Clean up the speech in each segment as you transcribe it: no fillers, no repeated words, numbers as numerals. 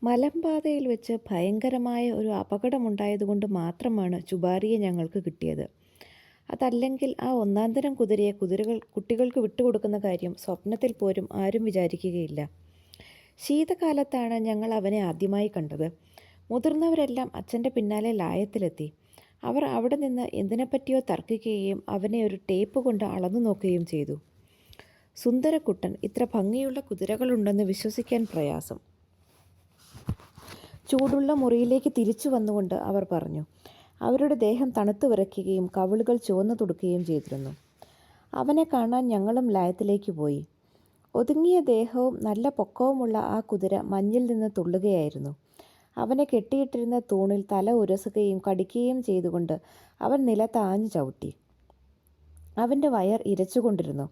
മലമ്പാതയിൽ വെച്ച് ഭയങ്കരമായ ഒരു അപകടമുണ്ടായതുകൊണ്ട് മാത്രമാണ് ചുബാരിയെ ഞങ്ങൾക്ക് കിട്ടിയത്. അതല്ലെങ്കിൽ ആ ഒന്നാന്തരം കുതിരയെ കുട്ടികൾക്ക് വിട്ടുകൊടുക്കുന്ന കാര്യം സ്വപ്നത്തിൽ പോലും ആരും വിചാരിക്കുകയില്ല. ശീതകാലത്താണ് ഞങ്ങൾ അവനെ ആദ്യമായി കണ്ടത്. മുതിർന്നവരെല്ലാം അച്ഛൻ്റെ പിന്നാലെ ലായത്തിലെത്തി. അവർ അവിടെ നിന്ന് എന്തിനെപ്പറ്റിയോ തർക്കിക്കുകയും അവനെ ഒരു ടേപ്പ് കൊണ്ട് അളന്നു നോക്കുകയും ചെയ്തു. സുന്ദരക്കുട്ടൻ, ഇത്ര ഭംഗിയുള്ള കുതിരകളുണ്ടെന്ന് വിശ്വസിക്കാൻ പ്രയാസം. ചൂടുള്ള മുറിയിലേക്ക് തിരിച്ചു വന്നുകൊണ്ട് അവർ പറഞ്ഞു. അവരുടെ ദേഹം തണുത്തു വിറയ്ക്കുകയും കവിളുകൾ ചുവന്നു തുടുക്കുകയും ചെയ്തിരുന്നു. അവനെ കാണാൻ ഞങ്ങളും ലയത്തിലേക്ക് പോയി. ഒതുങ്ങിയ ദേഹവും നല്ല പൊക്കവുമുള്ള ആ കുതിര മഞ്ഞിൽ നിന്ന് തുള്ളുകയായിരുന്നു. അവനെ കെട്ടിയിട്ടിരുന്ന തൂണിൽ തല ഉരസുകയും കടിക്കുകയും ചെയ്തുകൊണ്ട് അവൻ നിലത്താഞ്ഞു ചവിട്ടി. അവൻ്റെ വയർ ഇരച്ചുകൊണ്ടിരുന്നു.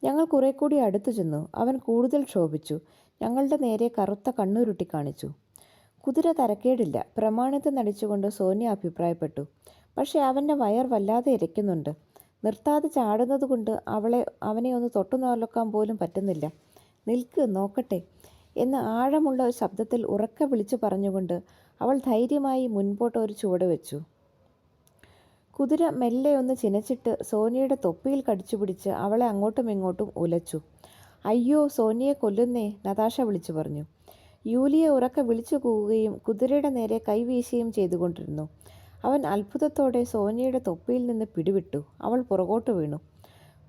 ഞങ്ങൾ കുറെ കൂടി അടുത്തു ചെന്നു. അവൻ കൂടുതൽ ക്ഷോഭിച്ചു. ഞങ്ങളുടെ നേരെ കറുത്ത കണ്ണുരുട്ടി കാണിച്ചു. കുതിര തരക്കേടില്ല, പ്രമാണിത്ത് നടിച്ചുകൊണ്ട് സോനിയ അഭിപ്രായപ്പെട്ടു. പക്ഷേ അവൻ്റെ വയർ വല്ലാതെ ഇരയ്ക്കുന്നുണ്ട്. നിർത്താതെ ചാടുന്നതുകൊണ്ട് അവനെ ഒന്ന് തൊട്ടു നോക്കാൻ പോലും പറ്റുന്നില്ല. നിൽക്ക്, നോക്കട്ടെ എന്ന് ആഴമുള്ള ഒരു ശബ്ദത്തിൽ ഉറക്കെ വിളിച്ചു പറഞ്ഞുകൊണ്ട് അവൾ ധൈര്യമായി മുൻപോട്ട് ഒരു ചുവട് വെച്ചു. കുതിര മെല്ലെ ഒന്ന് ചിനച്ചിട്ട് സോനിയയുടെ തൊപ്പിയിൽ കടിച്ചു പിടിച്ച് അവളെ അങ്ങോട്ടും ഇങ്ങോട്ടും ഉലച്ചു. അയ്യോ, സോനിയെ കൊല്ലുന്നേ, നതാഷ വിളിച്ചു പറഞ്ഞു. യൂലിയെ ഉറക്കെ വിളിച്ചു കൂവുകയും കുതിരയുടെ നേരെ കൈവീശുകയും ചെയ്തുകൊണ്ടിരുന്നു. അവൻ അത്ഭുതത്തോടെ സോനിയയുടെ തൊപ്പിയിൽ നിന്ന് പിടിവിട്ടു. അവൾ പുറകോട്ട് വീണു.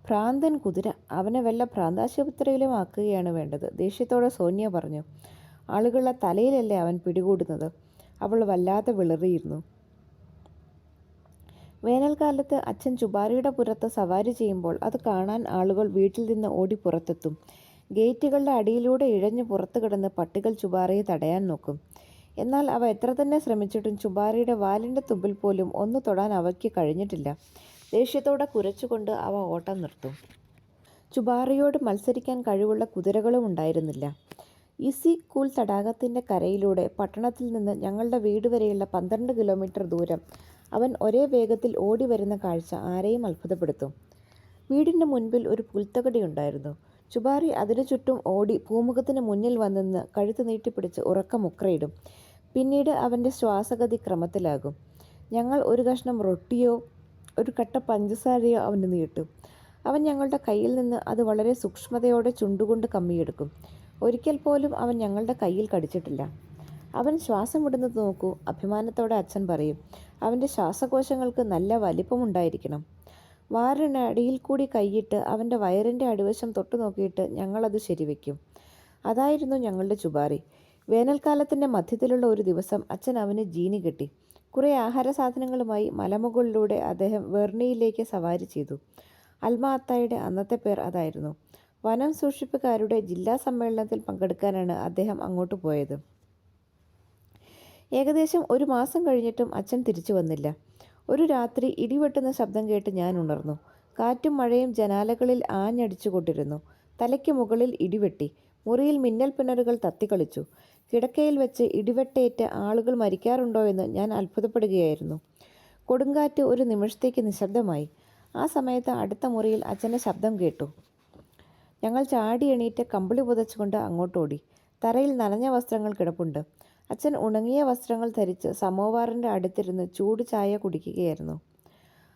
ഭ്രാന്തൻ കുതിര, അവനെ വല്ല ഭ്രാന്താശുപത്രിയിലും ആക്കുകയാണ് വേണ്ടത്, ദേഷ്യത്തോടെ സോനിയ പറഞ്ഞു. ആളുകളുടെ തലയിലല്ലേ അവൻ പിടികൂടുന്നത്. അവൾ വല്ലാതെ വിളറിയിരുന്നു. വേനൽക്കാലത്ത് അച്ഛൻ ചുബാരിയുടെ പുറത്ത് സവാരി ചെയ്യുമ്പോൾ അത് കാണാൻ ആളുകൾ വീട്ടിൽ നിന്ന് ഓടി പുറത്തെത്തും. ഗേറ്റുകളുടെ അടിയിലൂടെ ഇഴഞ്ഞു പുറത്തു കിടന്ന് പട്ടികൾ ചുബാറിയെ തടയാൻ നോക്കും. എന്നാൽ അവ എത്ര തന്നെ ശ്രമിച്ചിട്ടും ചുബാറിയുടെ വാലിൻ്റെ തുമ്പിൽ പോലും ഒന്ന് തൊടാൻ അവയ്ക്ക് കഴിഞ്ഞിട്ടില്ല. ദേഷ്യത്തോടെ കുരച്ചുകൊണ്ട് അവ ഓട്ടം നിർത്തും. ചുബാറിയോട് മത്സരിക്കാൻ കഴിവുള്ള കുതിരകളും ഉണ്ടായിരുന്നില്ല. ഇസി കൂൽ തടാകത്തിൻ്റെ കരയിലൂടെ പട്ടണത്തിൽ നിന്ന് ഞങ്ങളുടെ വീട് വരെയുള്ള 12 കിലോമീറ്റർ ദൂരം അവൻ ഒരേ വേഗത്തിൽ ഓടി വരുന്ന കാഴ്ച ആരെയും അത്ഭുതപ്പെടുത്തും. വീടിൻ്റെ മുൻപിൽ ഒരു പുൽത്തകടിയുണ്ടായിരുന്നു. ചുബാറി അതിനു ചുറ്റും ഓടി പൂമുഖത്തിന് മുന്നിൽ വന്നെന്ന് കഴുത്ത് നീട്ടിപ്പിടിച്ച് ഉറക്ക മുക്രയിടും. പിന്നീട് അവൻ്റെ ശ്വാസഗതി ക്രമത്തിലാകും. ഞങ്ങൾ ഒരു കഷ്ണം റൊട്ടിയോ ഒരു കട്ട പഞ്ചസാരയോ അവന് നീട്ടും. അവൻ ഞങ്ങളുടെ കയ്യിൽ നിന്ന് അത് വളരെ സൂക്ഷ്മതയോടെ ചുണ്ടുകൊണ്ട് കമ്മിയെടുക്കും. ഒരിക്കൽ പോലും അവൻ ഞങ്ങളുടെ കയ്യിൽ കടിച്ചിട്ടില്ല. അവൻ ശ്വാസം വിടുന്നത് നോക്കൂ, അഭിമാനത്തോടെ അച്ഛൻ പറയും. അവൻ്റെ ശ്വാസകോശങ്ങൾക്ക് നല്ല വലിപ്പമുണ്ടായിരിക്കണം. വാറിനടിയിൽ കൂടി കൈയിട്ട് അവൻ്റെ വയറിൻ്റെ അടിവശം തൊട്ടു നോക്കിയിട്ട് ഞങ്ങളത് ശരിവെക്കും. അതായിരുന്നു ഞങ്ങളുടെ ചുബാറി. വേനൽക്കാലത്തിൻ്റെ മധ്യത്തിലുള്ള ഒരു ദിവസം അച്ഛൻ അവന് ജീനി കെട്ടി. കുറേ ആഹാര സാധനങ്ങളുമായി മലമുകളിലൂടെ അദ്ദേഹം വെർണിയിലേക്ക് സവാരി ചെയ്തു. അൽമ അത്തായുടെ അന്നത്തെ പേർ അതായിരുന്നു. വനം സൂക്ഷിപ്പുകാരുടെ ജില്ലാ സമ്മേളനത്തിൽ പങ്കെടുക്കാനാണ് അദ്ദേഹം അങ്ങോട്ട് പോയത്. ഏകദേശം ഒരു മാസം കഴിഞ്ഞിട്ടും അച്ഛൻ തിരിച്ചു വന്നില്ല. ഒരു രാത്രി ഇടിവെട്ടുന്ന ശബ്ദം കേട്ട് ഞാൻ ഉണർന്നു. കാറ്റും മഴയും ജനാലകളിൽ ആഞ്ഞടിച്ചുകൊണ്ടിരുന്നു. തലയ്ക്ക് മുകളിൽ ഇടിവെട്ടി. മുറിയിൽ മിന്നൽ പിണറുകൾ തത്തിക്കളിച്ചു. കിടക്കയിൽ വെച്ച് ഇടിവെട്ടേറ്റ് ആളുകൾ മരിക്കാറുണ്ടോ എന്ന് ഞാൻ അത്ഭുതപ്പെടുകയായിരുന്നു. കൊടുങ്കാറ്റ് ഒരു നിമിഷത്തേക്ക് നിശബ്ദമായി. ആ സമയത്ത് അടുത്ത മുറിയിൽ അച്ഛൻ്റെ ശബ്ദം കേട്ടു. ഞങ്ങൾ ചാടി എണീറ്റ് കമ്പിളി പുതച്ചുകൊണ്ട് അങ്ങോട്ടോടി. തറയിൽ നനഞ്ഞ വസ്ത്രങ്ങൾ കിടപ്പുണ്ട്. അച്ഛൻ ഉണങ്ങിയ വസ്ത്രങ്ങൾ ധരിച്ച് സമോവാറിൻ്റെ അടുത്തിരുന്ന് ചൂട് ചായ കുടിക്കുകയായിരുന്നു.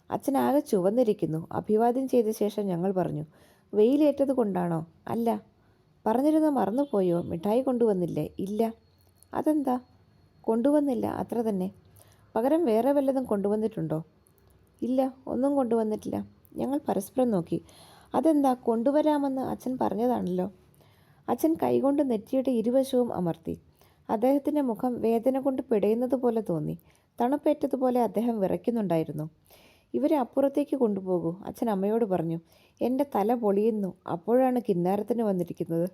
അച്ഛൻ ആകെ ചുവന്നിരിക്കുന്നു. അഭിവാദ്യം ചെയ്ത ശേഷം ഞങ്ങൾ പറഞ്ഞു, വെയിലേറ്റത് കൊണ്ടാണോ? അല്ല. പറഞ്ഞിരുന്ന മറന്നുപോയോ? മിഠായി കൊണ്ടുവന്നില്ലേ? ഇല്ല. അതെന്താ? കൊണ്ടുവന്നില്ല, അത്ര തന്നെ. പകരം വേറെ വല്ലതും കൊണ്ടുവന്നിട്ടുണ്ടോ? ഇല്ല, ഒന്നും കൊണ്ടുവന്നിട്ടില്ല. ഞങ്ങൾ പരസ്പരം നോക്കി. അതെന്താ? കൊണ്ടുവരാമെന്ന് അച്ഛൻ പറഞ്ഞതാണല്ലോ. അച്ഛൻ കൈകൊണ്ട് നെറ്റിയുടെ ഇരുവശവും അമർത്തി. അദ്ദേഹത്തിൻ്റെ മുഖം വേദന കൊണ്ട് പിടയുന്നത് പോലെ തോന്നി. തണുപ്പേറ്റതുപോലെ അദ്ദേഹം വിറയ്ക്കുന്നുണ്ടായിരുന്നു. ഇവരെ അപ്പുറത്തേക്ക് കൊണ്ടുപോകൂ, അച്ഛൻ അമ്മയോട് പറഞ്ഞു. എൻ്റെ തല പൊളിയുന്നു. അപ്പോഴാണ് കിന്നാരത്തിന് വന്നിരിക്കുന്നത്.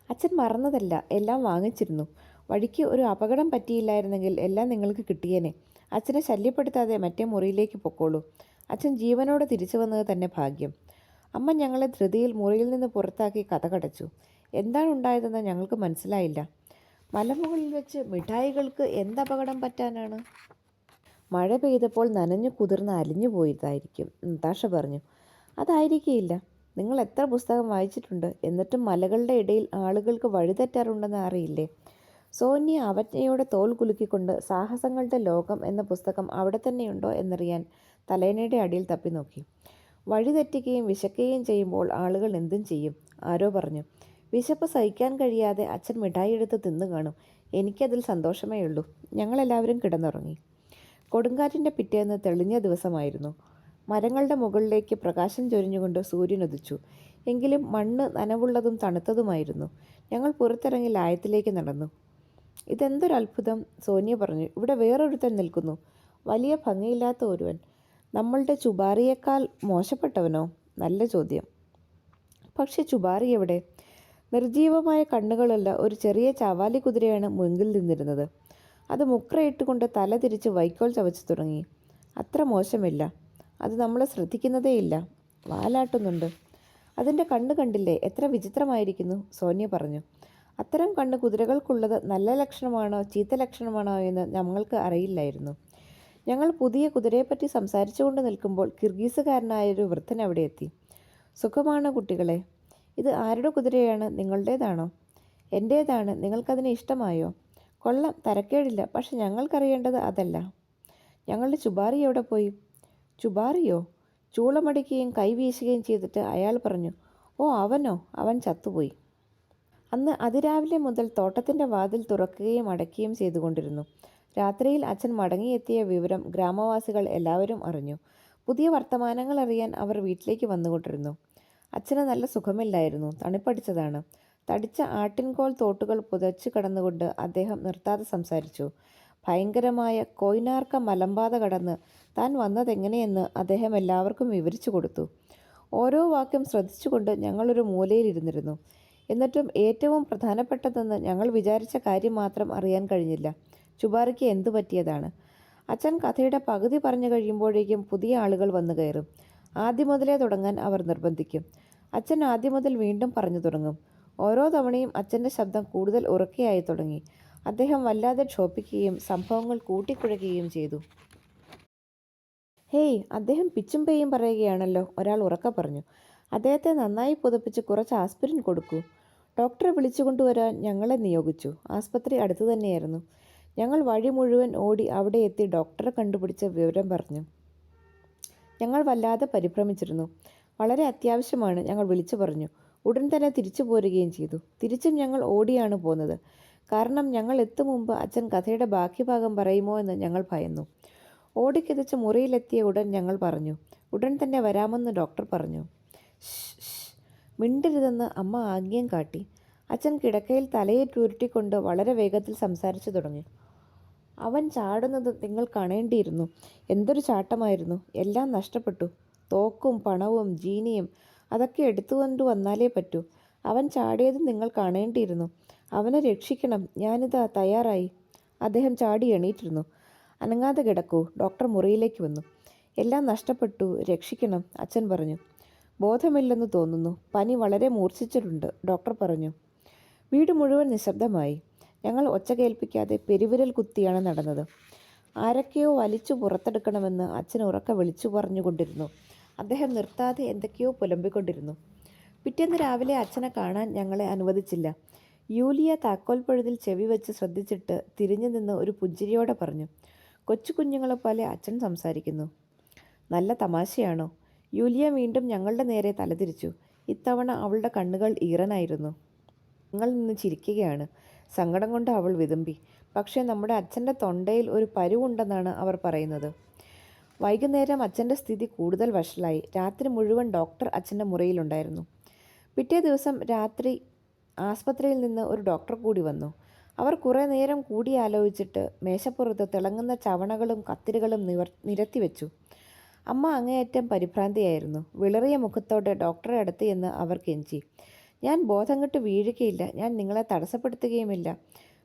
അച്ഛൻ മറന്നതല്ല, എല്ലാം വാങ്ങിച്ചിരുന്നു. വഴിക്ക് ഒരു അപകടം പറ്റിയില്ലായിരുന്നെങ്കിൽ എല്ലാം നിങ്ങൾക്ക് കിട്ടിയേനെ. അച്ഛനെ ശല്യപ്പെടുത്താതെ മറ്റേ മുറിയിലേക്ക് പൊക്കോളൂ. അച്ഛൻ ജീവനോടെ തിരിച്ചു വന്നത് തന്നെ ഭാഗ്യം. അമ്മ ഞങ്ങളെ ധൃതിയിൽ മുറിയിൽ നിന്ന് പുറത്താക്കി കതകടച്ചു. എന്താണ് ഉണ്ടായതെന്ന് ഞങ്ങൾക്ക് മനസ്സിലായില്ല. മലമുകളിൽ വെച്ച് മിഠായികൾക്ക് എന്തപകടം പറ്റാനാണ്? മഴ പെയ്തപ്പോൾ നനഞ്ഞു കുതിർന്ന് അലിഞ്ഞു പോയതായിരിക്കും, നതാഷ പറഞ്ഞു. അതായിരിക്കില്ല. നിങ്ങൾ എത്ര പുസ്തകം വായിച്ചിട്ടുണ്ട്, എന്നിട്ടും മലകളുടെ ഇടയിൽ ആളുകൾക്ക് വഴിതെറ്റാറുണ്ടെന്ന് അറിയില്ലേ? സോനിയ അവജ്ഞയോടെ തോൾ കുലുക്കിക്കൊണ്ട് സാഹസങ്ങളുടെ ലോകം എന്ന പുസ്തകം അവിടെ തന്നെയുണ്ടോ എന്നറിയാൻ തലേണയുടെ അടിയിൽ തപ്പി നോക്കി. വഴിതെറ്റുകയും വിശക്കുകയും ചെയ്യുമ്പോൾ ആളുകൾ എന്തും ചെയ്യും, ആരോ പറഞ്ഞു. വിശപ്പ് സഹിക്കാൻ കഴിയാതെ അച്ഛൻ മിഠായി എടുത്ത് തിന്നു കാണും. എനിക്കതിൽ സന്തോഷമേ ഉള്ളൂ. ഞങ്ങളെല്ലാവരും കിടന്നുറങ്ങി. കൊടുങ്കാറ്റിൻ്റെ പിറ്റേന്ന് തെളിഞ്ഞ ദിവസമായിരുന്നു. മരങ്ങളുടെ മുകളിലേക്ക് പ്രകാശം ചൊരിഞ്ഞുകൊണ്ട് സൂര്യൻ ഉദിച്ചു. എങ്കിലും മണ്ണ് നനവുള്ളതും തണുത്തതുമായിരുന്നു. ഞങ്ങൾ പുറത്തിറങ്ങി ലായത്തിലേക്ക് നടന്നു. ഇതെന്തൊരത്ഭുതം, സോനിയ പറഞ്ഞു. ഇവിടെ വേറൊരുത്തൻ നിൽക്കുന്നു, വലിയ ഭംഗിയില്ലാത്ത ഒരുവൻ. നമ്മളുടെ ചുബാറിയേക്കാൾ മോശപ്പെട്ടവനോ? നല്ല ചോദ്യം. പക്ഷെ ചുബാറി എവിടെ? നിർജീവമായ കണ്ണുകളുള്ള ഒരു ചെറിയ ചാവാലി കുതിരയാണ് മുൻപിൽ നിന്നിരുന്നത്. അത് മുക്രയിട്ടുകൊണ്ട് തല തിരിച്ച് വൈക്കോൽ ചവച്ചു തുടങ്ങി. അത്ര മോശമില്ല, അത് നമ്മളെ ശ്രദ്ധിക്കുന്നതേയില്ല. വാലാട്ടുന്നുണ്ട്. അതിൻ്റെ കണ്ണ് കണ്ടില്ലേ, എത്ര വിചിത്രമായിരിക്കുന്നു, സോനിയ പറഞ്ഞു. അത്തരം കണ്ണ് കുതിരകൾക്കുള്ളത് നല്ല ലക്ഷണമാണോ ചീത്ത ലക്ഷണമാണോ എന്ന് ഞങ്ങൾക്ക് അറിയില്ലായിരുന്നു. ഞങ്ങൾ പുതിയ കുതിരയെപ്പറ്റി സംസാരിച്ചുകൊണ്ട് നിൽക്കുമ്പോൾ കിർഗീസുകാരനായൊരു വൃദ്ധൻ അവിടെ എത്തി. സുഖമാണോ കുട്ടികളെ? ഇത് ആരുടെ കുതിരയാണ്? നിങ്ങളുടേതാണോ? എൻ്റേതാണ്. നിങ്ങൾക്കതിനെ ഇഷ്ടമായോ? കൊള്ളാം, തരക്കേടില്ല. പക്ഷെ ഞങ്ങൾക്കറിയേണ്ടത് അതല്ല. ഞങ്ങളുടെ ചുബാറി എവിടെ പോയി? ചുബാറിയോ? ചൂളമടിക്കുകയും കൈവീശുകയും ചെയ്തിട്ട് അയാൾ പറഞ്ഞു. ഓ, അവനോ? അവൻ ചത്തുപോയി. അന്ന് അതിരാവിലെ മുതൽ തോട്ടത്തിൻ്റെ വാതിൽ തുറക്കുകയും അടയ്ക്കുകയും ചെയ്തുകൊണ്ടിരുന്നു. രാത്രിയിൽ അച്ഛൻ മടങ്ങിയെത്തിയ വിവരം ഗ്രാമവാസികൾ എല്ലാവരും അറിഞ്ഞു. പുതിയ വർത്തമാനങ്ങൾ അറിയാൻ അവർ വീട്ടിലേക്ക് വന്നുകൊണ്ടിരുന്നു. അച്ഛന് നല്ല സുഖമില്ലായിരുന്നു. തണുപ്പടിച്ചതാണ്. തടിച്ച ആട്ടിൻകോൽ തോട്ടുകൾ പുതച്ചു കടന്നുകൊണ്ട് അദ്ദേഹം നിർത്താതെ സംസാരിച്ചു. ഭയങ്കരമായ കൊയ്നാർക്ക മലമ്പാത കടന്ന് താൻ വന്നതെങ്ങനെയെന്ന് അദ്ദേഹം എല്ലാവർക്കും വിവരിച്ചു കൊടുത്തു. ഓരോ വാക്യം ശ്രദ്ധിച്ചുകൊണ്ട് ഞങ്ങളൊരു മൂലയിലിരുന്നിരുന്നു. എന്നിട്ടും ഏറ്റവും പ്രധാനപ്പെട്ടതെന്ന് ഞങ്ങൾ വിചാരിച്ച കാര്യം മാത്രം അറിയാൻ കഴിഞ്ഞില്ല. ചുബാറിക്ക് എന്തു പറ്റിയതാണ്? അച്ഛൻ കഥയുടെ പകുതി പറഞ്ഞു കഴിയുമ്പോഴേക്കും പുതിയ ആളുകൾ വന്നു കയറും. ആദ്യം മുതലേ തുടങ്ങാൻ അവർ നിർബന്ധിക്കും. അച്ഛൻ ആദ്യം മുതൽ വീണ്ടും പറഞ്ഞു തുടങ്ങും. ഓരോ തവണയും അച്ഛൻ്റെ ശബ്ദം കൂടുതൽ ഉറക്കെയായി തുടങ്ങി. അദ്ദേഹം വല്ലാതെ ക്ഷോഭിക്കുകയും സംഭവങ്ങൾ കൂട്ടിക്കുഴയ്ക്കുകയും ചെയ്തു. ഹേയ്, അദ്ദേഹം പിച്ചും പേയും പറയുകയാണല്ലോ, ഒരാൾ ഉറക്കെ പറഞ്ഞു. അദ്ദേഹത്തെ നന്നായി പുതപ്പിച്ച് കുറച്ച് ആസ്പിരിൻ കൊടുക്കൂ. ഡോക്ടറെ വിളിച്ചുകൊണ്ടുവരാൻ ഞങ്ങളെ നിയോഗിച്ചു. ആസ്പത്രി അടുത്തു തന്നെയായിരുന്നു. ഞങ്ങൾ വഴി മുഴുവൻ ഓടി അവിടെ എത്തി ഡോക്ടറെ കണ്ടുപിടിച്ച വിവരം പറഞ്ഞു. ഞങ്ങൾ വല്ലാതെ പരിഭ്രമിച്ചിരുന്നു. വളരെ അത്യാവശ്യമാണ്, ഞങ്ങൾ വിളിച്ചു പറഞ്ഞു. ഉടൻ തന്നെ തിരിച്ചു പോരുകയും ചെയ്തു. തിരിച്ചും ഞങ്ങൾ ഓടിയാണ് പോന്നത്. കാരണം ഞങ്ങൾ എത്തും മുമ്പ് അച്ഛൻ കഥയുടെ ബാക്കി ഭാഗം പറയുമോ എന്ന് ഞങ്ങൾ ഭയന്നു. ഓടിക്കിതച്ച് മുറിയിലെത്തിയ ഉടൻ ഞങ്ങൾ പറഞ്ഞു. ഉടൻ തന്നെ വരാമെന്ന് ഡോക്ടർ പറഞ്ഞു. മിണ്ടരുതെന്ന് അമ്മ ആംഗ്യം കാട്ടി. അച്ഛൻ കിടക്കയിൽ തലയിട്ടുരുട്ടിക്കൊണ്ട് വളരെ വേഗത്തിൽ സംസാരിച്ചു തുടങ്ങി. അവൻ ചാടുന്നത് നിങ്ങൾ കാണേണ്ടിയിരുന്നു. എന്തൊരു ചാട്ടമായിരുന്നു! എല്ലാം നഷ്ടപ്പെട്ടു. തോക്കും പണവും ജീനിയും അതൊക്കെ എടുത്തുകൊണ്ട് വന്നാലേ പറ്റൂ. അവൻ ചാടിയത് നിങ്ങൾ കാണേണ്ടിയിരുന്നു. അവനെ രക്ഷിക്കണം. ഞാനിതാ തയ്യാറായി. അദ്ദേഹം ചാടി എണീറ്റിരുന്നു. അനങ്ങാതെ കിടക്കൂ. ഡോക്ടർ മുറിയിലേക്ക് വന്നു. എല്ലാം നഷ്ടപ്പെട്ടു, രക്ഷിക്കണം, അച്ഛൻ പറഞ്ഞു. ബോധമില്ലെന്ന് തോന്നുന്നു. പനി വളരെ മൂർച്ഛിച്ചിട്ടുണ്ട്, ഡോക്ടർ പറഞ്ഞു. വീട് മുഴുവൻ നിശബ്ദമായി. ഞങ്ങൾ ഒച്ച കേൾപ്പിക്കാതെ പെരുവിരൽ കുത്തിയാണ് നടന്നത്. ആരൊക്കെയോ വലിച്ചു പുറത്തെടുക്കണമെന്ന് അച്ഛൻ ഉറക്കെ വിളിച്ചു പറഞ്ഞുകൊണ്ടിരുന്നു. അദ്ദേഹം നിർത്താതെ എന്തൊക്കെയോ പുലമ്പിക്കൊണ്ടിരുന്നു. പിറ്റേന്ന് രാവിലെ അച്ഛനെ കാണാൻ ഞങ്ങളെ അനുവദിച്ചില്ല. യൂലിയ താക്കോൽപ്പഴുതിൽ ചെവി വെച്ച് ശ്രദ്ധിച്ചിട്ട് തിരിഞ്ഞു നിന്ന് ഒരു പുഞ്ചിരിയോടെ പറഞ്ഞു. കൊച്ചു കുഞ്ഞുങ്ങളെപ്പോലെ അച്ഛൻ സംസാരിക്കുന്നു. നല്ല തമാശയാണോ? യൂലിയ വീണ്ടും ഞങ്ങളുടെ നേരെ തലതിരിച്ചു. ഇത്തവണ അവളുടെ കണ്ണുകൾ ഈറനായിരുന്നു. ഞങ്ങൾ നിന്ന് ചിരിക്കുകയാണ്. സങ്കടം കൊണ്ട് അവൾ വിതുമ്പി. പക്ഷേ നമ്മുടെ അച്ഛൻ്റെ തൊണ്ടയിൽ ഒരു പരുവുണ്ടെന്നാണ് അവർ പറയുന്നത്. വൈകുന്നേരം അച്ഛൻ്റെ സ്ഥിതി കൂടുതൽ വഷളായി. രാത്രി മുഴുവൻ ഡോക്ടർ അച്ഛൻ്റെ മുറിയിലുണ്ടായിരുന്നു. പിറ്റേ ദിവസം രാത്രി ആസ്പത്രിയിൽ നിന്ന് ഒരു ഡോക്ടർ കൂടി വന്നു. അവർ കുറേ നേരം കൂടിയാലോചിച്ചിട്ട് മേശപ്പുറത്ത് തിളങ്ങുന്ന ചവണകളും കത്തിരികളും നിരത്തിവെച്ചു. അമ്മ അങ്ങേയറ്റം പരിഭ്രാന്തിയായിരുന്നു. വിളറിയ മുഖത്തോടെ ഡോക്ടറെ അടുത്ത് എന്ന് അവർ കെഞ്ചി. ഞാൻ ബോധം കെട്ട് വീഴുകയില്ല. ഞാൻ നിങ്ങളെ തടസ്സപ്പെടുത്തുകയുമില്ല.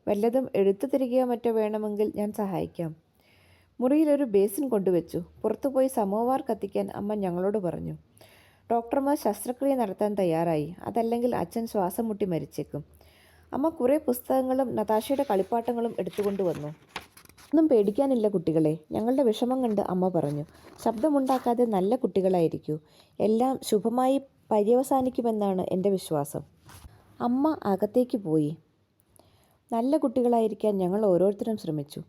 വല്ലതും എടുത്തു തരികയോ മറ്റോ വേണമെങ്കിൽ ഞാൻ സഹായിക്കാം. മുറിയിലൊരു ബേസിൻ കൊണ്ടുവച്ചു. പുറത്തുപോയി സമോവാർ കത്തിക്കാൻ അമ്മ ഞങ്ങളോട് പറഞ്ഞു. ഡോക്ടർമാർ ശസ്ത്രക്രിയ നടത്താൻ തയ്യാറായി. അതല്ലെങ്കിൽ അച്ഛൻ ശ്വാസം മുട്ടി മരിച്ചേക്കും. അമ്മ കുറേ പുസ്തകങ്ങളും നതാശയുടെ കളിപ്പാട്ടങ്ങളും എടുത്തുകൊണ്ടുവന്നു. ഒന്നും പേടിക്കാനില്ല കുട്ടികളെ, ഞങ്ങളുടെ വിഷമം കണ്ട് അമ്മ പറഞ്ഞു. ശബ്ദമുണ്ടാക്കാതെ നല്ല കുട്ടികളായിരിക്കൂ. എല്ലാം ശുഭമായി പര്യവസാനിക്കുമെന്നാണ് എൻ്റെ വിശ്വാസം. അമ്മ അകത്തേക്ക് പോയി. നല്ല കുട്ടികളായിരിക്കാൻ ഞങ്ങൾ ഓരോരുത്തരും ശ്രമിച്ചു.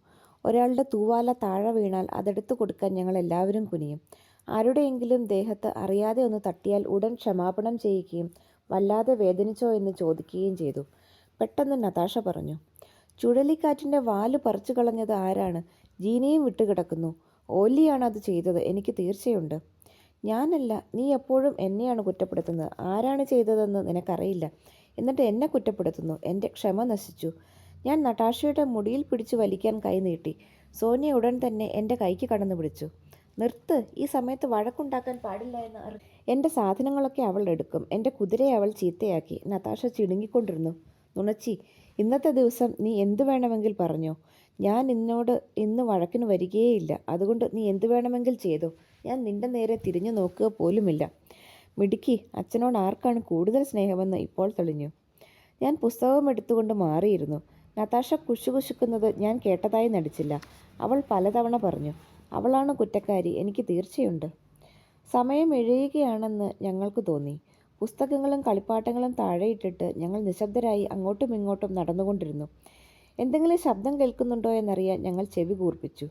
ഒരാളുടെ തൂവാല താഴെ വീണാൽ അതെടുത്തു കൊടുക്കാൻ ഞങ്ങൾ എല്ലാവരും കുനിയും. ആരുടെയെങ്കിലും ദേഹത്ത് അറിയാതെ ഒന്ന് തട്ടിയാൽ ഉടൻ ക്ഷമാപണം ചെയ്യുകയും വല്ലാതെ വേദനിച്ചോ എന്ന് ചോദിക്കുകയും ചെയ്തു. പെട്ടെന്ന് നതാഷ പറഞ്ഞു, ചുഴലിക്കാറ്റിൻ്റെ വാല് പറിച്ചു കളഞ്ഞത് ആരാണ്? ജീനിയും വിട്ടുകിടക്കുന്നു. ഓല്ലിയാണ് അത് ചെയ്തത്, എനിക്ക് തീർച്ചയുണ്ട്. ഞാനല്ല. നീ എപ്പോഴും എന്നെയാണ് കുറ്റപ്പെടുത്തുന്നത്. ആരാണ് ചെയ്തതെന്ന് നിനക്കറിയില്ല. എന്നിട്ട് എന്നെ കുറ്റപ്പെടുത്തുന്നു. എൻ്റെ ക്ഷമ നശിച്ചു. ഞാൻ നടാഷയുടെ മുടിയിൽ പിടിച്ചു വലിക്കാൻ കൈ നീട്ടി. സോനിയ ഉടൻ തന്നെ എൻ്റെ കൈക്ക് കടന്നു പിടിച്ചു. നിർത്ത്, ഈ സമയത്ത് വഴക്കുണ്ടാക്കാൻ പാടില്ല എന്ന് എൻ്റെ സാധനങ്ങളൊക്കെ അവൾ എടുക്കും. എൻ്റെ കുതിരയെ അവൾ ചീത്തയാക്കി. നതാഷ ചിണുങ്ങിക്കൊണ്ടിരുന്നു. നുണച്ചി, ഇന്നത്തെ ദിവസം നീ എന്തു വേണമെങ്കിൽ പറഞ്ഞോ. ഞാൻ നിന്നോട് ഇന്ന് വഴക്കിന് വരികയേയില്ല. അതുകൊണ്ട് നീ എന്തു വേണമെങ്കിൽ ചെയ്തോ. ഞാൻ നിന്റെ നേരെ തിരിഞ്ഞു നോക്കുക പോലുമില്ല. മിടുക്കി, അച്ഛനോട് ആർക്കാണ് കൂടുതൽ സ്നേഹമെന്ന് ഇപ്പോൾ തെളിഞ്ഞു. ഞാൻ പുസ്തകം എടുത്തുകൊണ്ട് മാറിയിരുന്നു. നതാഷ കുശുകുശുക്കുന്നത് ഞാൻ കേട്ടതായി നടിച്ചില്ല. അവൾ പലതവണ പറഞ്ഞു, അവളാണ് കുറ്റക്കാരി, എനിക്ക് തീർച്ചയുണ്ട്. സമയം എഴയുകയാണെന്ന് ഞങ്ങൾക്ക് തോന്നി. പുസ്തകങ്ങളും കളിപ്പാട്ടങ്ങളും താഴെയിട്ടിട്ട് ഞങ്ങൾ നിശബ്ദരായി അങ്ങോട്ടും ഇങ്ങോട്ടും നടന്നുകൊണ്ടിരുന്നു. എന്തെങ്കിലും ശബ്ദം കേൾക്കുന്നുണ്ടോ എന്നറിയാൻ ഞങ്ങൾ ചെവി കൂർപ്പിച്ചു.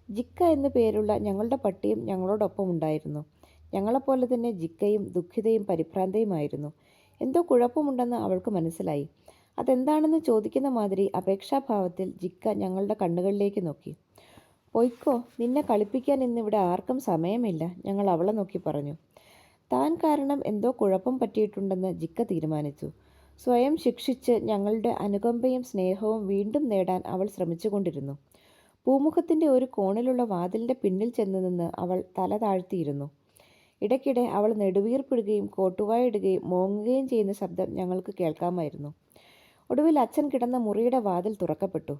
ജിക്ക എന്നു പേരുള്ള ഞങ്ങളുടെ പട്ടിയും ഞങ്ങളോടൊപ്പം ഉണ്ടായിരുന്നു. ഞങ്ങളെപ്പോലെ തന്നെ ജിക്കയും ദുഃഖിതയും പരിഭ്രാന്തയുമായിരുന്നു. എന്തോ കുഴപ്പമുണ്ടെന്ന് അവൾക്ക് മനസ്സിലായി. അതെന്താണെന്ന് ചോദിക്കുന്ന മാതിരി അപേക്ഷാഭാവത്തിൽ ജിക്ക ഞങ്ങളുടെ കണ്ണുകളിലേക്ക് നോക്കി. പൊയ്ക്കോ, നിന്നെ കളിപ്പിക്കാൻ ഇന്നിവിടെ ആർക്കും സമയമില്ല, ഞങ്ങൾ അവളെ നോക്കി പറഞ്ഞു. താൻ കാരണം എന്തോ കുഴപ്പം പറ്റിയിട്ടുണ്ടെന്ന് ജിക്ക തീരുമാനിച്ചു. സ്വയം ശിക്ഷിച്ച് ഞങ്ങളുടെ അനുകമ്പയും സ്നേഹവും വീണ്ടും നേടാൻ അവൾ ശ്രമിച്ചുകൊണ്ടിരുന്നു. പൂമുഖത്തിൻ്റെ ഒരു കോണിലുള്ള വാതിലിൻ്റെ പിന്നിൽ ചെന്ന് നിന്ന് അവൾ തല താഴ്ത്തിയിരുന്നു. ഇടയ്ക്കിടെ അവൾ നെടുവീർപ്പിടുകയും കോട്ടുവായിടുകയും മോങ്ങുകയും ചെയ്യുന്ന ശബ്ദം ഞങ്ങൾക്ക് കേൾക്കാമായിരുന്നു. ഒടുവിൽ അച്ഛൻ കിടന്ന മുറിയുടെ വാതിൽ തുറക്കപ്പെട്ടു.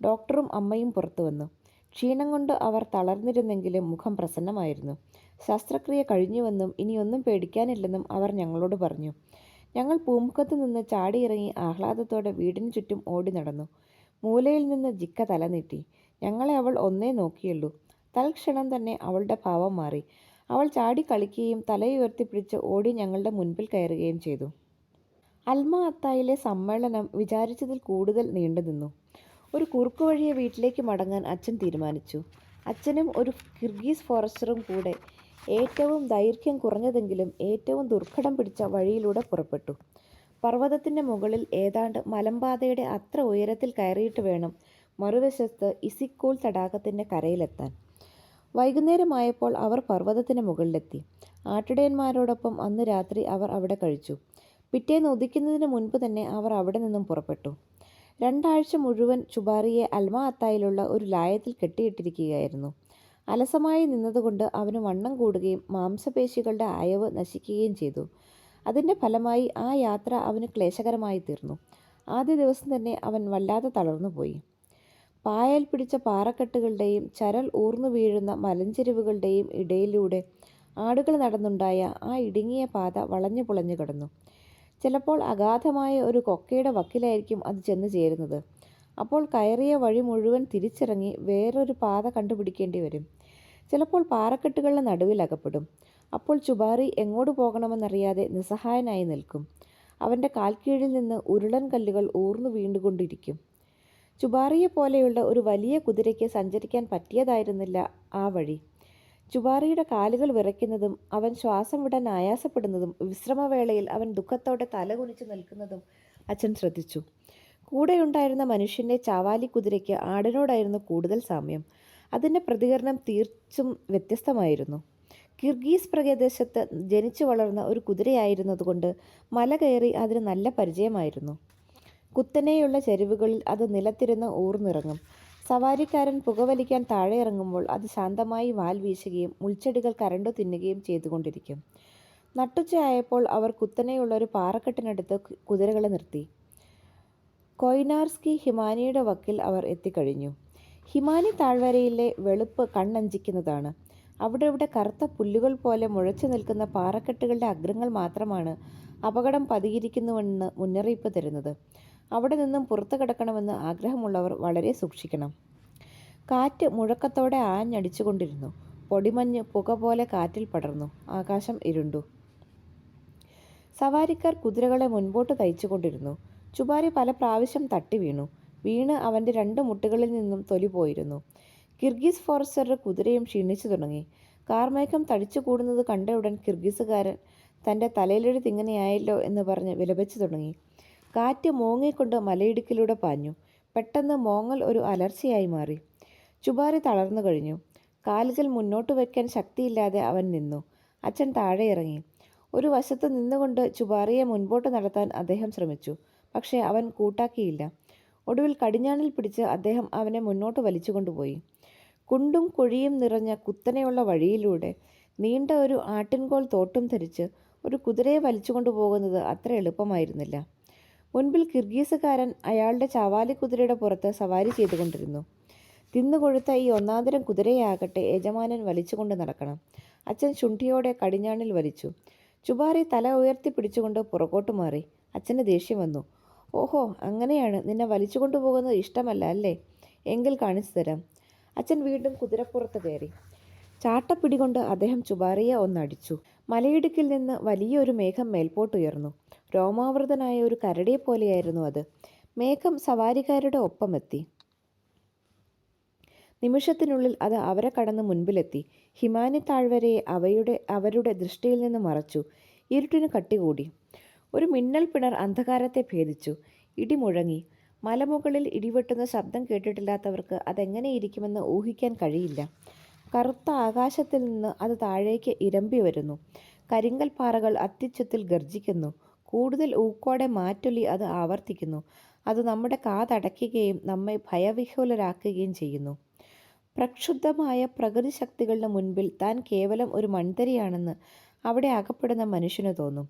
ഡോക്ടറും അമ്മയും പുറത്തു വന്നു. ക്ഷീണം കൊണ്ട് അവർ തളർന്നിരുന്നെങ്കിലും മുഖം പ്രസന്നമായിരുന്നു. ശസ്ത്രക്രിയ കഴിഞ്ഞുവെന്നും ഇനിയൊന്നും പേടിക്കാനില്ലെന്നും അവർ ഞങ്ങളോട് പറഞ്ഞു. ഞങ്ങൾ പൂമുഖത്ത് നിന്ന് ചാടിയിറങ്ങി ആഹ്ലാദത്തോടെ വീടിന് ചുറ്റും ഓടി നടന്നു. മൂലയിൽ നിന്ന് ജിക്ക തലനീട്ടി. ഞങ്ങളെ അവൾ ഒന്നേ നോക്കിയുള്ളൂ. തൽക്ഷണം തന്നെ അവളുടെ ഭാവം മാറി. അവൾ ചാടി കളിക്കുകയും തലയുയർത്തിപ്പിടിച്ച് ഓടി ഞങ്ങളുടെ മുൻപിൽ കയറുകയും ചെയ്തു. അൽമ അത്തായിലെ സമ്മേളനം വിചാരിച്ചതിൽ കൂടുതൽ നീണ്ടുനിന്നു. ഒരു കുറുക്കുവഴിയെ വീട്ടിലേക്ക് മടങ്ങാൻ അച്ഛൻ തീരുമാനിച്ചു. അച്ഛനും ഒരു കിർഗീസ് ഫോറസ്റ്ററും കൂടെ ഏറ്റവും ദൈർഘ്യം കുറഞ്ഞതെങ്കിലും ഏറ്റവും ദുർഘടം പിടിച്ച വഴിയിലൂടെ പുറപ്പെട്ടു. പർവ്വതത്തിൻ്റെ മുകളിൽ ഏതാണ്ട് മലമ്പാതയുടെ അത്ര ഉയരത്തിൽ കയറിയിട്ട് വേണം മറുവശത്ത് ഇസിക്കോൾ തടാകത്തിൻ്റെ കരയിലെത്താൻ. വൈകുന്നേരമായപ്പോൾ അവർ പർവ്വതത്തിന് മുകളിലെത്തി. ആട്ടിടയന്മാരോടൊപ്പം അന്ന് രാത്രി അവർ അവിടെ കഴിച്ചു. പിറ്റേന്ന് ഉദിക്കുന്നതിന് മുൻപ് തന്നെ അവർ അവിടെ നിന്നും പുറപ്പെട്ടു. 2 ആഴ്ച മുഴുവൻ ചുബാറിയെ അൽമ അത്തായിലുള്ള ഒരു ലായത്തിൽ കെട്ടിയിട്ടിരിക്കുകയായിരുന്നു. അലസമായി നിന്നതുകൊണ്ട് അവന് വണ്ണം കൂടുകയും മാംസപേശികളുടെ അയവ് നശിക്കുകയും ചെയ്തു. അതിൻ്റെ ഫലമായി ആ യാത്ര അവന് ക്ലേശകരമായി തീർന്നു. ആദ്യ ദിവസം തന്നെ അവൻ വല്ലാതെ തളർന്നുപോയി. പായൽ പിടിച്ച പാറക്കെട്ടുകളുടെയും ചരൽ ഊർന്നു വീഴുന്ന മലഞ്ചെരിവുകളുടെയും ഇടയിലൂടെ ആടുകൾ നടന്നുണ്ടായ ആ ഇടുങ്ങിയ പാത വളഞ്ഞു പുളഞ്ഞു കിടന്നു. ചിലപ്പോൾ അഗാധമായ ഒരു കൊക്കയുടെ വക്കിലായിരിക്കും അത് ചെന്ന് ചേരുന്നത്. അപ്പോൾ കയറിയ വഴി മുഴുവൻ തിരിച്ചിറങ്ങി വേറൊരു പാത കണ്ടുപിടിക്കേണ്ടി വരും. ചിലപ്പോൾ പാറക്കെട്ടുകളുടെ നടുവിൽ അകപ്പെടും. അപ്പോൾ ചുബാറി എങ്ങോട്ട് പോകണമെന്നറിയാതെ നിസ്സഹായനായി നിൽക്കും. അവൻ്റെ കാൽക്കീഴിൽ നിന്ന് ഉരുളൻ കല്ലുകൾ ഊർന്നു വീണ്ടുകൊണ്ടിരിക്കും. ചുബാറിയെ പോലെയുള്ള ഒരു വലിയ കുതിരയ്ക്ക് സഞ്ചരിക്കാൻ പറ്റിയതായിരുന്നില്ല ആ വഴി. ചുബാറിയുടെ കാലുകൾ വിറയ്ക്കുന്നതും അവൻ ശ്വാസം വിടാൻ ആയാസപ്പെടുന്നതും വിശ്രമവേളയിൽ അവൻ ദുഃഖത്തോടെ തലകുനിച്ച് നിൽക്കുന്നതും അച്ഛൻ ശ്രദ്ധിച്ചു. കൂടെയുണ്ടായിരുന്ന മനുഷ്യൻ്റെ ചാവാലി കുതിരയ്ക്ക് ആടിനോടായിരുന്നു കൂടുതൽ സാമ്യം. അതിൻ്റെ പ്രതികരണം തീർച്ചും വ്യത്യസ്തമായിരുന്നു. കിർഗീസ് പ്രദേശത്ത് ജനിച്ചു വളർന്ന ഒരു കുതിരയായിരുന്നതുകൊണ്ട് മല കയറി അതിന് നല്ല പരിചയമായിരുന്നു. കുത്തനെയുള്ള ചെരുവുകളിൽ അത് നിലത്തിരുന്ന് ഊർന്നിറങ്ങും. സവാരിക്കാരൻ പുകവലിക്കാൻ താഴെ ഇറങ്ങുമ്പോൾ അത് ശാന്തമായി വാൽ വീശുകയും മുൾച്ചെടികൾ കരണ്ടു തിന്നുകയും ചെയ്തുകൊണ്ടിരിക്കും. നട്ടുച്ചയായപ്പോൾ അവർ കുത്തനെയുള്ള ഒരു പാറക്കെട്ടിനടുത്ത് കുതിരകളെ നിർത്തി. കൊയ്നാർസ്കി ഹിമാനിയുടെ വക്കിൽ അവർ എത്തിക്കഴിഞ്ഞു. ഹിമാനി താഴ്വരയിലെ വെളുപ്പ് കണ്ണഞ്ചിക്കുന്നതാണ്. അവിടെ ഇവിടെ കറുത്ത പുല്ലുകൾ പോലെ മുഴച്ചു നിൽക്കുന്ന പാറക്കെട്ടുകളുടെ അഗ്രങ്ങൾ മാത്രമാണ് അപകടം പതിയിരിക്കുന്നുവെന്ന് മുന്നറിയിപ്പ് തരുന്നത്. അവിടെ നിന്നും പുറത്തു കിടക്കണമെന്ന് ആഗ്രഹമുള്ളവർ വളരെ സൂക്ഷിക്കണം. കാറ്റ് മുഴക്കത്തോടെ ആഞ്ഞടിച്ചുകൊണ്ടിരുന്നു. പൊടിമഞ്ഞ് പുക പോലെ കാറ്റിൽ പടർന്നു. ആകാശം ഇരുണ്ടു. സവാരിക്കാർ കുതിരകളെ മുൻപോട്ട് തയ്ച്ചുകൊണ്ടിരുന്നു. ചുബാരി പല പ്രാവശ്യം തട്ടി വീണു. വീണ് അവൻ്റെ 2 മുട്ടുകളിൽ നിന്നും തൊലി പോയിരുന്നു. കിർഗീസ് ഫോറസ്റ്ററുടെ കുതിരയും ക്ഷീണിച്ചു തുടങ്ങി. കാർമേഘം തടിച്ചു കൂടുന്നത് കണ്ട ഉടൻ കിർഗീസുകാരൻ തൻ്റെ തലയിലെഴുത്ത് ഇങ്ങനെയായല്ലോ എന്ന് പറഞ്ഞ് വിലപിച്ചു തുടങ്ങി. കാറ്റ് മോങ്ങിക്കൊണ്ട് മലയിടുക്കിലൂടെ പാഞ്ഞു. പെട്ടെന്ന് മോങ്ങൽ ഒരു അലർച്ചയായി മാറി. ചുബാരി തളർന്നു കഴിഞ്ഞു. കാലുകൾ മുന്നോട്ട് വയ്ക്കാൻ ശക്തിയില്ലാതെ അവൻ നിന്നു. അച്ഛൻ താഴെ ഇറങ്ങി. ഒരു വശത്ത് നിന്നുകൊണ്ട് ചുബാറിയെ മുൻപോട്ട് നടത്താൻ അദ്ദേഹം ശ്രമിച്ചു. പക്ഷേ അവൻ കൂട്ടാക്കിയില്ല. ഒടുവിൽ കടിഞ്ഞാണിൽ പിടിച്ച് അദ്ദേഹം അവനെ മുന്നോട്ട് വലിച്ചുകൊണ്ടുപോയി. കുണ്ടും കുഴിയും നിറഞ്ഞ കുത്തനെയുള്ള വഴിയിലൂടെ നീണ്ട ഒരു ആട്ടിൻകോൽ തോട്ടും ധരിച്ച് ഒരു കുതിരയെ വലിച്ചുകൊണ്ടുപോകുന്നത് അത്ര എളുപ്പമായിരുന്നില്ല. മുൻപിൽ കിർഗീസുകാരൻ അയാളുടെ ചാവാലിക്കുതിരയുടെ പുറത്ത് സവാരി ചെയ്തുകൊണ്ടിരുന്നു. തിന്നുകൊഴുത്ത ഈ ഒന്നാന്തരം കുതിരയാകട്ടെ യജമാനൻ വലിച്ചുകൊണ്ട് നടക്കണം. അച്ഛൻ ശുണ്ഠിയോടെ കടിഞ്ഞാണിൽ വലിച്ചു. ചുബാരി തല ഉയർത്തി പിടിച്ചുകൊണ്ട് പുറകോട്ട് മാറി. അച്ഛന് ദേഷ്യം വന്നു. ഓഹോ, അങ്ങനെയാണ് നിന്നെ വലിച്ചുകൊണ്ടുപോകുന്നത് ഇഷ്ടമല്ല അല്ലേ? എങ്കിൽ കാണിച്ചു തരാം. അച്ഛൻ വീണ്ടും കുതിരപ്പുറത്ത് കയറി. ചാട്ടപ്പിടി കൊണ്ട് അദ്ദേഹം ചുബാറിയെ ഒന്നടിച്ചു. മലയിടുക്കിൽ നിന്ന് വലിയൊരു മേഘം മേൽപോട്ടുയർന്നു. രോമാവൃതനായ ഒരു കരടിയെപ്പോലെയായിരുന്നു അത്. മേഘം സവാരിക്കാരുടെ ഒപ്പമെത്തി. നിമിഷത്തിനുള്ളിൽ അത് അവരെ കടന്ന് മുൻപിലെത്തി. ഹിമാനി താഴ്വരയെ അവരുടെ ദൃഷ്ടിയിൽ നിന്ന് മറച്ചു. ഇരുട്ടിന് കട്ടികൂടി. ഒരു മിന്നൽ പിണർ അന്ധകാരത്തെ ഭേദിച്ചു. ഇടി മുഴങ്ങി. മലമുകളിൽ ഇടിവെട്ടുന്ന ശബ്ദം കേട്ടിട്ടില്ലാത്തവർക്ക് അതെങ്ങനെയിരിക്കുമെന്ന് ഊഹിക്കാൻ കഴിയില്ല. കറുത്ത ആകാശത്തിൽ നിന്ന് അത് താഴേക്ക് ഇരമ്പി വരുന്നു. കരിങ്കൽ പാറകൾ അത്യുച്ചത്തിൽ ഗർജിക്കുന്നു. കൂടുതൽ ഊക്കോടെ മാറ്റൊലി അത് ആവർത്തിക്കുന്നു. അത് നമ്മുടെ കാതടയ്ക്കുകയും നമ്മെ ഭയവിഹ്വലരാക്കുകയും ചെയ്യുന്നു. പ്രക്ഷുബ്ധമായ പ്രകൃതി ശക്തികളുടെ മുൻപിൽ താൻ കേവലം ഒരു മൺതരിയാണെന്ന് അവിടെ അകപ്പെടുന്ന മനുഷ്യന് തോന്നും.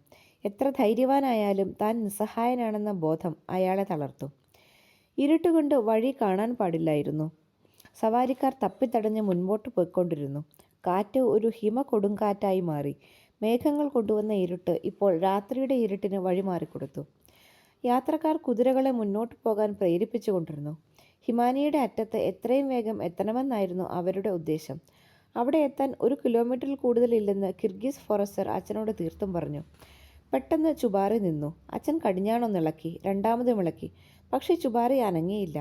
എത്ര ധൈര്യവാനായാലും താൻ നിസ്സഹായനാണെന്ന ബോധം അയാളെ തളർത്തും. ഇരുട്ടുകൊണ്ട് വഴി കാണാൻ പാടില്ലായിരുന്നു. സവാരിക്കാർ തപ്പിത്തടഞ്ഞ് മുൻപോട്ട് പോയിക്കൊണ്ടിരുന്നു. കാറ്റ് ഒരു ഹിമ കൊടുങ്കാറ്റായി മാറി. മേഘങ്ങൾ കൊണ്ടുവന്ന ഇരുട്ട് ഇപ്പോൾ രാത്രിയുടെ ഇരുട്ടിന് വഴിമാറിക്കൊടുത്തു. യാത്രക്കാർ കുതിരകളെ മുന്നോട്ട് പോകാൻ പ്രേരിപ്പിച്ചുകൊണ്ടിരുന്നു. ഹിമാനിയുടെ അറ്റത്ത് എത്രയും വേഗം എത്തണമെന്നായിരുന്നു അവരുടെ ഉദ്ദേശം. അവിടെ എത്താൻ 1 കിലോമീറ്ററിൽ കൂടുതലില്ലെന്ന് കിർഗീസ് ഫോറസ്റ്റർ അച്ഛനോട് തീർത്തും പറഞ്ഞു. പെട്ടെന്ന് ചുബാറി നിന്നു. അച്ഛൻ കടിഞ്ഞാണൊന്നിളക്കി, രണ്ടാമതും ഇളക്കി. പക്ഷേ ചുബാറി അനങ്ങിയില്ല.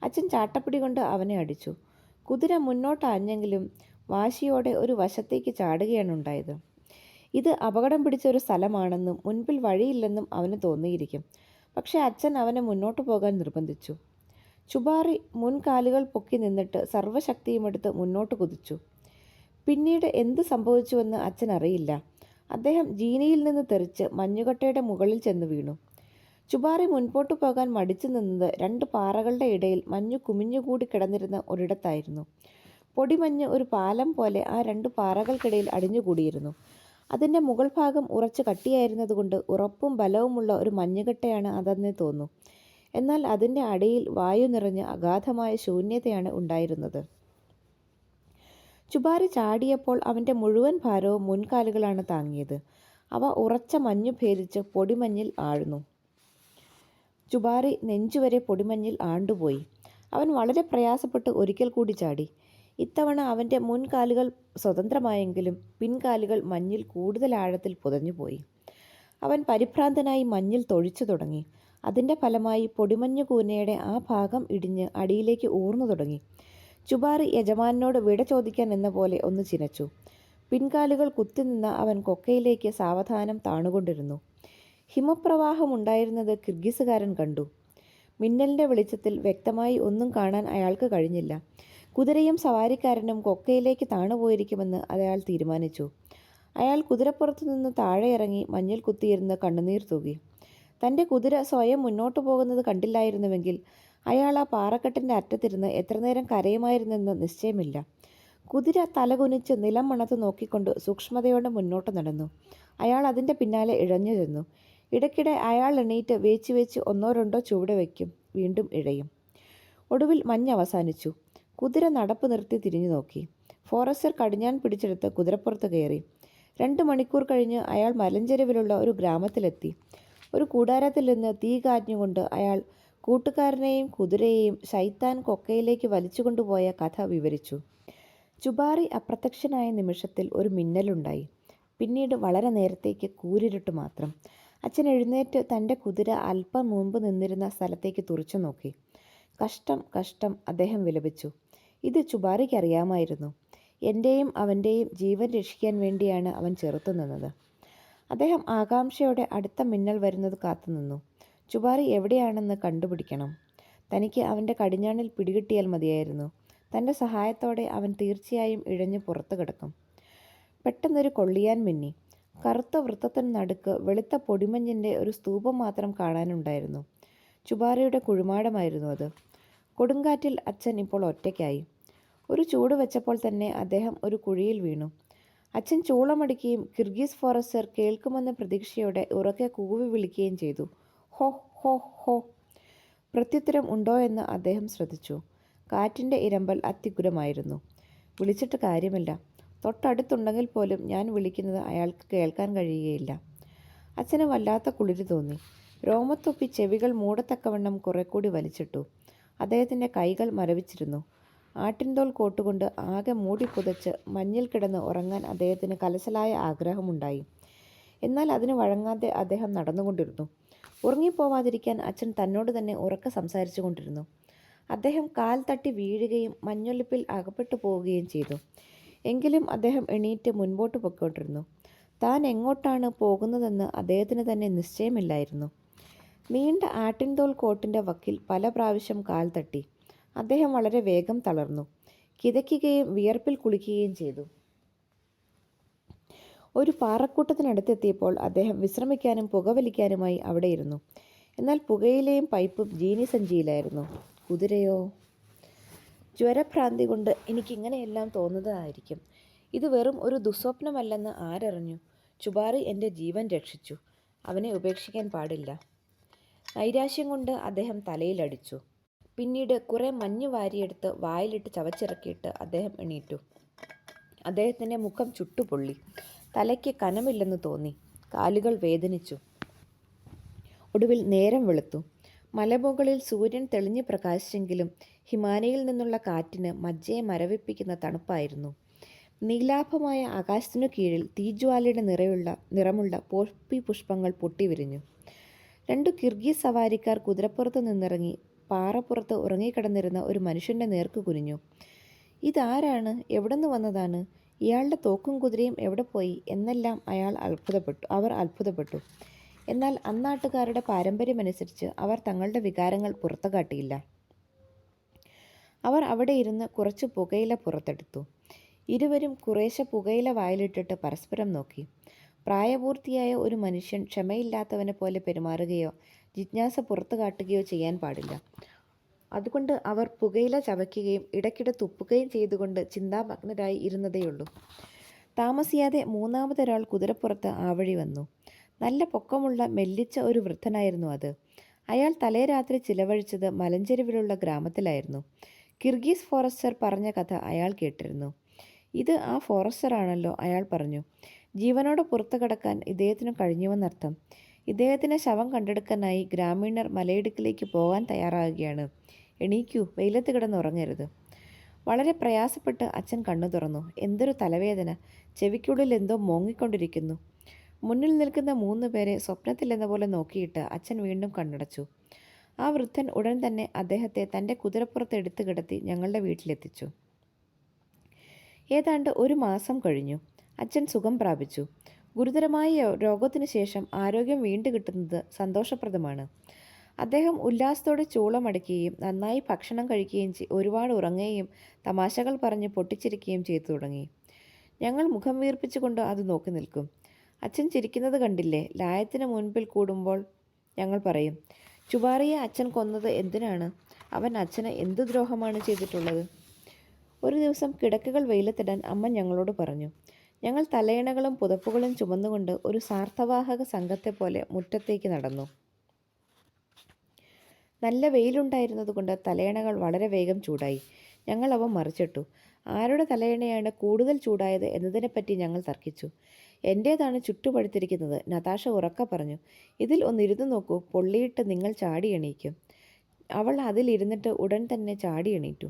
അച്ഛൻ ചാട്ടപ്പിടി കൊണ്ട് അവനെ അടിച്ചു. കുതിര മുന്നോട്ടാഞ്ഞെങ്കിലും വാശിയോടെ ഒരു വശത്തേക്ക് ചാടുകയാണ് ഉണ്ടായത്. ഇത് അപകടം പിടിച്ച ഒരു സ്ഥലമാണെന്നും മുൻപിൽ വഴിയില്ലെന്നും അവന് തോന്നിയിരിക്കും. പക്ഷേ അച്ഛൻ അവനെ മുന്നോട്ട് പോകാൻ നിർബന്ധിച്ചു. ചുബാറി മുൻകാലുകൾ പൊക്കി നിന്നിട്ട് സർവ്വശക്തിയുമെടുത്ത് മുന്നോട്ട് കുതിച്ചു. പിന്നീട് എന്ത് സംഭവിച്ചുവെന്ന് അച്ഛൻ അറിയില്ല. അദ്ദേഹം ജീനിയിൽ നിന്ന് തെറിച്ച് മഞ്ഞുകട്ടയുടെ മുകളിൽ ചെന്ന് വീണു. ചുബാറി മുൻപോട്ട് പോകാൻ മടിച്ചു നിന്നത് 2 പാറകളുടെ ഇടയിൽ മഞ്ഞു കുമിഞ്ഞുകൂടി കിടന്നിരുന്ന ഒരിടത്തായിരുന്നു. പൊടിമഞ്ഞ് ഒരു പാലം പോലെ ആ 2 പാറകൾക്കിടയിൽ അടിഞ്ഞുകൂടിയിരുന്നു. അതിൻ്റെ മുകൾ ഭാഗം ഉറച്ച് കട്ടിയായിരുന്നതുകൊണ്ട് ഉറപ്പും ബലവുമുള്ള ഒരു മഞ്ഞുകട്ടയാണ് അതെന്നേ തോന്നൂ. എന്നാൽ അതിൻ്റെ അടിയിൽ വായു നിറഞ്ഞ അഗാധമായ ശൂന്യതയാണ് ഉണ്ടായിരുന്നത്. ചുബാരി ചാടിയപ്പോൾ അവൻ്റെ മുഴുവൻ ഭാരവും മുൻകാലുകളാണ് താങ്ങിയത്. അവ ഉറച്ച മഞ്ഞു ഭേദിച്ച് പൊടിമഞ്ഞിൽ ആഴ്ന്നു. ചുബാറി നെഞ്ചുവരെ പൊടിമഞ്ഞിൽ ആണ്ടുപോയി. അവൻ വളരെ പ്രയാസപ്പെട്ട് ഒരിക്കൽ കൂടി ചാടി. ഇത്തവണ അവൻ്റെ മുൻകാലുകൾ സ്വതന്ത്രമായെങ്കിലും പിൻകാലുകൾ മഞ്ഞിൽ കൂടുതൽ ആഴത്തിൽ പുതഞ്ഞുപോയി. അവൻ പരിഭ്രാന്തനായി മഞ്ഞിൽ തൊഴിച്ചു തുടങ്ങി. അതിൻ്റെ ഫലമായി പൊടിമഞ്ഞു കൂനയുടെ ആ ഭാഗം ഇടിഞ്ഞ് അടിയിലേക്ക് ഊർന്നു തുടങ്ങി. ചുബാറി യജമാനോട് വിട ചോദിക്കാൻ എന്ന പോലെ ഒന്ന് ചിനച്ചു. പിൻകാലുകൾ കുത്തിനിന്ന അവൻ കൊക്കയിലേക്ക് സാവധാനം താണുകൊണ്ടിരുന്നു. ഹിമപ്രവാഹമുണ്ടായിരുന്നത് കിർഗീസുകാരൻ കണ്ടു. മിന്നലിൻ്റെ വെളിച്ചത്തിൽ വ്യക്തമായി ഒന്നും കാണാൻ അയാൾക്ക് കഴിഞ്ഞില്ല. കുതിരയും സവാരിക്കാരനും കൊക്കയിലേക്ക് താണുപോയിരിക്കുമെന്ന് അയാൾ തീരുമാനിച്ചു. അയാൾ കുതിരപ്പുറത്തു നിന്ന് താഴെ ഇറങ്ങി മഞ്ഞിൽ കുത്തിയിരുന്ന് കണ്ണുനീർ തൂകി. തൻ്റെ കുതിര സ്വയം മുന്നോട്ടു പോകുന്നത് കണ്ടില്ലായിരുന്നുവെങ്കിൽ അയാൾ ആ പാറക്കെട്ടിൻ്റെ അറ്റത്തിരുന്ന് എത്ര നേരം കരയുമായിരുന്നെന്ന് നിശ്ചയമില്ല. കുതിര തലകുനിച്ച് നിലം മണത്ത് നോക്കിക്കൊണ്ട് സൂക്ഷ്മതയോടെ മുന്നോട്ട് നടന്നു. അയാൾ അതിൻ്റെ പിന്നാലെ ഇഴഞ്ഞു ചെന്നു. ഇടയ്ക്കിടെ അയാൾ എണീറ്റ് വേച്ച് ഒന്നോ രണ്ടോ ചുവട് വയ്ക്കും, വീണ്ടും ഇഴയും. ഒടുവിൽ മഞ്ഞ് അവസാനിച്ചു. കുതിര നടപ്പ് നിർത്തി തിരിഞ്ഞു നോക്കി. ഫോറസ്റ്റർ കടിഞ്ഞാൻ പിടിച്ചെടുത്ത് കുതിരപ്പുറത്ത് കയറി. 2 മണിക്കൂർ കഴിഞ്ഞ് അയാൾ മലഞ്ചെരുവിലുള്ള ഒരു ഗ്രാമത്തിലെത്തി. ഒരു കൂടാരത്തിൽ നിന്ന് തീ കാഞ്ഞുകൊണ്ട് അയാൾ കൂട്ടുകാരനെയും കുതിരയെയും ശൈത്താൻ കൊക്കയിലേക്ക് വലിച്ചുകൊണ്ടുപോയ കഥ വിവരിച്ചു. ചുബാറി അപ്രത്യക്ഷനായ നിമിഷത്തിൽ ഒരു മിന്നലുണ്ടായി. പിന്നീട് വളരെ നേരത്തേക്ക് കൂരിരുട്ട് മാത്രം. അച്ഛൻ എഴുന്നേറ്റ് തൻ്റെ കുതിര അല്പം മുമ്പ് നിന്നിരുന്ന സ്ഥലത്തേക്ക് തുറച്ചു നോക്കി. കഷ്ടം, കഷ്ടം, അദ്ദേഹം വിലപിച്ചു. ഇത് ചുബാറിക്കറിയാമായിരുന്നു. എൻ്റെയും അവൻ്റെയും ജീവൻ രക്ഷിക്കാൻ വേണ്ടിയാണ് അവൻ ചെറുത്തു നിന്നത്. അദ്ദേഹം ആകാംക്ഷയോടെ അടുത്ത മിന്നൽ വരുന്നത് കാത്തുനിന്നു. ചുബാറി എവിടെയാണെന്ന് കണ്ടുപിടിക്കണം. തനിക്ക് അവൻ്റെ കടിഞ്ഞാണിൽ പിടികിട്ടിയാൽ മതിയായിരുന്നു. തൻ്റെ സഹായത്തോടെ അവൻ തീർച്ചയായും ഇഴഞ്ഞു പുറത്തു കിടക്കും. പെട്ടെന്നൊരു കൊള്ളിയാൻ മിന്നി. കറുത്ത വൃത്തത്തിന് നടുക്ക് വെളുത്ത പൊടിമഞ്ഞിൻ്റെ ഒരു സ്തൂപം മാത്രം കാണാനുണ്ടായിരുന്നു. ചുബാറിയുടെ കുഴിമാടമായിരുന്നു അത്. കൊടുങ്കാറ്റിൽ അച്ഛൻ ഇപ്പോൾ ഒറ്റയ്ക്കായി. ഒരു ചൂട് വെച്ചപ്പോൾ തന്നെ അദ്ദേഹം ഒരു കുഴിയിൽ വീണു. അച്ഛൻ ചൂളമടിക്കുകയും കിർഗീസ് ഫോറസ്റ്റർ കേൾക്കുമെന്ന പ്രതീക്ഷയോടെ ഉറക്കെ കൂവി വിളിക്കുകയും ചെയ്തു. ഹോ ഹോ ഹോ. പ്രത്യുത്തരം ഉണ്ടോ എന്ന് അദ്ദേഹം ശ്രദ്ധിച്ചു. കാറ്റിൻ്റെ ഇരമ്പൽ അത്യുഗ്രമായിരുന്നു. വിളിച്ചിട്ട് കാര്യമില്ല. തൊട്ടടുത്തുണ്ടെങ്കിൽ പോലും ഞാൻ വിളിക്കുന്നത് അയാൾക്ക് കേൾക്കാൻ കഴിയുകയില്ല. അച്ഛന് വല്ലാത്ത കുളിര് തോന്നി. രോമത്തൊപ്പി ചെവികൾ മൂടത്തക്കവണ്ണം കുറെ കൂടി വലിച്ചിട്ടു. അദ്ദേഹത്തിൻ്റെ കൈകൾ മരവിച്ചിരുന്നു. ആട്ടിൻതോൽ കോട്ടുകൊണ്ട് ആകെ മൂടി പുതച്ച് മഞ്ഞിൽ കിടന്ന് ഉറങ്ങാൻ അദ്ദേഹത്തിന് കലശലായ ആഗ്രഹമുണ്ടായി. എന്നാൽ അതിന് വഴങ്ങാതെ അദ്ദേഹം നടന്നുകൊണ്ടിരുന്നു. ഉറങ്ങിപ്പോവാതിരിക്കാൻ അച്ഛൻ തന്നോട് തന്നെ ഉറക്കെ സംസാരിച്ചു കൊണ്ടിരുന്നു. അദ്ദേഹം കാൽ തട്ടി വീഴുകയും മഞ്ഞൊലിപ്പിൽ അകപ്പെട്ടു പോവുകയും ചെയ്തു. എങ്കിലും അദ്ദേഹം എണീറ്റ് മുൻപോട്ട് പൊയ്ക്കൊണ്ടിരുന്നു. താൻ എങ്ങോട്ടാണ് പോകുന്നതെന്ന് അദ്ദേഹത്തിന് തന്നെ നിശ്ചയമില്ലായിരുന്നു. നീണ്ട ആട്ടിൻതോൽ കോട്ടിൻ്റെ വക്കിൽ പല പ്രാവശ്യം കാൽ തട്ടി. അദ്ദേഹം വളരെ വേഗം തളർന്നു. കിതയ്ക്കുകയും വിയർപ്പിൽ കുളിക്കുകയും ചെയ്തു. ഒരു പാറക്കൂട്ടത്തിനടുത്തെത്തിയപ്പോൾ അദ്ദേഹം വിശ്രമിക്കാനും പുകവലിക്കാനുമായി അവിടെ ഇരുന്നു. എന്നാൽ പുകയിലെയും പൈപ്പും ജീനിസഞ്ചിയിലായിരുന്നു. കുതിരയോ? ജ്വരഭ്രാന്തി കൊണ്ട് എനിക്കിങ്ങനെയെല്ലാം തോന്നുന്നതായിരിക്കും. ഇത് വെറും ഒരു ദുസ്വപ്നമല്ലെന്ന് ആരറിഞ്ഞു? ചുബാറി എൻ്റെ ജീവൻ രക്ഷിച്ചു. അവനെ ഉപേക്ഷിക്കാൻ പാടില്ല. നൈരാശ്യം കൊണ്ട് അദ്ദേഹം തലയിലടിച്ചു. പിന്നീട് കുറെ മഞ്ഞ് വാരിയെടുത്ത് വായിലിട്ട് ചവച്ചിറക്കിയിട്ട് അദ്ദേഹം എണീറ്റു. അദ്ദേഹത്തിൻ്റെ മുഖം ചുട്ടുപൊള്ളി. തലയ്ക്ക് കനമില്ലെന്ന് തോന്നി. കാലുകൾ വേദനിച്ചു. ഒടുവിൽ നേരം വെളുത്തു. മലമുകളിൽ സൂര്യൻ തെളിഞ്ഞു പ്രകാശിച്ചെങ്കിലും ഹിമാലയയിൽ നിന്നുള്ള കാറ്റിന് മജ്ജയെ മരവിപ്പിക്കുന്ന തണുപ്പായിരുന്നു. നീലാഭമായ ആകാശത്തിനു കീഴിൽ തീജ്വാലയുടെ നിറമുള്ള പോപ്പി പുഷ്പങ്ങൾ പൊട്ടിവിരിഞ്ഞു. 2 കിർഗീസ് സവാരിക്കാർ കുതിരപ്പുറത്ത് നിന്നിറങ്ങി പാറപ്പുറത്ത് ഉറങ്ങിക്കിടന്നിരുന്ന ഒരു മനുഷ്യൻ്റെ നേർക്ക് കുനിഞ്ഞു. ഇതാരാണ്? എവിടുന്ന് വന്നതാണ്? ഇയാളുടെ തോക്കും കുതിരയും എവിടെ പോയി എന്നെല്ലാം അവർ അത്ഭുതപ്പെട്ടു. എന്നാൽ അന്നാട്ടുകാരുടെ പാരമ്പര്യമനുസരിച്ച് അവർ തങ്ങളുടെ വികാരങ്ങൾ പുറത്തു കാട്ടിയില്ല. അവർ അവിടെ ഇരുന്ന് കുറച്ച് പുകയില പുറത്തെടുത്തു. ഇരുവരും കുറേശ്ശെ പുകയില വായിലിട്ടിട്ട് പരസ്പരം നോക്കി. പ്രായപൂർത്തിയായ ഒരു മനുഷ്യൻ ക്ഷമയില്ലാത്തവനെ പോലെ പെരുമാറുകയോ ജിജ്ഞാസ പുറത്തു കാട്ടുകയോ ചെയ്യാൻ പാടില്ല. അതുകൊണ്ട് അവർ പുകയില ചവയ്ക്കുകയും ഇടയ്ക്കിടെ തുപ്പുകയും ചെയ്തുകൊണ്ട് ചിന്താമഗ്നരായി ഇരുന്നതേയുള്ളൂ. താമസിയാതെ മൂന്നാമതൊരാൾ കുതിരപ്പുറത്ത് ആവഴി വന്നു. നല്ല പൊക്കമുള്ള മെല്ലിച്ച ഒരു വൃദ്ധനായിരുന്നു അത്. അയാൾ തലേരാത്രി ചിലവഴിച്ചത് മലഞ്ചെരുവിലുള്ള ഗ്രാമത്തിലായിരുന്നു. കിർഗീസ് ഫോറസ്റ്റർ പറഞ്ഞ കഥ അയാൾ കേട്ടിരുന്നു. ഇത് ആ ഫോറസ്റ്ററാണല്ലോ, അയാൾ പറഞ്ഞു. ജീവനോടെ പുറത്തു കടക്കാൻ ഇദ്ദേഹത്തിന് കഴിഞ്ഞുവെന്നർത്ഥം. ഇദ്ദേഹത്തിൻ്റെ ശവം കണ്ടെടുക്കാനായി ഗ്രാമീണർ മലയിടുക്കിലേക്ക് പോകാൻ തയ്യാറാകുകയാണ്. എണീക്കൂ, വെയിലത്ത് കിടന്നുറങ്ങരുത്. വളരെ പ്രയാസപ്പെട്ട് അച്ഛൻ കണ്ണു തുറന്നു. എന്തൊരു തലവേദന! ചെവിക്കുള്ളിൽ എന്തോ മോങ്ങിക്കൊണ്ടിരിക്കുന്നു. മുന്നിൽ നിൽക്കുന്ന 3 പേരെ സ്വപ്നത്തിലെന്ന പോലെ നോക്കിയിട്ട് അച്ഛൻ വീണ്ടും കണ്ണടച്ചു. ആ വൃദ്ധൻ ഉടൻ തന്നെ അദ്ദേഹത്തെ തൻ്റെ കുതിരപ്പുറത്ത് എടുത്തു കിടത്തി ഞങ്ങളുടെ വീട്ടിലെത്തിച്ചു. ഏതാണ്ട് 1 മാസം കഴിഞ്ഞു. അച്ഛൻ സുഖം പ്രാപിച്ചു. ഗുരുതരമായ രോഗത്തിനു ശേഷം ആരോഗ്യം വീണ്ടു കിട്ടുന്നത് സന്തോഷപ്രദമാണ്. അദ്ദേഹം ഉല്ലാസത്തോടെ ചൂളമടക്കുകയും നന്നായി ഭക്ഷണം കഴിക്കുകയും ഒരുപാട് ഉറങ്ങുകയും തമാശകൾ പറഞ്ഞ് പൊട്ടിച്ചിരിക്കുകയും ചെയ്തു തുടങ്ങി. ഞങ്ങൾ മുഖം വീർപ്പിച്ചുകൊണ്ട് അത് നോക്കി നിൽക്കും. അച്ഛൻ ചിരിക്കുന്നത് കണ്ടില്ലേ? ലായത്തിന് മുൻപിൽ കൂടുമ്പോൾ ഞങ്ങൾ പറയും, ചുബാറിയെ അച്ഛൻ കൊന്നത് എന്തിനാണ്? അവൻ അച്ഛന് എന്ത് ദ്രോഹമാണ് ചെയ്തിട്ടുള്ളത്? ഒരു ദിവസം കിടക്കകൾ വെയിലത്തിടാൻ അമ്മ ഞങ്ങളോട് പറഞ്ഞു. ഞങ്ങൾ തലയിണകളും പുതപ്പുകളും ചുമന്നുകൊണ്ട് ഒരു സാർത്ഥവാഹക സംഘത്തെ പോലെ മുറ്റത്തേക്ക് നടന്നു. നല്ല വെയിലുണ്ടായിരുന്നതുകൊണ്ട് തലയണകൾ വളരെ വേഗം ചൂടായി. ഞങ്ങൾ അവ മറിച്ചിട്ടു. ആരുടെ തലയണയാണ് കൂടുതൽ ചൂടായത് എന്നതിനെപ്പറ്റി ഞങ്ങൾ തർക്കിച്ചു. എൻ്റേതാണ് ചുട്ടുപഴുത്തിരിക്കുന്നത്, നതാഷ ഉറക്കെ പറഞ്ഞു. ഇതിൽ ഒന്നിരുന്നു നോക്കൂ, പൊള്ളിയിട്ട് നിങ്ങൾ ചാടി എണീക്കും. അവൾ അതിലിരുന്നിട്ട് ഉടൻ തന്നെ ചാടി എണീറ്റു.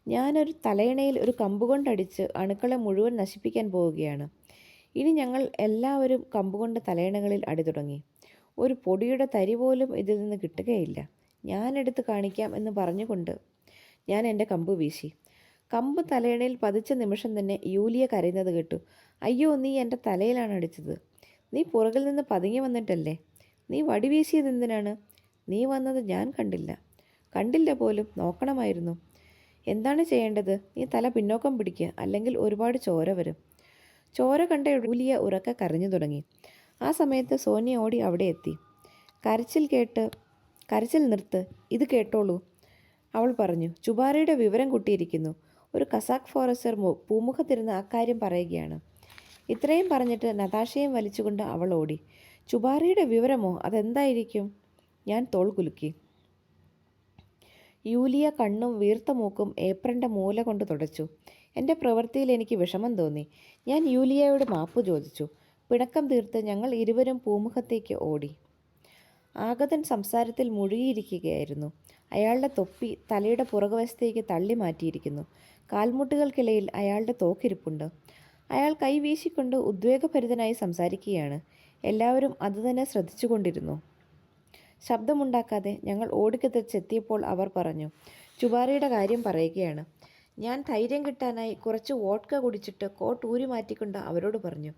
ഞാനൊരു തലയണയിൽ ഒരു കമ്പുകൊണ്ടടിച്ച് അണുക്കളെ മുഴുവൻ നശിപ്പിക്കാൻ പോവുകയാണ്. ഇനി ഞങ്ങൾ എല്ലാവരും കമ്പുകൊണ്ട് തലയണകളിൽ അടി തുടങ്ങി. ഒരു പൊടിയുടെ തരി പോലും ഇതിൽ നിന്ന് കിട്ടുകയില്ല. ഞാനെടുത്ത് കാണിക്കാം എന്ന് പറഞ്ഞുകൊണ്ട് ഞാൻ എൻ്റെ കമ്പ് വീശി. കമ്പ് തലയണയിൽ പതിച്ച നിമിഷം തന്നെ യൂലിയ കരയുന്നത് കേട്ടു. അയ്യോ, നീ എൻ്റെ തലയിലാണ് അടിച്ചത്. നീ പുറകിൽ നിന്ന് പതുങ്ങി വന്നിട്ടല്ലേ? നീ വടി വീശിയത് എന്തിനാണ്? നീ വന്നത് ഞാൻ കണ്ടില്ല പോലും. നോക്കണമായിരുന്നു. എന്താണ് ചെയ്യേണ്ടത്? നീ തല പിന്നോക്കം പിടിക്കുക, അല്ലെങ്കിൽ ഒരുപാട് ചോര വരും. ചോര കണ്ട യൂലിയ ഉറക്കെ കരഞ്ഞു തുടങ്ങി. ആ സമയത്ത് സോനിയ ഓടി അവിടെ എത്തി. കരച്ചിൽ നിർത്ത്, ഇത് കേട്ടോളൂ, അവൾ പറഞ്ഞു. ചുബാരയുടെ വിവരം കിട്ടിയിരിക്കുന്നു. ഒരു കസാക്ക് ഫോറസ്റ്റർ പൂമുഖത്തിരുന്ന് അക്കാര്യം പറയുകയാണ്. ഇത്രയും പറഞ്ഞിട്ട് നതാഷയും വലിച്ചുകൊണ്ട് അവൾ ഓടി. ചുബാരയുടെ വിവരമോ? അതെന്തായിരിക്കും? ഞാൻ തോൾ കുലുക്കി. യൂലിയ കണ്ണും വീർത്ത മൂക്കും ഏപ്രൻ്റെ മൂല കൊണ്ട് തുടച്ചു. എൻ്റെ പ്രവൃത്തിയിൽ എനിക്ക് വിഷമം തോന്നി. ഞാൻ യൂലിയയോട് മാപ്പ് ചോദിച്ചു. പിണക്കം തീർത്ത് ഞങ്ങൾ ഇരുവരും പൂമുഖത്തേക്ക് ഓടി. ആഗതൻ സംസാരത്തിൽ മുഴുകിയിരിക്കുകയായിരുന്നു. അയാളുടെ തൊപ്പി തലയുടെ പുറകുവശത്തേക്ക് തള്ളി മാറ്റിയിരിക്കുന്നു. കാൽമുട്ടുകൾക്കിടയിൽ അയാളുടെ തോക്കിരിപ്പുണ്ട്. അയാൾ കൈവീശിക്കൊണ്ട് ഉദ്വേഗഭരിതനായി സംസാരിക്കുകയാണ്. എല്ലാവരും അതുതന്നെ ശ്രദ്ധിച്ചുകൊണ്ടിരുന്നു. ശബ്ദമുണ്ടാക്കാതെ ഞങ്ങൾ ഓടിക്കെത്തിച്ചെത്തിയപ്പോൾ അവർ പറഞ്ഞു, ചുബാരയുടെ കാര്യം പറയുകയാണ്. ഞാൻ ധൈര്യം കിട്ടാനായി കുറച്ച് വോഡ്ക കുടിച്ചിട്ട് കോട്ട് ഊരി മാറ്റിക്കൊണ്ട് അവരോട് പറഞ്ഞു,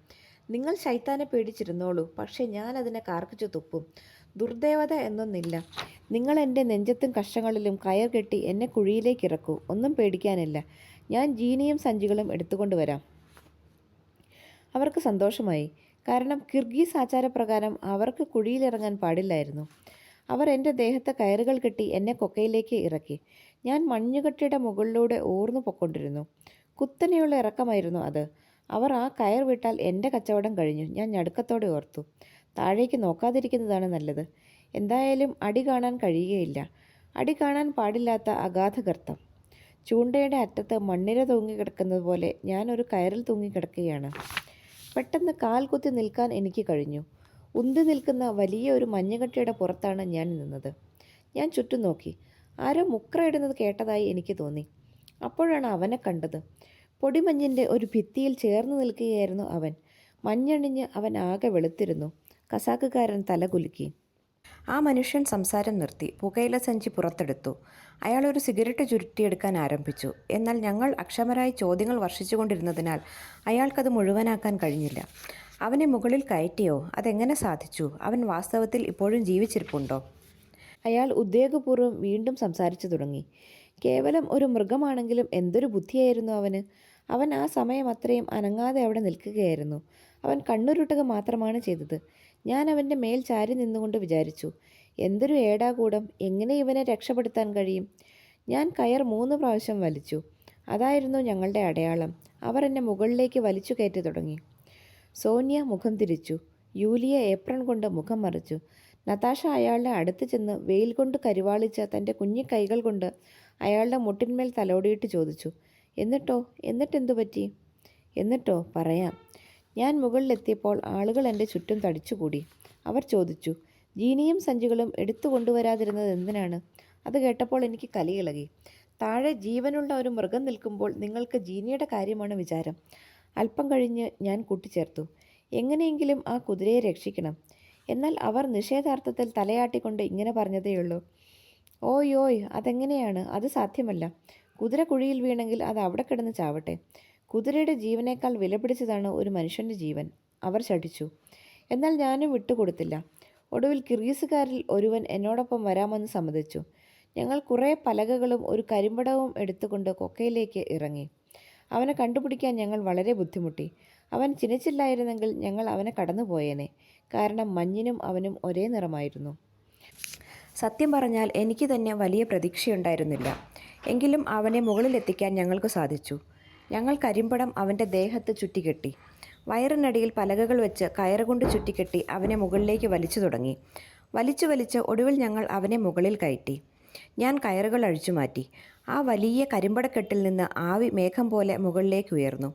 നിങ്ങൾ ശൈത്താനെ പേടിച്ചിരുന്നോളൂ, പക്ഷേ ഞാൻ അതിനെ കാർക്കിച്ചു തുപ്പും. ദുർദേവത എന്നൊന്നില്ല. നിങ്ങൾ എൻ്റെ നെഞ്ചത്തും കഷ്ടങ്ങളിലും കയർ കെട്ടി എന്നെ കുഴിയിലേക്ക് ഇറക്കൂ. ഒന്നും പേടിക്കാനില്ല. ഞാൻ ജീനിയും സഞ്ചികളും എടുത്തുകൊണ്ട് വരാം. അവർക്ക് സന്തോഷമായി. കാരണം കിർഗീസ് ആചാരപ്രകാരം അവർക്ക് കുഴിയിലിറങ്ങാൻ പാടില്ലായിരുന്നു. അവർ എൻ്റെ ദേഹത്തെ കയറുകൾ കെട്ടി എന്നെ കൊക്കയിലേക്ക് ഇറക്കി. ഞാൻ മഞ്ഞുകട്ടയുടെ മുകളിലൂടെ ഊർന്നു പൊക്കൊണ്ടിരുന്നു. കുത്തനെയുള്ള ഇറക്കമായിരുന്നു അത്. അവർ ആ കയർ വിട്ടാൽ എൻ്റെ കച്ചവടം കഴിഞ്ഞു. ഞാൻ ഞടുക്കത്തോടെ ഓർത്തു. താഴേക്ക് നോക്കാതിരിക്കുന്നതാണ് നല്ലത്. എന്തായാലും അടി കാണാൻ കഴിയുകയില്ല. അടി കാണാൻ പാടില്ലാത്ത അഗാധഗർത്തം. ചൂണ്ടയുടെ അറ്റത്ത് മണ്ണിര തൂങ്ങിക്കിടക്കുന്നത് പോലെ ഞാൻ ഒരു കയറിൽ തൂങ്ങിക്കിടക്കുകയാണ്. പെട്ടെന്ന് കാൽ കുത്തി നിൽക്കാൻ എനിക്ക് കഴിഞ്ഞു. ഉന്തി നിൽക്കുന്ന വലിയ ഒരു മഞ്ഞുകട്ടയുടെ പുറത്താണ് ഞാൻ നിന്നത്. ഞാൻ ചുറ്റും നോക്കി. ആരോ മുക്രയിടുന്നത് കേട്ടതായി എനിക്ക് തോന്നി. അപ്പോഴാണ് അവനെ കണ്ടത്. പൊടിമഞ്ഞിൻ്റെ ഒരു ഭിത്തിയിൽ ചേർന്ന് നിൽക്കുകയായിരുന്നു അവൻ. മഞ്ഞണിഞ്ഞ് അവൻ ആകെ വെളുത്തിരുന്നു. കസാക്കുകാരൻ തലകുലുക്കി. ആ മനുഷ്യൻ സംസാരം നിർത്തി. പുകയില സഞ്ചി പുറത്തെടുത്തു. അയാളൊരു സിഗരറ്റ് ചുരുട്ടിയെടുക്കാൻ ആരംഭിച്ചു. എന്നാൽ ഞങ്ങൾ അക്ഷമരായി ചോദ്യങ്ങൾ വർഷിച്ചുകൊണ്ടിരുന്നതിനാൽ അയാൾക്കത് മുഴുവനാക്കാൻ കഴിഞ്ഞില്ല. അവനെ മുകളിൽ കയറ്റിയോ? അതെങ്ങനെ സാധിച്ചു? അവൻ വാസ്തവത്തിൽ ഇപ്പോഴും ജീവിച്ചിരിപ്പുണ്ടോ? അയാൾ ഉദ്വേഗപൂർവ്വം വീണ്ടും സംസാരിച്ചു തുടങ്ങി. കേവലം ഒരു മൃഗമാണെങ്കിലും എന്തൊരു ബുദ്ധിയായിരുന്നു അവന്. അവൻ ആ സമയം അത്രയും അനങ്ങാതെ അവിടെ നിൽക്കുകയായിരുന്നു. അവൻ കണ്ണുരുട്ടുക മാത്രമാണ് ചെയ്തത്. ഞാൻ അവൻ്റെ മേൽ ചാരി നിന്നുകൊണ്ട് വിചാരിച്ചു, എന്തൊരു ഏടാകൂടം, എങ്ങനെ ഇവനെ രക്ഷപ്പെടുത്താൻ കഴിയും? ഞാൻ കയർ 3 പ്രാവശ്യം വലിച്ചു. അതായിരുന്നു ഞങ്ങളുടെ അടയാളം. അവർ എന്നെ മുകളിലേക്ക് വലിച്ചു കയറ്റി തുടങ്ങി. സോനിയ മുഖം തിരിച്ചു. യൂലിയ ഏപ്രൺ കൊണ്ട് മുഖം മറച്ചു. നതാഷ അയാളുടെ അടുത്ത് ചെന്ന് വെയിൽ കൊണ്ട് കരിവാളിച്ച തൻ്റെ കുഞ്ഞി കൈകൾ കൊണ്ട് അയാളുടെ മുട്ടിന്മേൽ തലോടിയിട്ട് ചോദിച്ചു, എന്നിട്ടെന്തു പറ്റി? എന്നിട്ടോ? പറയാം. ഞാൻ മുകളിലെത്തിയപ്പോൾ ആളുകൾ എൻ്റെ ചുറ്റും തടിച്ചുകൂടി. അവർ ചോദിച്ചു, ജീനിയും സഞ്ചികളും എടുത്തു കൊണ്ടുവരാതിരുന്നത് എന്തിനാണ്? അത് കേട്ടപ്പോൾ എനിക്ക് കലിയിളകി. താഴെ ജീവനുള്ള ഒരു മൃഗം നിൽക്കുമ്പോൾ നിങ്ങൾക്ക് ജീനിയുടെ കാര്യമാണ് വിചാരം. അല്പം കഴിഞ്ഞ് ഞാൻ കൂട്ടിച്ചേർത്തു, എങ്ങനെയെങ്കിലും ആ കുതിരയെ രക്ഷിക്കണം. എന്നാൽ അവർ നിഷേധാർത്ഥത്തിൽ തലയാട്ടിക്കൊണ്ട് ഇങ്ങനെ പറഞ്ഞതേയുള്ളൂ, ഓയ് അതെങ്ങനെയാണ്? അത് സാധ്യമല്ല. കുതിര കുഴിയിൽ വീണെങ്കിൽ അത് അവിടെ കിടന്ന് ചാവട്ടെ. കുതിരയുടെ ജീവനേക്കാൾ വിലപിടിച്ചതാണ് ഒരു മനുഷ്യൻ്റെ ജീവൻ. അവർ ശഠിച്ചു. എന്നാൽ ഞാനും വിട്ടുകൊടുത്തില്ല. ഒടുവിൽ കിർഗീസുകാരിൽ ഒരുവൻ എന്നോടൊപ്പം വരാമെന്ന് സമ്മതിച്ചു. ഞങ്ങൾ കുറേ പലകകളും ഒരു കരിമ്പടവും എടുത്തുകൊണ്ട് കൊക്കയിലേക്ക് ഇറങ്ങി. അവനെ കണ്ടുപിടിക്കാൻ ഞങ്ങൾ വളരെ ബുദ്ധിമുട്ടി. അവൻ ചിനച്ചില്ലായിരുന്നെങ്കിൽ ഞങ്ങൾ അവനെ കടന്നുപോയേനെ. കാരണം മഞ്ഞിനും അവനും ഒരേ നിറമായിരുന്നു. സത്യം പറഞ്ഞാൽ എനിക്ക് തന്നെ വലിയ പ്രതീക്ഷയുണ്ടായിരുന്നില്ല. എങ്കിലും അവനെ മുകളിലെത്തിക്കാൻ ഞങ്ങൾക്ക് സാധിച്ചു. ഞങ്ങൾ കരിമ്പടം അവൻ്റെ ദേഹത്ത് ചുറ്റിക്കെട്ടി. വയറിനടിയിൽ പലകകൾ വെച്ച് കയറുകൊണ്ട് ചുറ്റിക്കെട്ടി അവനെ മുകളിലേക്ക് വലിച്ചു തുടങ്ങി. വലിച്ച് ഒടുവിൽ ഞങ്ങൾ അവനെ മുകളിൽ കയറ്റി. ഞാൻ കയറുകൾ അഴിച്ചുമാറ്റി. ആ വലിയ കരിമ്പടക്കെട്ടിൽ നിന്ന് ആവി മേഘം പോലെ മുകളിലേക്ക് ഉയർന്നു.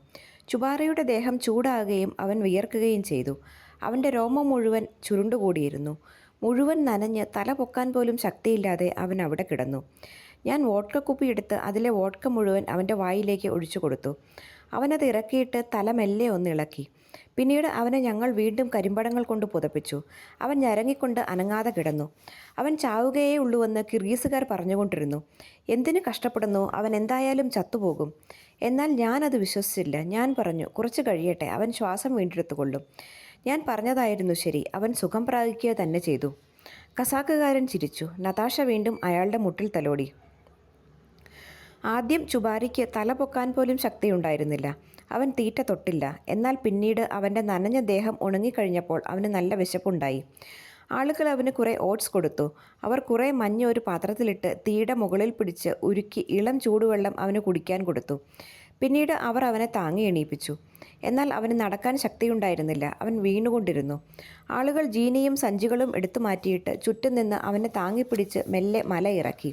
ചുബാറയുടെ ദേഹം ചൂടാകുകയും അവൻ വിയർക്കുകയും ചെയ്തു. അവൻ്റെ രോമം മുഴുവൻ ചുരുണ്ടുകൂടിയിരുന്നു. മുഴുവൻ നനഞ്ഞ് തല പൊക്കാൻ പോലും ശക്തിയില്ലാതെ അവൻ അവിടെ കിടന്നു. ഞാൻ വോഡ്ക കുപ്പി എടുത്ത് അതിലെ വോഡ്ക മുഴുവൻ അവൻ്റെ വായിലേക്ക് ഒഴിച്ചു കൊടുത്തു. അവനത് ഇറക്കിയിട്ട് തല മെല്ലെ ഒന്ന് ഇളക്കി. പിന്നീട് അവനെ ഞങ്ങൾ വീണ്ടും കരിമ്പടങ്ങൾ കൊണ്ട് പുതപ്പിച്ചു. അവൻ ഞരങ്ങിക്കൊണ്ട് അനങ്ങാതെ കിടന്നു. അവൻ ചാവുകയേ ഉള്ളൂവെന്ന് കിർഗീസുകാർ പറഞ്ഞുകൊണ്ടിരുന്നു. എന്തിനു കഷ്ടപ്പെടുന്നു, അവൻ എന്തായാലും ചത്തുപോകും. എന്നാൽ ഞാനത് വിശ്വസിച്ചില്ല. ഞാൻ പറഞ്ഞു, കുറച്ച് കഴിയട്ടെ, അവൻ ശ്വാസം വീണ്ടെടുത്തുകൊള്ളും. ഞാൻ പറഞ്ഞതായിരുന്നു ശരി, അവൻ സുഖം പ്രാപിക്കുക തന്നെ ചെയ്തു. കസാക്കുകാരൻ ചിരിച്ചു. നതാഷ വീണ്ടും അയാളുടെ മുട്ടിൽ തലോടി. ആദ്യം ചുബാരിക്ക് തല പൊക്കാൻ പോലും ശക്തിയുണ്ടായിരുന്നില്ല. അവൻ തീറ്റ തൊട്ടില്ല. എന്നാൽ പിന്നീട് അവൻ്റെ നനഞ്ഞ ദേഹം ഉണങ്ങിക്കഴിഞ്ഞപ്പോൾ അവന് നല്ല വിശപ്പുണ്ടായി. ആളുകൾ അവന് കുറേ ഓട്സ് കൊടുത്തു. അവർ കുറേ മഞ്ഞ് ഒരു പാത്രത്തിലിട്ട് തീയുടെ മുകളിൽ പിടിച്ച് ഉരുക്കി ഇളം ചൂടുവെള്ളം അവന് കുടിക്കാൻ കൊടുത്തു. പിന്നീട് അവർ അവനെ താങ്ങി എണീപ്പിച്ചു. എന്നാൽ അവന് നടക്കാൻ ശക്തിയുണ്ടായിരുന്നില്ല. അവൻ വീണുകൊണ്ടിരുന്നു. ആളുകൾ ജീനിയും സഞ്ചികളും എടുത്തു മാറ്റിയിട്ട് ചുറ്റും നിന്ന് അവനെ താങ്ങിപ്പിടിച്ച് മെല്ലെ മല ഇറക്കി.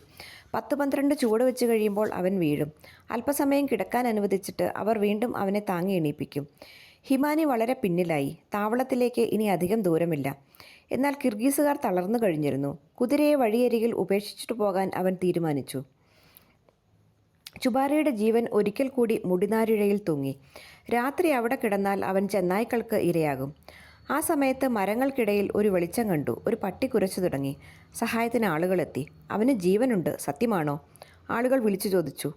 10-12 ചുവട് വെച്ച് കഴിയുമ്പോൾ അവൻ വീഴും. അല്പസമയം കിടക്കാൻ അനുവദിച്ചിട്ട് അവർ വീണ്ടും അവനെ താങ്ങി എണീപ്പിക്കും. ഹിമാനി വളരെ പിന്നിലായി. താവളത്തിലേക്ക് ഇനി അധികം ദൂരമില്ല. എന്നാൽ കിർഗീസുകാർ തളർന്നു കഴിഞ്ഞിരുന്നു. കുതിരയെ വഴിയരികിൽ ഉപേക്ഷിച്ചിട്ട് പോകാൻ അവൻ തീരുമാനിച്ചു. ചുബാരയുടെ ജീവൻ ഒരിക്കൽ കൂടി മുടിനാരിഴയിൽ തൂങ്ങി. രാത്രി അവിടെ കിടന്നാൽ അവൻ ചെന്നായ്ക്കൾക്ക് ഇരയാകും. ആ സമയത്ത് മരങ്ങൾക്കിടയിൽ ഒരു വെളിച്ചം കണ്ടു. ഒരു പട്ടി കുരച്ചു തുടങ്ങി. സഹായത്തിന് ആളുകളെത്തി. അവന് ജീവനുണ്ട്, സത്യമാണോ? ആളുകൾ വിളിച്ചു ചോദിച്ചു.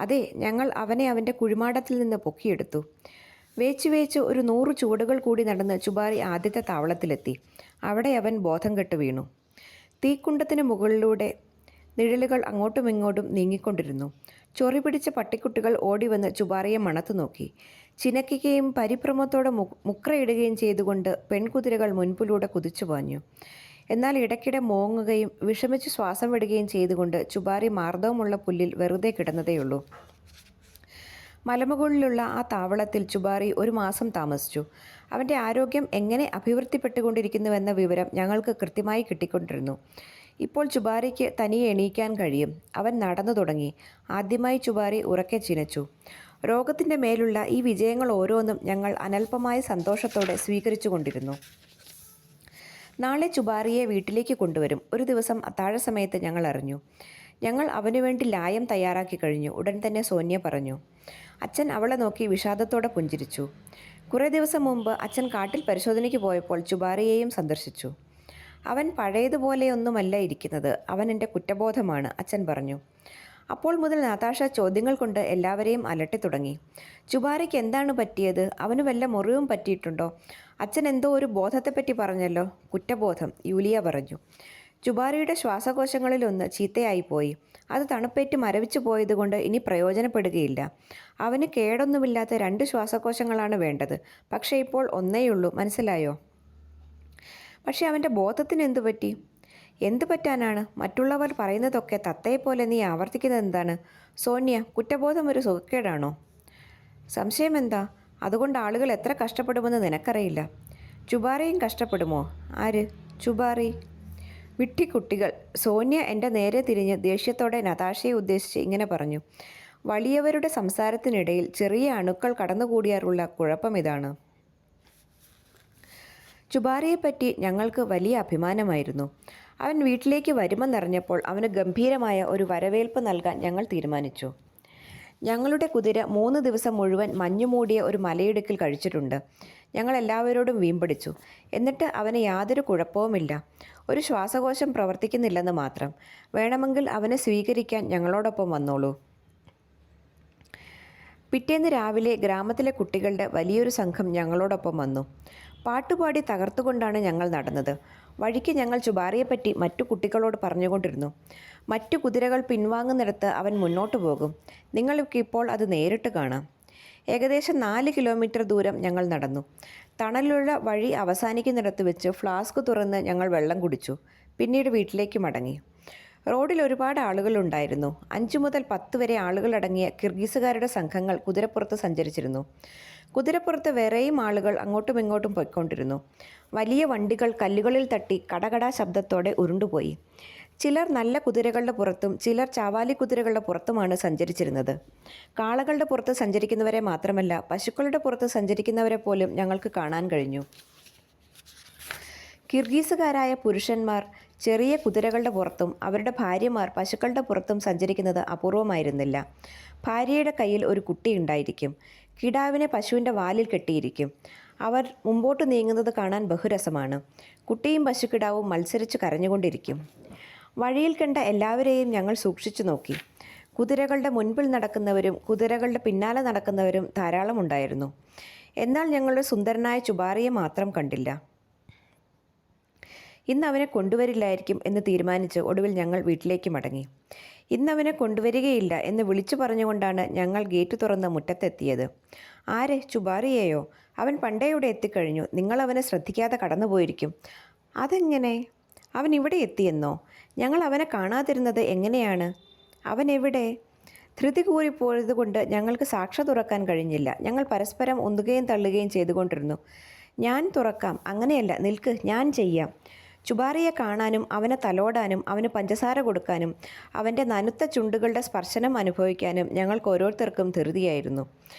അതെ, ഞങ്ങൾ അവനെ അവൻ്റെ കുഴിമാടത്തിൽ നിന്ന് പൊക്കിയെടുത്തു. വേച്ച് ഒരു 100 ചുവടുകൾ കൂടി നടന്ന് ചുബാരി ആദ്യത്തെ താവളത്തിലെത്തി. അവിടെ അവൻ ബോധം കെട്ട് വീണു. തീക്കുണ്ടത്തിന് മുകളിലൂടെ നിഴലുകൾ അങ്ങോട്ടും ഇങ്ങോട്ടും നീങ്ങിക്കൊണ്ടിരുന്നു. ചൊറി പിടിച്ച പട്ടിക്കുട്ടികൾ ഓടിവന്ന് ചുബാറിയെ മണത്തു നോക്കി. ചിനയ്ക്കുകയും പരിഭ്രമത്തോടെ മുക്രയിടുകയും ചെയ്തുകൊണ്ട് പെൺകുതിരകൾ മുൻപിലൂടെ കുതിച്ചു പാഞ്ഞു. എന്നാൽ ഇടയ്ക്കിടെ മോങ്ങുകയും വിഷമിച്ച് ശ്വാസം വിടുകയും ചെയ്തുകൊണ്ട് ചുബാരി മാർദ്ദവമുള്ള പുല്ലിൽ വെറുതെ കിടന്നതേയുള്ളൂ. മലമുകളിലുള്ള ആ താവളത്തിൽ ചുബാറി 1 മാസം താമസിച്ചു. അവൻ്റെ ആരോഗ്യം എങ്ങനെ അഭിവൃദ്ധിപ്പെട്ടുകൊണ്ടിരിക്കുന്നുവെന്ന വിവരം ഞങ്ങൾക്ക് കൃത്യമായി കിട്ടിക്കൊണ്ടിരുന്നു. ഇപ്പോൾ ചുബാരിക്ക് തനിയെ എണീക്കാൻ കഴിയും. അവൻ നടന്നു തുടങ്ങി. ആദ്യമായി ചുബാരി ഉറക്കെ ചിനച്ചു. രോഗത്തിൻ്റെ മേലുള്ള ഈ വിജയങ്ങൾ ഓരോന്നും ഞങ്ങൾ അനൽപമായ സന്തോഷത്തോടെ സ്വീകരിച്ചു കൊണ്ടിരുന്നു. നാളെ ചുബാറിയെ വീട്ടിലേക്ക് കൊണ്ടുവരും. ഒരു ദിവസം അത്താഴ സമയത്ത് ഞങ്ങൾ അറിഞ്ഞു. ഞങ്ങൾ അവനു വേണ്ടി ലായം തയ്യാറാക്കി കഴിഞ്ഞു. ഉടൻ തന്നെ സോന്യ പറഞ്ഞു. അച്ഛൻ അവളെ നോക്കി വിഷാദത്തോടെ പുഞ്ചിരിച്ചു. കുറേ ദിവസം മുമ്പ് അച്ഛൻ കാട്ടിൽ പരിശോധനയ്ക്ക് പോയപ്പോൾ ചുബാറിയെയും സന്ദർശിച്ചു. അവൻ പഴയതുപോലെയൊന്നുമല്ല ഇരിക്കുന്നത്. അവൻ എൻ്റെ കുറ്റബോധമാണ്, അച്ഛൻ പറഞ്ഞു. അപ്പോൾ മുതൽ നാതാഷ ചോദ്യങ്ങൾ കൊണ്ട് എല്ലാവരെയും അലട്ടി തുടങ്ങി. ചുബാരിക്ക് എന്താണ് പറ്റിയത്? അവന് വല്ല മുറിവും പറ്റിയിട്ടുണ്ടോ? അച്ഛൻ എന്തോ ഒരു ബോധത്തെപ്പറ്റി പറഞ്ഞല്ലോ. കുറ്റബോധം, യൂലിയ പറഞ്ഞു. ചുബാരിയുടെ ശ്വാസകോശങ്ങളിലൊന്ന് ചീത്തയായിപ്പോയി. അത് തണുപ്പേറ്റ് മരവിച്ചു പോയതുകൊണ്ട് ഇനി പ്രയോജനപ്പെടുകയില്ല. അവന് കേടൊന്നുമില്ലാത്ത 2 ശ്വാസകോശങ്ങളാണ് വേണ്ടത്. പക്ഷേ ഇപ്പോൾ ഒന്നേയുള്ളൂ, മനസ്സിലായോ? പക്ഷെ അവൻ്റെ ബോധത്തിന് എന്തു പറ്റി? എന്തു പറ്റാനാണ്? മറ്റുള്ളവർ പറയുന്നതൊക്കെ തത്തയെപ്പോലെ നീ ആവർത്തിക്കുന്നത് എന്താണ്? സോന്യ, കുറ്റബോധം ഒരു സുഖക്കേടാണോ? സംശയം എന്താ? അതുകൊണ്ട് ആളുകൾ എത്ര കഷ്ടപ്പെടുമെന്ന് നിനക്കറിയില്ല. ചുബാറിയും കഷ്ടപ്പെടുമോ? ആര്? ചുബാറി. വിഡ്ഢിക്കുട്ടികൾ. സോന്യ എൻ്റെ നേരെ തിരിഞ്ഞ് ദേഷ്യത്തോടെ നതാഷയെ ഉദ്ദേശിച്ച് ഇങ്ങനെ പറഞ്ഞു. വലിയവരുടെ സംസാരത്തിനിടയിൽ ചെറിയ അണുക്കൾ കടന്നുകൂടിയാറുള്ള കുഴപ്പം ഇതാണ്. ചുബാറിയെപ്പറ്റി ഞങ്ങൾക്ക് വലിയ അഭിമാനമായിരുന്നു. അവൻ വീട്ടിലേക്ക് വരുമെന്നറിഞ്ഞപ്പോൾ അവന് ഗംഭീരമായ ഒരു വരവേൽപ്പ് നൽകാൻ ഞങ്ങൾ തീരുമാനിച്ചു. ഞങ്ങളുടെ കുതിര 3 ദിവസം മുഴുവൻ മഞ്ഞുമൂടിയ ഒരു മലയിടുക്കിൽ കഴിച്ചിട്ടുണ്ട്. ഞങ്ങൾ എല്ലാവരോടും വീമ്പടിച്ചു. എന്നിട്ട് അവന് യാതൊരു കുഴപ്പവുമില്ല. ഒരു ശ്വാസകോശം പ്രവർത്തിക്കുന്നില്ലെന്ന് മാത്രം. വേണമെങ്കിൽ അവനെ സ്വീകരിക്കാൻ ഞങ്ങളോടൊപ്പം വന്നോളൂ. പിറ്റേന്ന് രാവിലെ ഗ്രാമത്തിലെ കുട്ടികളുടെ വലിയൊരു സംഘം ഞങ്ങളോടൊപ്പം വന്നു. പാട്ടുപാടി തകർത്തുകൊണ്ടാണ് ഞങ്ങൾ നടന്നത്. വഴിക്ക് ഞങ്ങൾ ചുബാറിയെപ്പറ്റി മറ്റു കുട്ടികളോട് പറഞ്ഞുകൊണ്ടിരുന്നു. മറ്റു കുതിരകൾ പിൻവാങ്ങുന്നിടത്ത് അവൻ മുന്നോട്ട് പോകും. നിങ്ങൾക്കിപ്പോൾ അത് നേരിട്ട് കാണാം. ഏകദേശം 4 കിലോമീറ്റർ ദൂരം ഞങ്ങൾ നടന്നു. തണലുള്ള വഴി അവസാനിക്കുന്നിടത്ത് വെച്ച് ഫ്ലാസ്ക് തുറന്ന് ഞങ്ങൾ വെള്ളം കുടിച്ചു. പിന്നീട് വീട്ടിലേക്ക് മടങ്ങി. റോഡിൽ ഒരുപാട് ആളുകളുണ്ടായിരുന്നു. 5 മുതൽ 10 വരെ ആളുകളടങ്ങിയ കിർഗീസുകാരുടെ സംഘങ്ങൾ കുതിരപ്പുറത്ത് സഞ്ചരിച്ചിരുന്നു. കുതിരപ്പുറത്ത് വേറെയും ആളുകൾ അങ്ങോട്ടും ഇങ്ങോട്ടും പോയിക്കൊണ്ടിരുന്നു. വലിയ വണ്ടികൾ കല്ലുകളിൽ തട്ടി കടകടാ ശബ്ദത്തോടെ ഉരുണ്ടുപോയി. ചിലർ നല്ല കുതിരകളുടെ പുറത്തും ചിലർ ചാവാലി കുതിരകളുടെ പുറത്തുമാണ് സഞ്ചരിച്ചിരുന്നത്. കാളകളുടെ പുറത്ത് സഞ്ചരിക്കുന്നവരെ മാത്രമല്ല, പശുക്കളുടെ പുറത്ത് സഞ്ചരിക്കുന്നവരെ പോലും ഞങ്ങൾക്ക് കാണാൻ കഴിഞ്ഞു. കിർഗീസുകാരായ പുരുഷന്മാർ ചെറിയ കുതിരകളുടെ പുറത്തും അവരുടെ ഭാര്യമാർ പശുക്കളുടെ പുറത്തും സഞ്ചരിക്കുന്നത് അപൂർവമായിരുന്നില്ല. ഭാര്യയുടെ കയ്യിൽ ഒരു കുട്ടി ഉണ്ടായിരിക്കും. കിടാവിനെ പശുവിൻ്റെ വാലിൽ കെട്ടിയിരിക്കും. അവർ മുമ്പോട്ട് നീങ്ങുന്നത് കാണാൻ ബഹുരസമാണ്. കുട്ടിയും പശുക്കിടാവും മത്സരിച്ച് കരഞ്ഞുകൊണ്ടിരിക്കും. വഴിയിൽ കണ്ട എല്ലാവരെയും ഞങ്ങൾ സൂക്ഷിച്ചു നോക്കി. കുതിരകളുടെ മുൻപിൽ നടക്കുന്നവരും കുതിരകളുടെ പിന്നാലെ നടക്കുന്നവരും ധാരാളമുണ്ടായിരുന്നു. എന്നാൽ ഞങ്ങളുടെ സുന്ദരനായ ചുബാറിയെ മാത്രം കണ്ടില്ല. ഇന്ന് അവനെ കൊണ്ടുവരില്ലായിരിക്കും എന്ന് തീരുമാനിച്ച് ഒടുവിൽ ഞങ്ങൾ വീട്ടിലേക്ക് മടങ്ങി. ഇന്നവനെ കൊണ്ടുവരികയില്ല എന്ന് വിളിച്ചു പറഞ്ഞുകൊണ്ടാണ് ഞങ്ങൾ ഗേറ്റ് തുറന്ന് മുറ്റത്തെത്തിയത്. ആരെ? ചുബാറിയെയോ? അവൻ പണ്ടേ ഇവിടെ എത്തിക്കഴിഞ്ഞു. നിങ്ങളവനെ ശ്രദ്ധിക്കാതെ കടന്നുപോയിരിക്കും. അതെങ്ങനെ? അവൻ ഇവിടെ എത്തിയെന്നോ? ഞങ്ങൾ അവനെ കാണാതിരുന്നത് എങ്ങനെയാണ്? അവൻ എവിടെ? ധൃതി കൂറിപ്പോയത് കൊണ്ട് ഞങ്ങൾക്ക് സാക്ഷ തുറക്കാൻ കഴിഞ്ഞില്ല. ഞങ്ങൾ പരസ്പരം ഉന്തുകയും തള്ളുകയും ചെയ്തുകൊണ്ടിരുന്നു. ഞാൻ തുറക്കാം. അങ്ങനെയല്ല, നിൽക്ക്, ഞാൻ ചെയ്യാം. ചുബാറിയെ കാണാനും അവനെ തലോടാനും അവന് പഞ്ചസാര കൊടുക്കാനും അവൻ്റെ നനുത്ത ചുണ്ടുകളുടെ സ്പർശനം അനുഭവിക്കാനും ഞങ്ങൾക്ക് ഓരോരുത്തർക്കും ധൃതിയായിരുന്നു.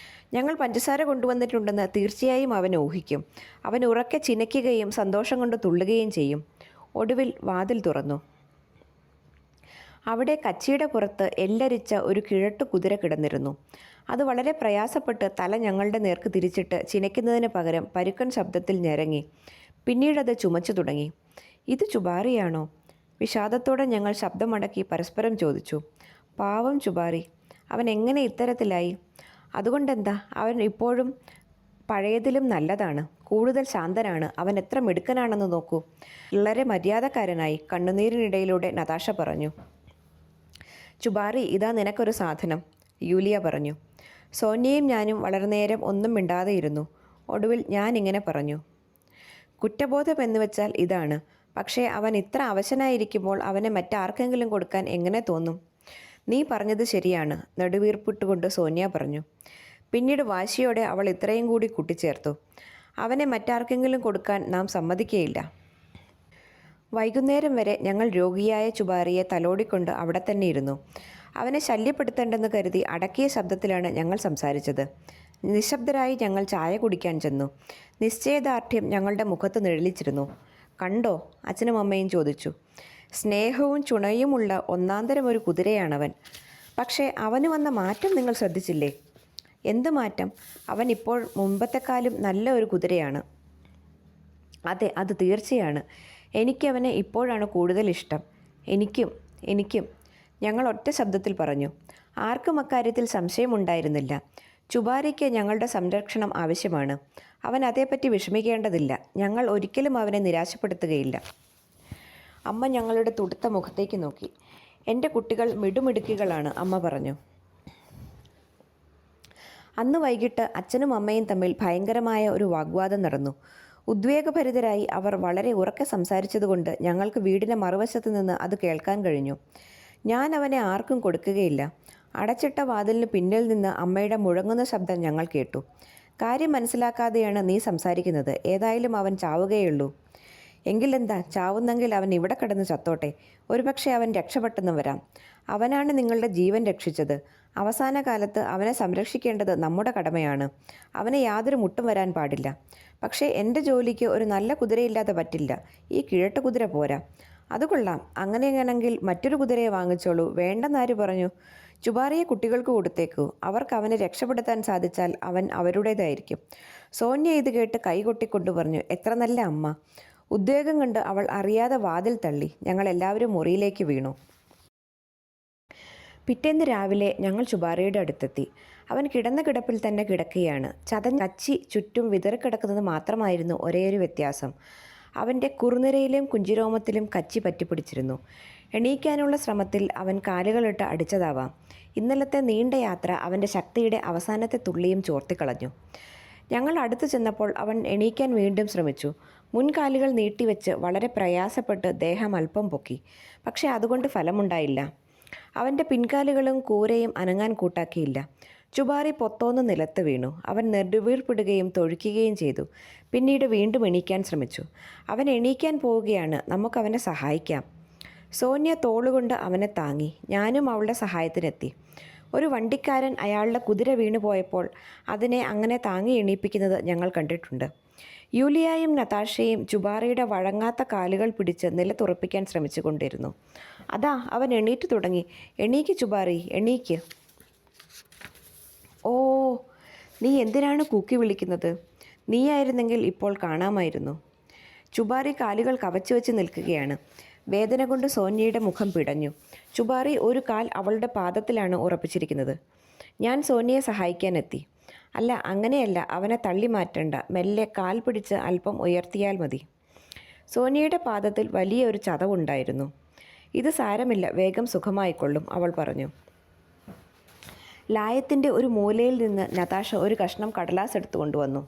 ഞങ്ങൾ പഞ്ചസാര കൊണ്ടുവന്നിട്ടുണ്ടെന്ന് തീർച്ചയായും അവൻ ഊഹിക്കും. അവൻ ഉറക്കെ ചിനയ്ക്കുകയും സന്തോഷം കൊണ്ട് തുള്ളുകയും ചെയ്യും. ഒടുവിൽ വാതിൽ തുറന്നു. അവിടെ കച്ചിയുടെ പുറത്ത് എല്ലരിച്ച ഒരു കിഴട്ടു കുതിര കിടന്നിരുന്നു. അത് വളരെ പ്രയാസപ്പെട്ട് തല ഞങ്ങളുടെ നേർക്ക് തിരിച്ചിട്ട് ചിനയ്ക്കുന്നതിന് പകരം പരുക്കൻ ശബ്ദത്തിൽ ഞരങ്ങി. പിന്നീടത് ചുമച്ചു തുടങ്ങി. ഇത് ചുബാറിയാണോ? വിഷാദത്തോടെ ഞങ്ങൾ ശബ്ദമടക്കി പരസ്പരം ചോദിച്ചു. പാവം ചുബാറി, അവൻ എങ്ങനെ ഇത്തരത്തിലായി? അതുകൊണ്ടെന്താ, അവൻ ഇപ്പോഴും പഴയതിലും നല്ലതാണ്. കൂടുതൽ ശാന്തനാണ്. അവൻ എത്ര മിടുക്കനാണെന്ന് നോക്കൂ. വളരെ മര്യാദക്കാരനായി, കണ്ണുനീരിനിടയിലൂടെ നതാഷ പറഞ്ഞു. ചുബാറി, ഇതാ നിനക്കൊരു സാധനം, യൂലിയ പറഞ്ഞു. സോന്യയും ഞാനും വളരെ നേരം ഒന്നും മിണ്ടാതെയിരുന്നു. ഒടുവിൽ ഞാൻ ഇങ്ങനെ പറഞ്ഞു. കുറ്റബോധം എന്ന് വെച്ചാൽ ഇതാണ്. പക്ഷേ അവൻ ഇത്ര അവശനായിരിക്കുമ്പോൾ അവനെ മറ്റാർക്കെങ്കിലും കൊടുക്കാൻ എങ്ങനെ തോന്നും? നീ പറഞ്ഞത് ശരിയാണ്, നെടുവീർപ്പിട്ടുകൊണ്ട് സോന്യ പറഞ്ഞു. പിന്നീട് വാശിയോടെ അവൾ ഇത്രയും കൂടി കൂട്ടിച്ചേർത്തു. അവനെ മറ്റാർക്കെങ്കിലും കൊടുക്കാൻ നാം സമ്മതിക്കുകയില്ല. വൈകുന്നേരം വരെ ഞങ്ങൾ രോഗിയായ ചുബാറിയെ തലോടിക്കൊണ്ട് അവിടെ തന്നെ ഇരുന്നു. അവനെ ശല്യപ്പെടുത്തേണ്ടെന്ന് കരുതി അടക്കിയ ശബ്ദത്തിലാണ് ഞങ്ങൾ സംസാരിച്ചത്. നിശബ്ദരായി ഞങ്ങൾ ചായ കുടിക്കാൻ ചെന്നു. നിശ്ചയദാർഢ്യം ഞങ്ങളുടെ മുഖത്ത് നിഴലിച്ചിരുന്നു. കണ്ടോ? അച്ഛനും അമ്മയും ചോദിച്ചു. സ്നേഹവും ചുണയുമുള്ള ഒന്നാന്തരം ഒരു കുതിരയാണവൻ. പക്ഷേ അവന് വന്ന മാറ്റം നിങ്ങൾ ശ്രദ്ധിച്ചില്ലേ? എന്ത് മാറ്റം? അവൻ ഇപ്പോൾ മുമ്പത്തെക്കാളും നല്ല ഒരു കുതിരയാണ്. അതെ, അത് തീർച്ചയാണ്. എനിക്കവനെ ഇപ്പോഴാണ് കൂടുതൽ ഇഷ്ടം. എനിക്കും ഞങ്ങൾ ഒറ്റ ശബ്ദത്തിൽ പറഞ്ഞു. ആർക്കും അക്കാര്യത്തിൽ സംശയമുണ്ടായിരുന്നില്ല. ചുബാരിക്ക് ഞങ്ങളുടെ സംരക്ഷണം ആവശ്യമാണ്. അവൻ അതേപ്പറ്റി വിഷമിക്കേണ്ടതില്ല. ഞങ്ങൾ ഒരിക്കലും അവനെ നിരാശപ്പെടുത്തുകയില്ല. അമ്മ ഞങ്ങളുടെ തുടുത്ത മുഖത്തേക്ക് നോക്കി. എൻ്റെ കുട്ടികൾ മിടുമിടുക്കികളാണ്, അമ്മ പറഞ്ഞു. അന്ന് വൈകിട്ട് അച്ഛനും അമ്മയും തമ്മിൽ ഭയങ്കരമായ ഒരു വാഗ്വാദം നടന്നു. ഉദ്വേഗഭരിതരായി അവർ വളരെ ഉറക്കെ സംസാരിച്ചതുകൊണ്ട് ഞങ്ങൾക്ക് വീടിൻ്റെ മറുവശത്ത് നിന്ന് അത് കേൾക്കാൻ കഴിഞ്ഞു. ഞാൻ അവനെ ആർക്കും കൊടുക്കുകയില്ല. അടച്ചിട്ട വാതിലിന് പിന്നിൽ നിന്ന് അമ്മയുടെ മുഴങ്ങുന്ന ശബ്ദം ഞങ്ങൾ കേട്ടു. കാര്യം മനസ്സിലാക്കാതെയാണ് നീ സംസാരിക്കുന്നത്. ഏതായാലും അവൻ ചാവുകയുള്ളൂ. എങ്കിലെന്താ, ചാവുന്നെങ്കിൽ അവൻ ഇവിടെ കിടന്ന് ചത്തോട്ടെ. ഒരുപക്ഷെ അവൻ രക്ഷപ്പെട്ടെന്ന് വരാം. അവനാണ് നിങ്ങളുടെ ജീവൻ രക്ഷിച്ചത്. അവസാന കാലത്ത് അവനെ സംരക്ഷിക്കേണ്ടത് നമ്മുടെ കടമയാണ്. അവന് യാതൊരു മുട്ടും വരാൻ പാടില്ല. പക്ഷേ എൻ്റെ ജോലിക്ക് ഒരു നല്ല കുതിരയില്ലാതെ പറ്റില്ല. ഈ കിഴട്ട് കുതിര പോരാ. അത് കൊള്ളാം. അങ്ങനെയാണെങ്കിൽ മറ്റൊരു കുതിരയെ വാങ്ങിച്ചോളൂ. വേണ്ടെന്നാര് പറഞ്ഞു? ചുബാറിയെ കുട്ടികൾക്ക് കൊടുത്തേക്കൂ. അവർക്ക് അവനെ രക്ഷപ്പെടുത്താൻ സാധിച്ചാൽ അവൻ അവരുടേതായിരിക്കും. സോന്യ ഇത് കേട്ട് കൈകൊട്ടിക്കൊണ്ടു പറഞ്ഞു. എത്ര നല്ല അമ്മ! ഉദ്വേഗം കണ്ട് അവൾ അറിയാതെ വാതിൽ തള്ളി. ഞങ്ങൾ എല്ലാവരും മുറിയിലേക്ക് വീണു. പിറ്റേന്ന് രാവിലെ ഞങ്ങൾ ചുബാറിയുടെ അടുത്തെത്തി. അവൻ കിടന്ന കിടപ്പിൽ തന്നെ കിടക്കുകയാണ്. കച്ചി ചുറ്റും വിതറിക്കിടക്കുന്നത് മാത്രമായിരുന്നു ഒരേയൊരു വ്യത്യാസം. അവൻ്റെ കുറുനിരയിലും കുഞ്ചിരോമത്തിലും കച്ചി പറ്റിപ്പിടിച്ചിരുന്നു. എണീക്കാനുള്ള ശ്രമത്തിൽ അവൻ കാലുകളിട്ട് അടിച്ചതാവാം. ഇന്നലത്തെ നീണ്ട യാത്ര അവൻ്റെ ശക്തിയുടെ അവസാനത്തെ തുള്ളിയും ചോർത്തിക്കളഞ്ഞു. ഞങ്ങൾ അടുത്തു ചെന്നപ്പോൾ അവൻ എണീക്കാൻ വീണ്ടും ശ്രമിച്ചു. മുൻകാലുകൾ നീട്ടിവെച്ച് വളരെ പ്രയാസപ്പെട്ട് ദേഹം അല്പം പൊക്കി. പക്ഷേ അതുകൊണ്ട് ഫലമുണ്ടായില്ല. അവൻ്റെ പിൻകാലുകളും കൂരയും അനങ്ങാൻ കൂട്ടാക്കിയില്ല. ചുബാറി പൊത്തോന്ന് നിലത്ത് വീണു. അവൻ നെടുവീർപ്പിടുകയും തൊഴിക്കുകയും ചെയ്തു. പിന്നീട് വീണ്ടും എണീക്കാൻ ശ്രമിച്ചു. അവൻ എണീക്കാൻ പോവുകയാണ്. നമുക്കവനെ സഹായിക്കാം. സോന്യ തോളുകൊണ്ട് അവനെ താങ്ങി. ഞാനും അവളുടെ സഹായത്തിനെത്തി. ഒരു വണ്ടിക്കാരൻ അയാളുടെ കുതിര വീണുപോയപ്പോൾ അതിനെ അങ്ങനെ താങ്ങി എണീപ്പിക്കുന്നത് ഞങ്ങൾ കണ്ടിട്ടുണ്ട്. യൂലിയയും നതാഷയും ചുബാറിയുടെ വഴങ്ങാത്ത കാലുകൾ പിടിച്ച് നിലത്തുറപ്പിക്കാൻ ശ്രമിച്ചുകൊണ്ടിരുന്നു. അതാ അവൻ എണീറ്റ് തുടങ്ങി. എണീക്ക് ചുബാറി, എണീക്ക്. ഓ, നീ എന്തിനാണ് കൂക്കി വിളിക്കുന്നത്? നീയായിരുന്നെങ്കിൽ ഇപ്പോൾ കാണാമായിരുന്നു. ചുബാറി കാലുകൾ കവച്ചു വെച്ച് നിൽക്കുകയാണ്. വേദന കൊണ്ട് സോന്യയുടെ മുഖം പിടഞ്ഞു. ചുബാറി ഒരു കാൽ അവളുടെ പാദത്തിലാണ് ഉറപ്പിച്ചിരിക്കുന്നത്. ഞാൻ സോന്യയെ സഹായിക്കാനെത്തി. അല്ല, അങ്ങനെയല്ല, അവനെ തള്ളി മാറ്റണ്ട, മെല്ലെ കാൽ പിടിച്ച് അല്പം ഉയർത്തിയാൽ മതി. സോന്യയുടെ പാദത്തിൽ വലിയൊരു ചതവുണ്ടായിരുന്നു. ഇത് സാരമില്ല, വേഗം സുഖമായിക്കൊള്ളും, അവൾ പറഞ്ഞു. ലായത്തിൻ്റെ ഒരു മൂലയിൽ നിന്ന് നതാഷ ഒരു കഷ്ണം കടലാസ് എടുത്തു കൊണ്ടുവന്നു.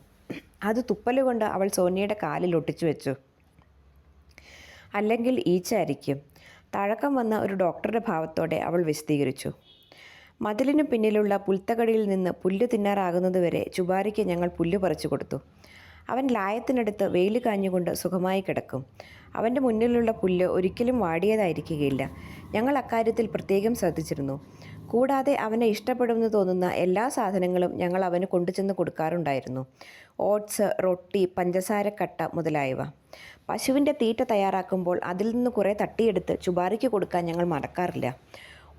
അത് തുപ്പലുകൊണ്ട് അവൾ സോന്യയുടെ കാലിൽ ഒട്ടിച്ചു വെച്ചു. അല്ലെങ്കിൽ ഈച്ചയായിരിക്കും. തഴക്കം വന്ന ഒരു ഡോക്ടറുടെ ഭാവത്തോടെ അവൾ വിശദീകരിച്ചു. മതിലിനു പിന്നിലുള്ള പുൽത്തകടിയിൽ നിന്ന് പുല്ല് തിന്നാറാകുന്നതുവരെ ചുബാരിക്ക് ഞങ്ങൾ പുല്ല് പറിച്ചു കൊടുത്തു. അവൻ ലായത്തിനടുത്ത് വെയിൽ കാഞ്ഞുകൊണ്ട് സുഖമായി കിടക്കും. അവൻ്റെ മുന്നിലുള്ള പുല്ല് ഒരിക്കലും വാടിയതായിരിക്കുകയില്ല. ഞങ്ങൾ അക്കാര്യത്തിൽ പ്രത്യേകം ശ്രദ്ധിച്ചിരുന്നു. കൂടാതെ അവനെ ഇഷ്ടപ്പെടുമെന്ന് തോന്നുന്ന എല്ലാ സാധനങ്ങളും ഞങ്ങൾ അവന് കൊണ്ടുചെന്ന് കൊടുക്കാറുണ്ടായിരുന്നു. ഓട്സ്, റൊട്ടി, പഞ്ചസാരക്കട്ട മുതലായവ. പശുവിൻ്റെ തീറ്റ തയ്യാറാക്കുമ്പോൾ അതിൽ നിന്ന് കുറേ തട്ടിയെടുത്ത് ചുബാരിക്ക് കൊടുക്കാൻ ഞങ്ങൾ മറക്കാറില്ല.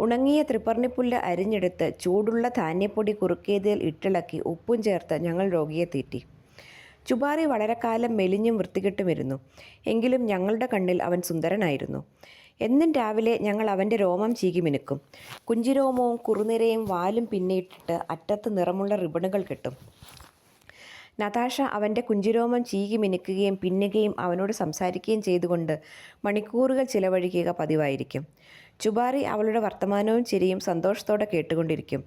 ഉണങ്ങിയ ത്രിപ്പർണിപ്പുല്ല് അരിഞ്ഞെടുത്ത് ചൂടുള്ള ധാന്യപ്പൊടി കുറുക്കിയതിൽ ഇട്ടിളക്കി ഉപ്പും ചേർത്ത് ഞങ്ങൾ രോഗിയെ തീറ്റി. ചുബാറി വളരെ കാലം മെലിഞ്ഞും വൃത്തികെട്ടുമിരുന്നു. എങ്കിലും ഞങ്ങളുടെ കണ്ണിൽ അവൻ സുന്ദരനായിരുന്നു. എന്നും രാവിലെ ഞങ്ങൾ അവൻ്റെ രോമം ചീകി മിനുക്കും. കുഞ്ചിരോമവും കുറുനിരയും വാലും പിന്നിട്ടിട്ട് അറ്റത്ത് നിറമുള്ള റിബണുകൾ കെട്ടും. നതാഷ അവൻ്റെ കുഞ്ചിരോമം ചീകി മിനുക്കുകയും പിന്നുകയും അവനോട് സംസാരിക്കുകയും ചെയ്തുകൊണ്ട് മണിക്കൂറുകൾ ചിലവഴിക്കുക പതിവായിരിക്കും. ചുബാറി അവളുടെ വർത്തമാനവും ചിരിയും സന്തോഷത്തോടെ കേട്ടുകൊണ്ടിരിക്കും.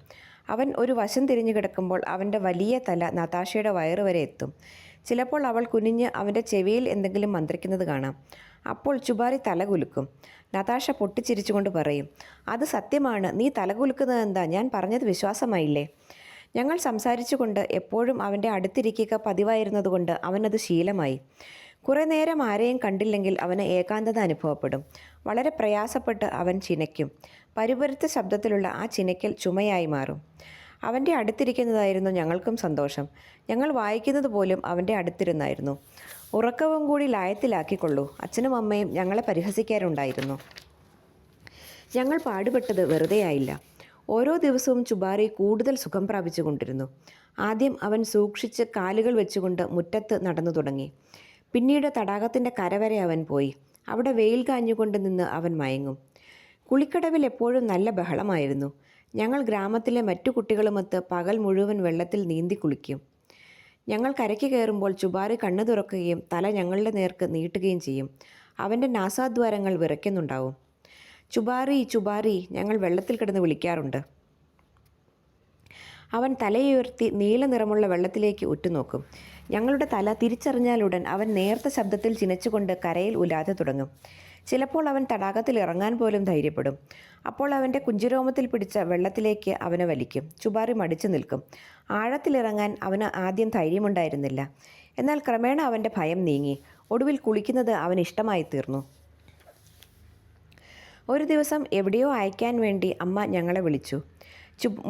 അവൻ ഒരു വശം തിരിഞ്ഞു കിടക്കുമ്പോൾ അവൻ്റെ വലിയ തല നതാഷയുടെ വയറ് വരെ എത്തും. ചിലപ്പോൾ അവൾ കുനിഞ്ഞ് അവൻ്റെ ചെവിയിൽ എന്തെങ്കിലും മന്ത്രിക്കുന്നത് കാണാം. അപ്പോൾ ചുബാറി തലകുലുക്കും. നതാഷ പൊട്ടിച്ചിരിച്ചുകൊണ്ട് പറയും, അത് സത്യമാണ്, നീ തലകുലുക്കുന്നത് എന്താ, ഞാൻ പറഞ്ഞത് വിശ്വാസമായില്ലേ. ഞങ്ങൾ സംസാരിച്ചുകൊണ്ട് എപ്പോഴും അവൻ്റെ അടുത്തിരിക്കുക പതിവായിരുന്നതുകൊണ്ട് അവനത് ശീലമായി. കുറേ നേരം ആരെയും കണ്ടില്ലെങ്കിൽ അവന് ഏകാന്തത അനുഭവപ്പെടും. വളരെ പ്രയാസപ്പെട്ട് അവൻ ചിനയ്ക്കും. പരുപരുത്ത ശബ്ദത്തിലുള്ള ആ ചിനയ്ക്കൽ ചുമയായി മാറും. അവൻ്റെ അടുത്തിരിക്കുന്നതായിരുന്നു ഞങ്ങൾക്കും സന്തോഷം. ഞങ്ങൾ വായിക്കുന്നത് പോലും അവൻ്റെ അടുത്തിരുന്നായിരുന്നു. ഉറക്കവും കൂടി ലായത്തിലാക്കിക്കൊള്ളൂ. അച്ഛനും അമ്മയും ഞങ്ങളെ പരിഹസിക്കാറുണ്ടായിരുന്നു. ഞങ്ങൾ പാടുപെട്ടത് വെറുതെയായില്ല. ഓരോ ദിവസവും ചുബാറി കൂടുതൽ സുഖം പ്രാപിച്ചു കൊണ്ടിരുന്നു. ആദ്യം അവൻ സൂക്ഷിച്ച് കാലുകൾ വെച്ചുകൊണ്ട് മുറ്റത്ത് നടന്നു തുടങ്ങി. പിന്നീട് തടാകത്തിൻ്റെ കരവരെ അവൻ പോയി. അവിടെ വെയിൽ കാഞ്ഞുകൊണ്ട് നിന്ന് അവൻ മയങ്ങും. കുളിക്കടവിൽ എപ്പോഴും നല്ല ബഹളമായിരുന്നു. ഞങ്ങൾ ഗ്രാമത്തിലെ മറ്റു കുട്ടികളുമൊത്ത് പകൽ മുഴുവൻ വെള്ളത്തിൽ നീന്തി കുളിക്കും. ഞങ്ങൾ കരയ്ക്ക് കയറുമ്പോൾ ചുബാറി കണ്ണു തുറക്കുകയും തല ഞങ്ങളുടെ നേർക്ക് നീട്ടുകയും ചെയ്യും. അവൻ്റെ നാസാദ്വാരങ്ങൾ വിറയ്ക്കുന്നുണ്ടാവും. ചുബാറി, ചുബാറി, ഞങ്ങൾ വെള്ളത്തിൽ കിടന്ന് വിളിക്കാറുണ്ട്. അവൻ തലയുയർത്തി നീല നിറമുള്ള വെള്ളത്തിലേക്ക് ഉറ്റുനോക്കും. ഞങ്ങളുടെ തല തിരിച്ചറിഞ്ഞാലുടൻ അവൻ നേർത്ത ശബ്ദത്തിൽ ചിനച്ചുകൊണ്ട് കരയിൽ ഉലാതെ തുടങ്ങും. ചിലപ്പോൾ അവൻ തടാകത്തിൽ ഇറങ്ങാൻ പോലും ധൈര്യപ്പെടും. അപ്പോൾ അവൻ്റെ കുഞ്ചിരോമത്തിൽ പിടിച്ച വെള്ളത്തിലേക്ക് അവനെ വലിക്കും. ചുബാറി മടിച്ചു നിൽക്കും. ആഴത്തിലിറങ്ങാൻ അവന് ആദ്യം ധൈര്യമുണ്ടായിരുന്നില്ല. എന്നാൽ ക്രമേണ അവൻ്റെ ഭയം നീങ്ങി. ഒടുവിൽ കുളിക്കുന്നത് അവന് ഇഷ്ടമായി തീർന്നു. ഒരു ദിവസം എവിടെയോ അയക്കാൻ വേണ്ടി അമ്മ ഞങ്ങളെ വിളിച്ചു.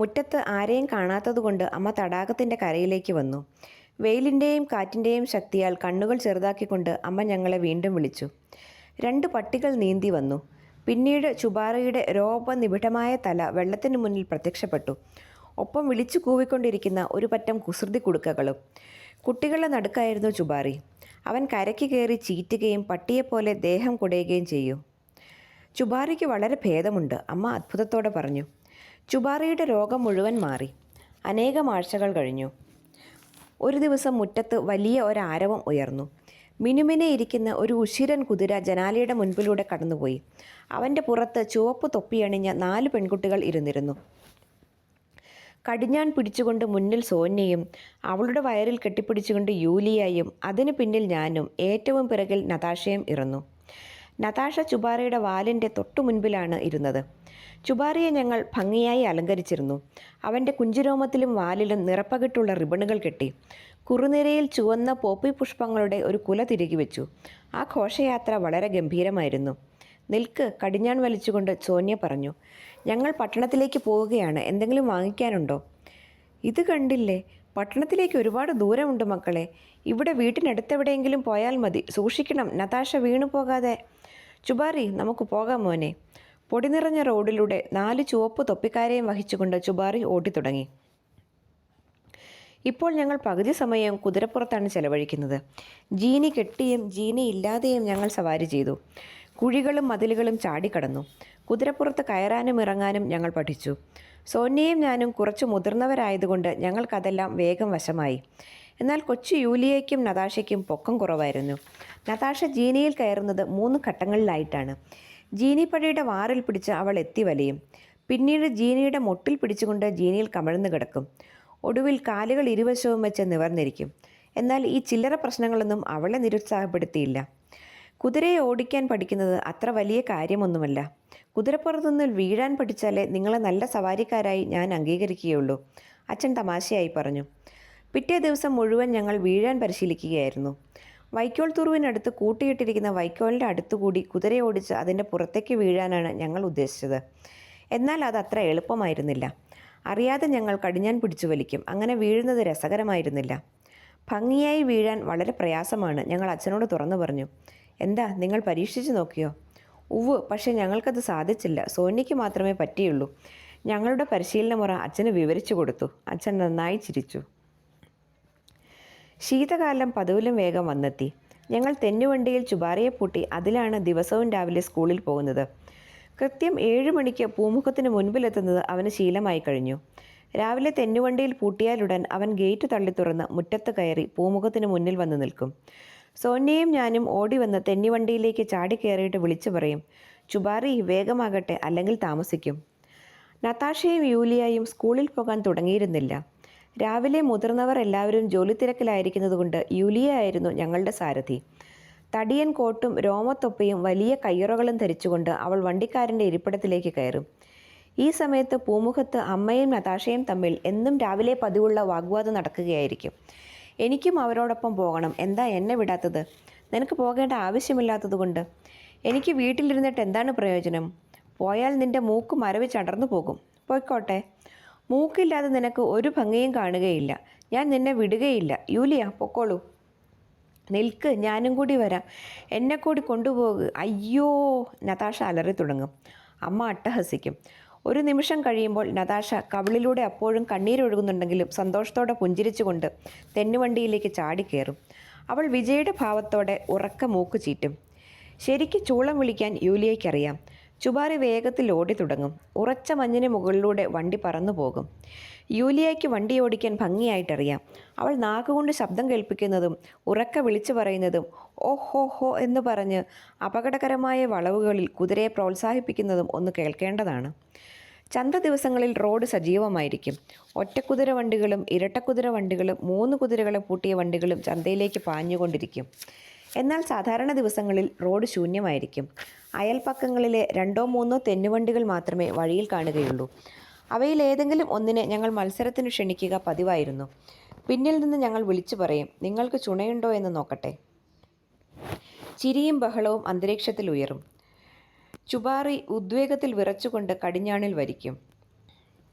മുറ്റത്ത് ആരെയും കാണാത്തതുകൊണ്ട് അമ്മ തടാകത്തിൻ്റെ കരയിലേക്ക് വന്നു. വെയിലിൻ്റെയും കാറ്റിൻ്റെയും ശക്തിയാൽ കണ്ണുകൾ ചെറുതാക്കിക്കൊണ്ട് അമ്മ ഞങ്ങളെ വീണ്ടും വിളിച്ചു. 2 പട്ടികൾ നീന്തി വന്നു. പിന്നീട് ചുബാറിയുടെ രോപനിബിഡമായ തല വെള്ളത്തിന് മുന്നിൽ പ്രത്യക്ഷപ്പെട്ടു. ഒപ്പം വിളിച്ചു കൂവിക്കൊണ്ടിരിക്കുന്ന ഒരു പറ്റം കുസൃതി കുടുക്കകളും. കുട്ടികളുടെ നടുക്കായിരുന്നു ചുബാറി. അവൻ കരയ്ക്ക് കയറി ചീറ്റുകയും പട്ടിയെപ്പോലെ ദേഹം കുടയുകയും ചെയ്യും. ചുബാറിക്ക് വളരെ ഭേദമുണ്ട്, അമ്മ അത്ഭുതത്തോടെ പറഞ്ഞു. ചുബാറിയുടെ രോഗം മുഴുവൻ മാറി. അനേകം ആഴ്ചകൾ കഴിഞ്ഞു. ഒരു ദിവസം മുറ്റത്ത് വലിയ ഒരാരവം ഉയർന്നു. മിനുമിനെ ഇരിക്കുന്ന ഒരു ഉശിരൻ കുതിര ജനാലയുടെ മുൻപിലൂടെ കടന്നുപോയി. അവൻ്റെ പുറത്ത് ചുവപ്പ് തൊപ്പിയണിഞ്ഞ 4 പെൺകുട്ടികൾ ഇരുന്നിരുന്നു. കടിഞ്ഞാൺ പിടിച്ചുകൊണ്ട് മുന്നിൽ സോന്യയും അവളുടെ വയറിൽ കെട്ടിപ്പിടിച്ചുകൊണ്ട് യൂലിയയും അതിനു പിന്നിൽ ഞാനും ഏറ്റവും പിറകിൽ നതാഷയും ഇരുന്നു. നതാഷ ചുബാറിയുടെ വാലിൻ്റെ തൊട്ടു മുൻപിലാണ് ഇരുന്നത്. ചുബാറിയെ ഞങ്ങൾ ഭംഗിയായി അലങ്കരിച്ചിരുന്നു. അവൻ്റെ കുഞ്ചിരോമത്തിലും വാലിലും നിറപ്പകിട്ടുള്ള റിബണുകൾ കെട്ടി. കുറുനിരയിൽ ചുവന്ന പോപ്പി പുഷ്പങ്ങളുടെ ഒരു കുല തിരികെ വെച്ചു. ആ ഘോഷയാത്ര വളരെ ഗംഭീരമായിരുന്നു. നിൽക്ക്, കടിഞ്ഞാൺ വലിച്ചുകൊണ്ട് സോന്യ പറഞ്ഞു. ഞങ്ങൾ പട്ടണത്തിലേക്ക് പോവുകയാണ്. എന്തെങ്കിലും വാങ്ങിക്കാനുണ്ടോ? ഇത് കണ്ടില്ലേ, പട്ടണത്തിലേക്ക് ഒരുപാട് ദൂരമുണ്ട് മക്കളെ. ഇവിടെ വീട്ടിനടുത്തെവിടെയെങ്കിലും പോയാൽ മതി. സൂക്ഷിക്കണം, നതാഷ വീണു പോകാതെ. ചുബാറി, നമുക്ക് പോകാം മോനെ. പൊടി നിറഞ്ഞ റോഡിലൂടെ 4 ചുവപ്പ് തൊപ്പിക്കാരെയും വഹിച്ചുകൊണ്ട് ചുബാറി ഓടിത്തുടങ്ങി. ഇപ്പോൾ ഞങ്ങൾ പകുതി സമയം കുതിരപ്പുറത്താണ് ചെലവഴിക്കുന്നത്. ജീനി കെട്ടിയും ജീനി ഇല്ലാതെയും ഞങ്ങൾ സവാരി ചെയ്തു. കുഴികളും മതിലുകളും ചാടിക്കടന്നു. കുതിരപ്പുറത്ത് കയറാനും ഇറങ്ങാനും ഞങ്ങൾ പഠിച്ചു. സോന്യയും ഞാനും കുറച്ച് മുതിർന്നവരായതുകൊണ്ട് ഞങ്ങൾക്കതെല്ലാം വേഗം വശമായി. എന്നാൽ കൊച്ചു യൂലിയയ്ക്കും നതാഷയ്ക്കും പൊക്കം കുറവായിരുന്നു. നതാഷ ജീനിയിൽ കയറുന്നത് 3 ഘട്ടങ്ങളിലായിട്ടാണ്. ജീനിപ്പടിയുടെ വാറിൽ പിടിച്ച് അവൾ എത്തി വലിയും. പിന്നീട് ജീനിയുടെ മൊട്ടിൽ പിടിച്ചുകൊണ്ട് ജീനിയിൽ കമഴ്ന്നു കിടക്കും. ഒടുവിൽ കാലുകൾ ഇരുവശവും വെച്ച് നിവർന്നിരിക്കും. എന്നാൽ ഈ ചില്ലറ പ്രശ്നങ്ങളൊന്നും അവളെ നിരുത്സാഹപ്പെടുത്തിയില്ല. കുതിരയെ ഓടിക്കാൻ പഠിക്കുന്നത് അത്ര വലിയ കാര്യമൊന്നുമല്ല. കുതിരപ്പുറത്തുനിന്ന് വീഴാൻ പഠിച്ചാലേ നിങ്ങളെ നല്ല സവാരിക്കാരായി ഞാൻ അംഗീകരിക്കുകയുള്ളൂ, അച്ഛൻ തമാശയായി പറഞ്ഞു. പിറ്റേ ദിവസം മുഴുവൻ ഞങ്ങൾ വീഴാൻ പരിശീലിക്കുകയായിരുന്നു. വൈക്കോൽ തുറുവിനടുത്ത് കൂട്ടിയിട്ടിരിക്കുന്ന വൈക്കോലിൻ്റെ അടുത്തുകൂടി കുതിരയെ ഓടിച്ച് അതിൻ്റെ പുറത്തേക്ക് വീഴാനാണ് ഞങ്ങൾ ഉദ്ദേശിച്ചത്. എന്നാൽ അതത്ര എളുപ്പമായിരുന്നില്ല. അറിയാതെ ഞങ്ങൾ കടിഞ്ഞാൻ പിടിച്ചു വലിക്കും. അങ്ങനെ വീഴുന്നത് രസകരമായിരുന്നില്ല. ഭംഗിയായി വീഴാൻ വളരെ പ്രയാസമാണ്, ഞങ്ങൾ അച്ഛനോട് തുറന്നു പറഞ്ഞു. എന്താ, നിങ്ങൾ പരീക്ഷിച്ചു നോക്കിയോ? ഉവ്വ്, പക്ഷേ ഞങ്ങൾക്കത് സാധിച്ചില്ല. സോനിക്ക് മാത്രമേ പറ്റിയുള്ളൂ. ഞങ്ങളുടെ പരിശീലന മുറ അച്ഛന് വിവരിച്ചു കൊടുത്തു. അച്ഛൻ നന്നായി ചിരിച്ചു. ശീതകാലം പതിവിലും വേഗം വന്നെത്തി. ഞങ്ങൾ തെന്നുവണ്ടിയിൽ ചുബാരയെ പൂട്ടി അതിലാണ് ദിവസവും രാവിലെ സ്കൂളിൽ പോകുന്നത്. കൃത്യം 7 മണിക്ക് പൂമുഖത്തിന് മുൻപിലെത്തുന്നത് അവന് ശീലമായി കഴിഞ്ഞു. രാവിലെ തെന്നുവണ്ടിയിൽ പൂട്ടിയാലുടൻ അവൻ ഗേറ്റ് തള്ളി തുറന്ന് മുറ്റത്ത് കയറി പൂമുഖത്തിന് മുന്നിൽ വന്ന് നിൽക്കും. സോന്യയും ഞാനും ഓടി വന്ന് തെന്നിവണ്ടിയിലേക്ക് ചാടി കയറിയിട്ട് വിളിച്ചു പറയും, ചുബാറി വേഗമാകട്ടെ, അല്ലെങ്കിൽ താമസിക്കും. നതാഷയും യൂലിയയും സ്കൂളിൽ പോകാൻ തുടങ്ങിയിരുന്നില്ല. രാവിലെ മുതിർന്നവർ എല്ലാവരും ജോലി തിരക്കിലായിരിക്കുന്നതുകൊണ്ട് യൂലിയ ആയിരുന്നു ഞങ്ങളുടെ സാരഥി. തടിയൻ കോട്ടും രോമത്തൊപ്പയും വലിയ കയ്യുറകളും ധരിച്ചുകൊണ്ട് അവൾ വണ്ടിക്കാരൻ്റെ ഇരിപ്പിടത്തിലേക്ക് കയറും. ഈ സമയത്ത് പൂമുഖത്ത് അമ്മയും നതാഷയും തമ്മിൽ എന്നും രാവിലെ പതിവുള്ള വാഗ്വാദം നടക്കുകയായിരിക്കും. എനിക്കും അവരോടൊപ്പം പോകണം, എന്താ എന്നെ വിടാത്തത്? നിനക്ക് പോകേണ്ട ആവശ്യമില്ലാത്തതുകൊണ്ട്. എനിക്ക് വീട്ടിലിരുന്നിട്ട് എന്താണ് പ്രയോജനം? പോയാൽ നിൻ്റെ മൂക്ക് മരവിച്ച് അടർന്നു പോകും. പോയിക്കോട്ടെ. മൂക്കില്ലാതെ നിനക്ക് ഒരു ഭംഗിയും കാണുകയില്ല. ഞാൻ നിന്നെ വിടുകയില്ല. യൂലിയ, പൊക്കോളൂ. നിൽക്ക്, ഞാനും കൂടി വരാം. എന്നെ കൂടി കൊണ്ടുപോകൂ. അയ്യോ, നതാഷ അലറി തുടങ്ങും. അമ്മ അട്ടഹസിക്കും. ഒരു നിമിഷം കഴിയുമ്പോൾ നതാഷ കവിളിലൂടെ അപ്പോഴും കണ്ണീരൊഴുകുന്നുണ്ടെങ്കിലും സന്തോഷത്തോടെ പുഞ്ചിരിച്ചുകൊണ്ട് തെന്നുവണ്ടിയിലേക്ക് ചാടിക്കയറും. അവൾ വിജയുടെ ഭാവത്തോടെ ഉറക്ക മൂക്ക് ചീറ്റും. ശരിക്ക് ചൂളം വിളിക്കാൻ യൂലിയയ്ക്കറിയാം. ചുബാറി വേഗത്തിൽ ഓടി തുടങ്ങും. ഉറച്ച മഞ്ഞിന് മുകളിലൂടെ വണ്ടി പറന്നു പോകും. യൂലിയയ്ക്ക് വണ്ടി ഓടിക്കാൻ ഭംഗിയായിട്ടറിയാം. അവൾ നാക്കുകൊണ്ട് ശബ്ദം കേൾപ്പിക്കുന്നതും ഉറക്ക വിളിച്ചു പറയുന്നതും ഓഹോ ഹോ എന്ന് പറഞ്ഞ് അപകടകരമായ വളവുകളിൽ കുതിരയെ പ്രോത്സാഹിപ്പിക്കുന്നതും ഒന്ന് കേൾക്കേണ്ടതാണ്. ചന്ത ദിവസങ്ങളിൽ റോഡ് സജീവമായിരിക്കും. ഒറ്റക്കുതിര വണ്ടികളും ഇരട്ടക്കുതിര വണ്ടികളും 3 കുതിരകളെ പൂട്ടിയ വണ്ടികളും ചന്തയിലേക്ക് പാഞ്ഞുകൊണ്ടിരിക്കും. എന്നാൽ സാധാരണ ദിവസങ്ങളിൽ റോഡ് ശൂന്യമായിരിക്കും. അയൽപ്പക്കങ്ങളിലെ 2-3 തെന്നുവണ്ടികൾ മാത്രമേ വഴിയിൽ കാണുകയുള്ളൂ. അവയിൽ ഏതെങ്കിലും ഒന്നിനെ ഞങ്ങൾ മത്സരത്തിന് ക്ഷണിക്കുക പതിവായിരുന്നു. പിന്നിൽ നിന്ന് ഞങ്ങൾ വിളിച്ചു പറയും, നിങ്ങൾക്ക് ചുണയുണ്ടോ എന്ന് നോക്കട്ടെ. ചിരിയും ബഹളവും അന്തരീക്ഷത്തിൽ ഉയരും. ചുബാറി ഉദ്വേഗത്തിൽ വിറച്ചുകൊണ്ട് കടിഞ്ഞാണിൽ വരിക്കും.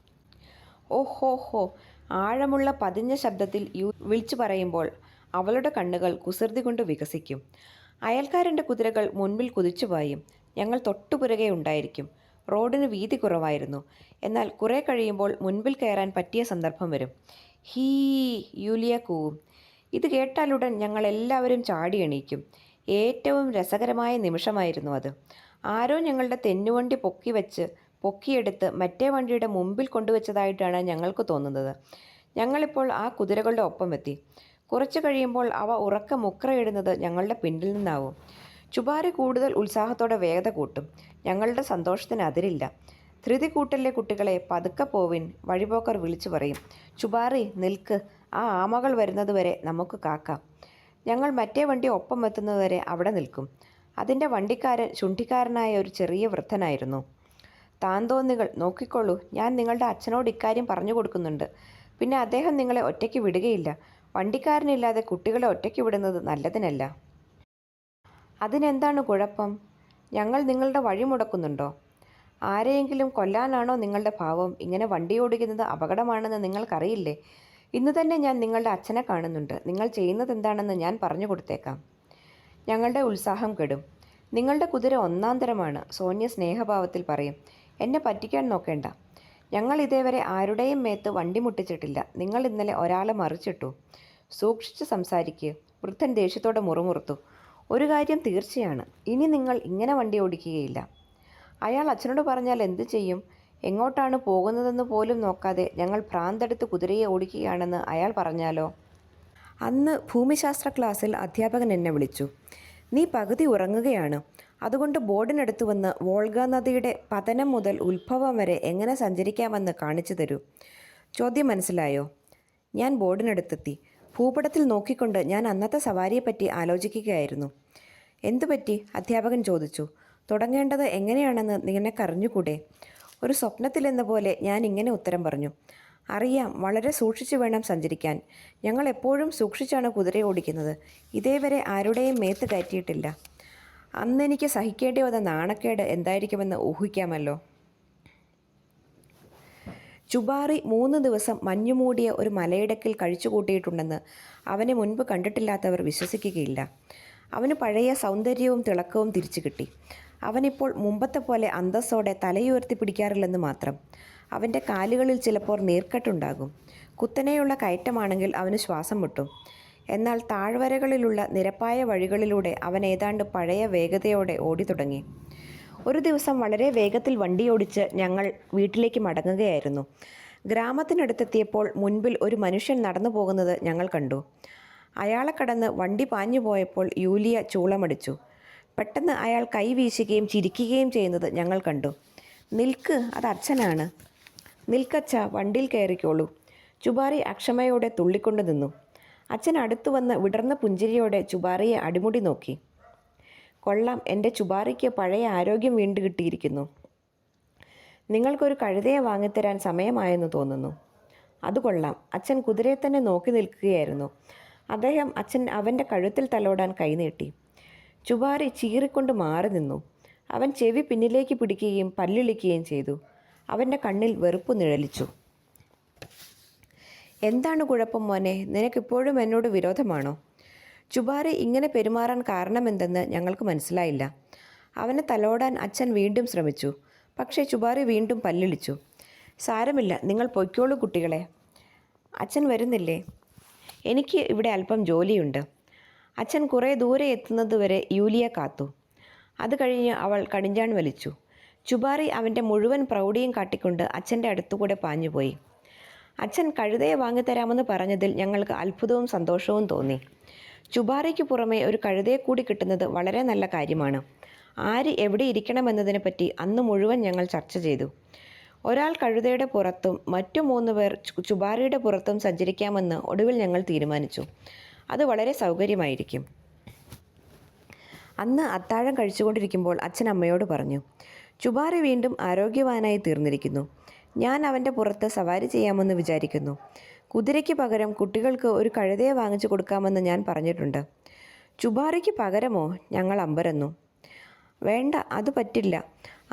ഓഹോ ഹോ, ആഴമുള്ള പതിഞ്ഞ ശബ്ദത്തിൽ വിളിച്ചു പറയുമ്പോൾ അവളുടെ കണ്ണുകൾ കുസൃതി കൊണ്ട് വികസിക്കും. അയൽക്കാരൻ്റെ കുതിരകൾ മുൻപിൽ കുതിച്ചുപായും. ഞങ്ങൾ തൊട്ടുപുറകെ ഉണ്ടായിരിക്കും. റോഡിന് വീതി കുറവായിരുന്നു. എന്നാൽ കുറെ കഴിയുമ്പോൾ മുൻപിൽ കയറാൻ പറ്റിയ സന്ദർഭം വരും. ഹീ, യൂലിയ കൂവും. ഇത് കേട്ടാലുടൻ ഞങ്ങൾ എല്ലാവരും ചാടി എണീക്കും. ഏറ്റവും രസകരമായ നിമിഷമായിരുന്നു അത്. ആരോ ഞങ്ങളുടെ തെന്നുവണ്ടി പൊക്കിയെടുത്ത് മറ്റേ വണ്ടിയുടെ മുമ്പിൽ കൊണ്ടുവച്ചതായിട്ടാണ് ഞങ്ങൾക്ക് തോന്നുന്നത്. ഞങ്ങളിപ്പോൾ ആ കുതിരകളുടെ ഒപ്പം എത്തി. കുറച്ചു കഴിയുമ്പോൾ അവ ഉറക്ക മുക്രയിടുന്നത് ഞങ്ങളുടെ പിന്നിൽ നിന്നാവും. ചുബാരി കൂടുതൽ ഉത്സാഹത്തോടെ വേഗത കൂട്ടും. ഞങ്ങളുടെ സന്തോഷത്തിന് അതിരില്ല. ധൃതി കൂട്ടലിലെ കുട്ടികളെ, പതുക്കെ പോവിൻ, വഴിപോക്കർ വിളിച്ചു പറയും. ചുബാറി നിൽക്ക്, ആ ആമകൾ വരുന്നതുവരെ നമുക്ക് കാക്കാം. ഞങ്ങൾ മറ്റേ വണ്ടി ഒപ്പം എത്തുന്നതുവരെ അവിടെ നിൽക്കും. അതിൻ്റെ വണ്ടിക്കാരൻ ശുണ്ഠിക്കാരനായ ഒരു ചെറിയ വൃദ്ധനായിരുന്നു. താന്തോന്നികൾ, നോക്കിക്കോളൂ, ഞാൻ നിങ്ങളുടെ അച്ഛനോട് ഇക്കാര്യം പറഞ്ഞു കൊടുക്കുന്നുണ്ട്. പിന്നെ അദ്ദേഹം നിങ്ങളെ ഒറ്റയ്ക്ക് വിടുകയില്ല. വണ്ടിക്കാരനില്ലാതെ കുട്ടികളെ ഒറ്റയ്ക്ക് വിടുന്നത് നല്ലതിനല്ല. അതിനെന്താണ് കുഴപ്പം? ഞങ്ങൾ നിങ്ങളുടെ വഴി മുടക്കുന്നുണ്ടോ? ആരെയെങ്കിലും കൊല്ലാനാണോ നിങ്ങളുടെ ഭാവം? ഇങ്ങനെ വണ്ടി ഓടിക്കുന്നത് അപകടമാണെന്ന് നിങ്ങൾക്കറിയില്ലേ? ഇന്ന് തന്നെ ഞാൻ നിങ്ങളുടെ അച്ഛനെ കാണുന്നുണ്ട്. നിങ്ങൾ ചെയ്യുന്നത് എന്താണെന്ന് ഞാൻ പറഞ്ഞു കൊടുത്തേക്കാം. ഞങ്ങളുടെ ഉത്സാഹം കെടും. നിങ്ങളുടെ കുതിര ഒന്നാം തരമാണ്, സോന്യ സ്നേഹഭാവത്തിൽ പറയും. എന്നെ പറ്റിക്കാൻ നോക്കേണ്ട. ഞങ്ങൾ ഇതേവരെ ആരുടെയും മേത്ത് വണ്ടി മുട്ടിച്ചിട്ടില്ല. നിങ്ങൾ ഇന്നലെ ഒരാളെ മറിച്ചിട്ടു. സൂക്ഷിച്ച് സംസാരിക്കുക. വൃദ്ധൻ ദേഷ്യത്തോടെ മുറുമുറുത്തു. ഒരു കാര്യം തീർച്ചയാണ്, ഇനി നിങ്ങൾ ഇങ്ങനെ വണ്ടി ഓടിക്കുകയില്ല. അയാൾ അച്ഛനോട് പറഞ്ഞാൽ എന്തു ചെയ്യും? എങ്ങോട്ടാണ് പോകുന്നതെന്ന് പോലും നോക്കാതെ ഞങ്ങൾ ഭ്രാന്തെടുത്ത് കുതിരയെ ഓടിക്കുകയാണെന്ന് അയാൾ പറഞ്ഞാലോ? അന്ന് ഭൂമിശാസ്ത്ര ക്ലാസ്സിൽ അധ്യാപകൻ എന്നെ വിളിച്ചു. നീ പകുതി ഉറങ്ങുകയാണ്. അതുകൊണ്ട് ബോർഡിനടുത്ത് വന്ന് വോൾഗ നദിയുടെ പതനം മുതൽ ഉത്ഭവം വരെ എങ്ങനെ സഞ്ചരിക്കാമെന്ന് കാണിച്ചു തരൂ. ചോദ്യം മനസ്സിലായോ? ഞാൻ ബോർഡിനടുത്തെത്തി. ഭൂപടത്തിൽ നോക്കിക്കൊണ്ട് ഞാൻ അന്നത്തെ സവാരിയെപ്പറ്റി ആലോചിക്കുകയായിരുന്നു. എന്തുപറ്റി? അധ്യാപകൻ ചോദിച്ചു. തുടങ്ങേണ്ടത് എങ്ങനെയാണെന്ന് നിനക്കറിഞ്ഞുകൂടെ? ഒരു സ്വപ്നത്തിലെന്ന പോലെ ഞാൻ ഇങ്ങനെ ഉത്തരം പറഞ്ഞു. അറിയാം, വളരെ സൂക്ഷിച്ചു വേണം സഞ്ചരിക്കാൻ. ഞങ്ങൾ എപ്പോഴും സൂക്ഷിച്ചാണ് കുതിര ഓടിക്കുന്നത്. ഇതേവരെ ആരുടെയും മേത്ത് കയറ്റിയിട്ടില്ല. അന്നെനിക്ക് സഹിക്കേണ്ടി വന്ന നാണക്കേട് എന്തായിരിക്കുമെന്ന് ഊഹിക്കാമല്ലോ. ചുബാറി 3 ദിവസം മഞ്ഞുമൂടിയ ഒരു മലയിടക്കിൽ കഴിച്ചുകൂട്ടിയിട്ടുണ്ടെന്ന് അവനെ മുൻപ് കണ്ടിട്ടില്ലാത്തവർ വിശ്വസിക്കുകയില്ല. അവന് പഴയ സൗന്ദര്യവും തിളക്കവും തിരിച്ചു കിട്ടി. അവനിപ്പോൾ മുമ്പത്തെ പോലെ അന്തസ്സോടെ തലയുയർത്തി പിടിക്കാറില്ലെന്ന് മാത്രം. അവൻ്റെ കാലുകളിൽ ചിലപ്പോൾ നീർക്കെട്ടുണ്ടാകും. കുത്തനെയുള്ള കയറ്റമാണെങ്കിൽ അവന് ശ്വാസം മുട്ടും. എന്നാൽ താഴ്വരകളിലുള്ള നിരപ്പായ വഴികളിലൂടെ അവൻ ഏതാണ്ട് പഴയ വേഗതയോടെ ഓടി തുടങ്ങി. ഒരു ദിവസം വളരെ വേഗത്തിൽ വണ്ടിയോടിച്ച് ഞങ്ങൾ വീട്ടിലേക്ക് മടങ്ങുകയായിരുന്നു. ഗ്രാമത്തിനടുത്തെത്തിയപ്പോൾ മുൻപിൽ ഒരു മനുഷ്യൻ നടന്നു പോകുന്നത് ഞങ്ങൾ കണ്ടു. അയാളെ കടന്ന് വണ്ടി പാഞ്ഞു പോയപ്പോൾ യൂലിയ ചൂളമടിച്ചു. പെട്ടെന്ന് അയാൾ കൈ വീശുകയും ചിരിക്കുകയും ചെയ്യുന്നത് ഞങ്ങൾ കണ്ടു. നിൽക്ക്, അത് അച്ഛനാണ്. നിൽക്കച്ഛ, വണ്ടിയിൽ കയറിക്കോളൂ. ചുബാറി അക്ഷമയോടെ തുള്ളിക്കൊണ്ടു നിന്നു. അച്ഛൻ അടുത്തു വന്ന് വിടർന്ന പുഞ്ചിരിയോടെ ചുബാറിയെ അടിമുടി നോക്കി. കൊള്ളാം, എൻ്റെ ചുബാറിക്ക് പഴയ ആരോഗ്യം വീണ്ടു കിട്ടിയിരിക്കുന്നു. നിങ്ങൾക്കൊരു കഴുതയെ വാങ്ങിത്തരാൻ സമയമായെന്ന് തോന്നുന്നു. അത് കൊള്ളാം. അച്ഛൻ കുതിരയെ തന്നെ നോക്കി നിൽക്കുകയായിരുന്നു. അദ്ദേഹം അവൻ്റെ കഴുത്തിൽ തലോടാൻ കൈനീട്ടി. ചുബാറി ചീറിക്കൊണ്ട് മാറി നിന്നു. അവൻ ചെവി പിന്നിലേക്ക് പിടിക്കുകയും പല്ലിളിക്കുകയും ചെയ്തു. അവൻ്റെ കണ്ണിൽ വെറുപ്പ് നിഴലിച്ചു. എന്താണ് കുഴപ്പം മോനെ? നിനക്കിപ്പോഴും എന്നോട് വിരോധമാണോ? ചുബാറി ഇങ്ങനെ പെരുമാറാൻ കാരണമെന്തെന്ന് ഞങ്ങൾക്ക് മനസ്സിലായില്ല. അവനെ തലോടാൻ അച്ഛൻ വീണ്ടും ശ്രമിച്ചു. പക്ഷേ ചുബാറി വീണ്ടും പല്ലിളിച്ചു. സാരമില്ല, നിങ്ങൾ പൊയ്ക്കോളൂ കുട്ടികളെ. അച്ഛൻ വരുന്നില്ലേ? എനിക്ക് ഇവിടെ അല്പം ജോലിയുണ്ട്. അച്ഛൻ കുറേ ദൂരെ എത്തുന്നതുവരെ യൂലിയ കാത്തു. അത് കഴിഞ്ഞ് അവൾ കടിഞ്ചാൺ വലിച്ചു. ചുബാറി അവൻ്റെ മുഴുവൻ പ്രൗഢിയും കാട്ടിക്കൊണ്ട് അച്ഛൻ്റെ അടുത്തുകൂടെ പാഞ്ഞുപോയി. അച്ഛൻ കഴുതയെ വാങ്ങിത്തരാമെന്ന് പറഞ്ഞതിൽ ഞങ്ങൾക്ക് അത്ഭുതവും സന്തോഷവും തോന്നി. ചുബാറിക്ക് പുറമെ ഒരു കഴുതയെ കൂടി കിട്ടുന്നത് വളരെ നല്ല കാര്യമാണ്. ആര് എവിടെ ഇരിക്കണമെന്നതിനെപ്പറ്റി അന്ന് മുഴുവൻ ഞങ്ങൾ ചർച്ച ചെയ്തു. ഒരാൾ കഴുതയുടെ പുറത്തും മറ്റു 3 പേർ ചുബാറിയുടെ പുറത്തും സഞ്ചരിക്കാമെന്ന് ഒടുവിൽ ഞങ്ങൾ തീരുമാനിച്ചു. അത് വളരെ സൗകര്യമായിരിക്കും. അന്ന് അത്താഴം കഴിച്ചുകൊണ്ടിരിക്കുമ്പോൾ അച്ഛൻ അമ്മയോട് പറഞ്ഞു, ചുബാറി വീണ്ടും ആരോഗ്യവാനായി തീർന്നിരിക്കുന്നു. ഞാൻ അവൻ്റെ പുറത്ത് സവാരി ചെയ്യാമെന്ന് വിചാരിക്കുന്നു. കുതിരയ്ക്ക് പകരം കുട്ടികൾക്ക് ഒരു കഴുതയെ വാങ്ങിച്ചു കൊടുക്കാമെന്ന് ഞാൻ പറഞ്ഞിട്ടുണ്ട്. ചുബാറിക്ക് പകരമോ? ഞങ്ങൾ അമ്പരന്നു. വേണ്ട, അത് പറ്റില്ല.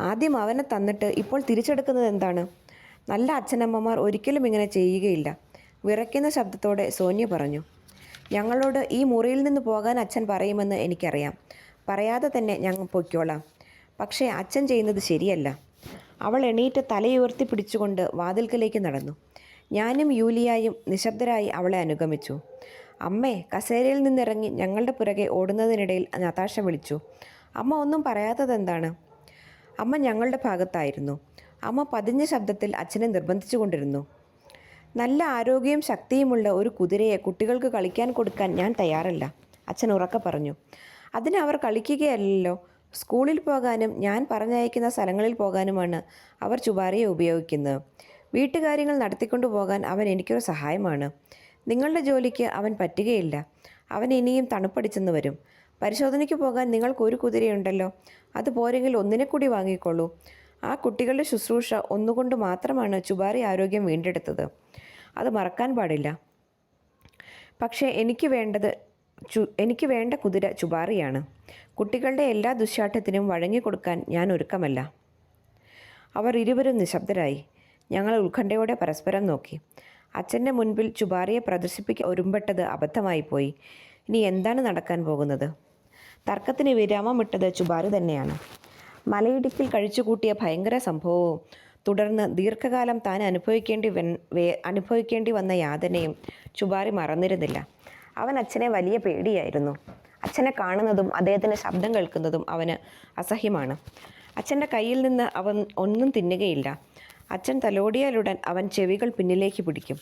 ആദ്യം അവനെ തന്നിട്ട് ഇപ്പോൾ തിരിച്ചെടുക്കുന്നത് എന്താണ്? നല്ല അച്ഛനമ്മമാർ ഒരിക്കലും ഇങ്ങനെ ചെയ്യുകയില്ല. വിറയ്ക്കുന്ന ശബ്ദത്തോടെ സോന്യ പറഞ്ഞു. ഞങ്ങളോട് ഈ മുറിയിൽ നിന്ന് പോകാൻ അച്ഛൻ പറയുമെന്ന് എനിക്കറിയാം. പറയാതെ തന്നെ ഞങ്ങൾ പൊയ്ക്കോളാം. പക്ഷേ അച്ഛൻ ചെയ്യുന്നത് ശരിയല്ല. അവൾ എണീറ്റ് തലയുയർത്തി പിടിച്ചുകൊണ്ട് വാതിൽക്കലേക്ക് നടന്നു. ഞാനും യൂലിയായും നിശബ്ദരായി അവളെ അനുഗമിച്ചു. അമ്മേ, കസേരയിൽ നിന്നിറങ്ങി ഞങ്ങളുടെ പുറകെ ഓടുന്നതിനിടയിൽ നതാഷ വിളിച്ചു. അമ്മ ഒന്നും പറയാത്തതെന്താണ്? അമ്മ ഞങ്ങളുടെ ഭാഗത്തായിരുന്നു. അമ്മ പതിഞ്ഞ ശബ്ദത്തിൽ അച്ഛനെ നിർബന്ധിച്ചു കൊണ്ടിരുന്നു. നല്ല ആരോഗ്യവും ശക്തിയുമുള്ള ഒരു കുതിരയെ കുട്ടികൾക്ക് കളിക്കാൻ കൊടുക്കാൻ ഞാൻ തയ്യാറല്ല, അച്ഛൻ ഉറക്കെ പറഞ്ഞു. അതിന് അവർ കളിക്കുകയല്ലല്ലോ. സ്കൂളിൽ പോകാനും ഞാൻ പറഞ്ഞയക്കുന്ന സ്ഥലങ്ങളിൽ പോകാനുമാണ് അവർ ചുബാറിയെ ഉപയോഗിക്കുന്നത്. വീട്ടുകാര്യങ്ങൾ നടത്തിക്കൊണ്ടു പോകാൻ അവൻ എനിക്കൊരു സഹായമാണ്. നിങ്ങളുടെ ജോലിക്ക് അവൻ പറ്റുകയില്ല. അവൻ ഇനിയും തണുപ്പടിച്ചെന്ന് വരും. പരിശോധനയ്ക്ക് പോകാൻ നിങ്ങൾക്കൊരു കുതിരയുണ്ടല്ലോ. അത് പോരെങ്കിൽ ഒന്നിനെ കൂടി വാങ്ങിക്കോളൂ. ആ കുട്ടികളുടെ ശുശ്രൂഷ ഒന്നുകൊണ്ട് മാത്രമാണ് ചുബാറി ആരോഗ്യം വീണ്ടെടുത്തത്. അത് മറക്കാൻ പാടില്ല. പക്ഷേ എനിക്ക് വേണ്ട കുതിര ചുബാറിയാണ്. കുട്ടികളുടെ എല്ലാ ദുശ്ശാഠ്യത്തിനും വഴങ്ങിക്കൊടുക്കാൻ ഞാൻ ഒരുക്കമല്ല. അവർ ഇരുവരും നിശബ്ദരായി. ഞങ്ങൾ ഉത്കണ്ഠയോടെ പരസ്പരം നോക്കി. അച്ഛൻ്റെ മുൻപിൽ ചുബാറിയെ പ്രദർശിപ്പിക്കാൻ ഒരുമ്പെട്ടത് അബദ്ധമായിപ്പോയി. ഇനി എന്താണ് നടക്കാൻ പോകുന്നത്? തർക്കത്തിന് വിരാമമിട്ടത് ചുബാറി തന്നെയാണ്. മലയിടുക്കിൽ കഴിച്ചുകൂട്ടിയ ഭയങ്കര സംഭവവും തുടർന്ന് ദീർഘകാലം താൻ അനുഭവിക്കേണ്ടി വന്ന യാതനയും ചുബാറി മറന്നിരുന്നില്ല. അവൻ അച്ഛനെ വലിയ പേടിയായിരുന്നു. അച്ഛനെ കാണുന്നതും അദ്ദേഹത്തിൻ്റെ ശബ്ദം കേൾക്കുന്നതും അവന് അസഹ്യമാണ്. അച്ഛൻ്റെ കയ്യിൽ നിന്ന് അവൻ ഒന്നും തിന്നുകയില്ല. അച്ഛൻ തലോടിയാലുടൻ അവൻ ചെവികൾ പിന്നിലേക്ക് പിടിക്കും.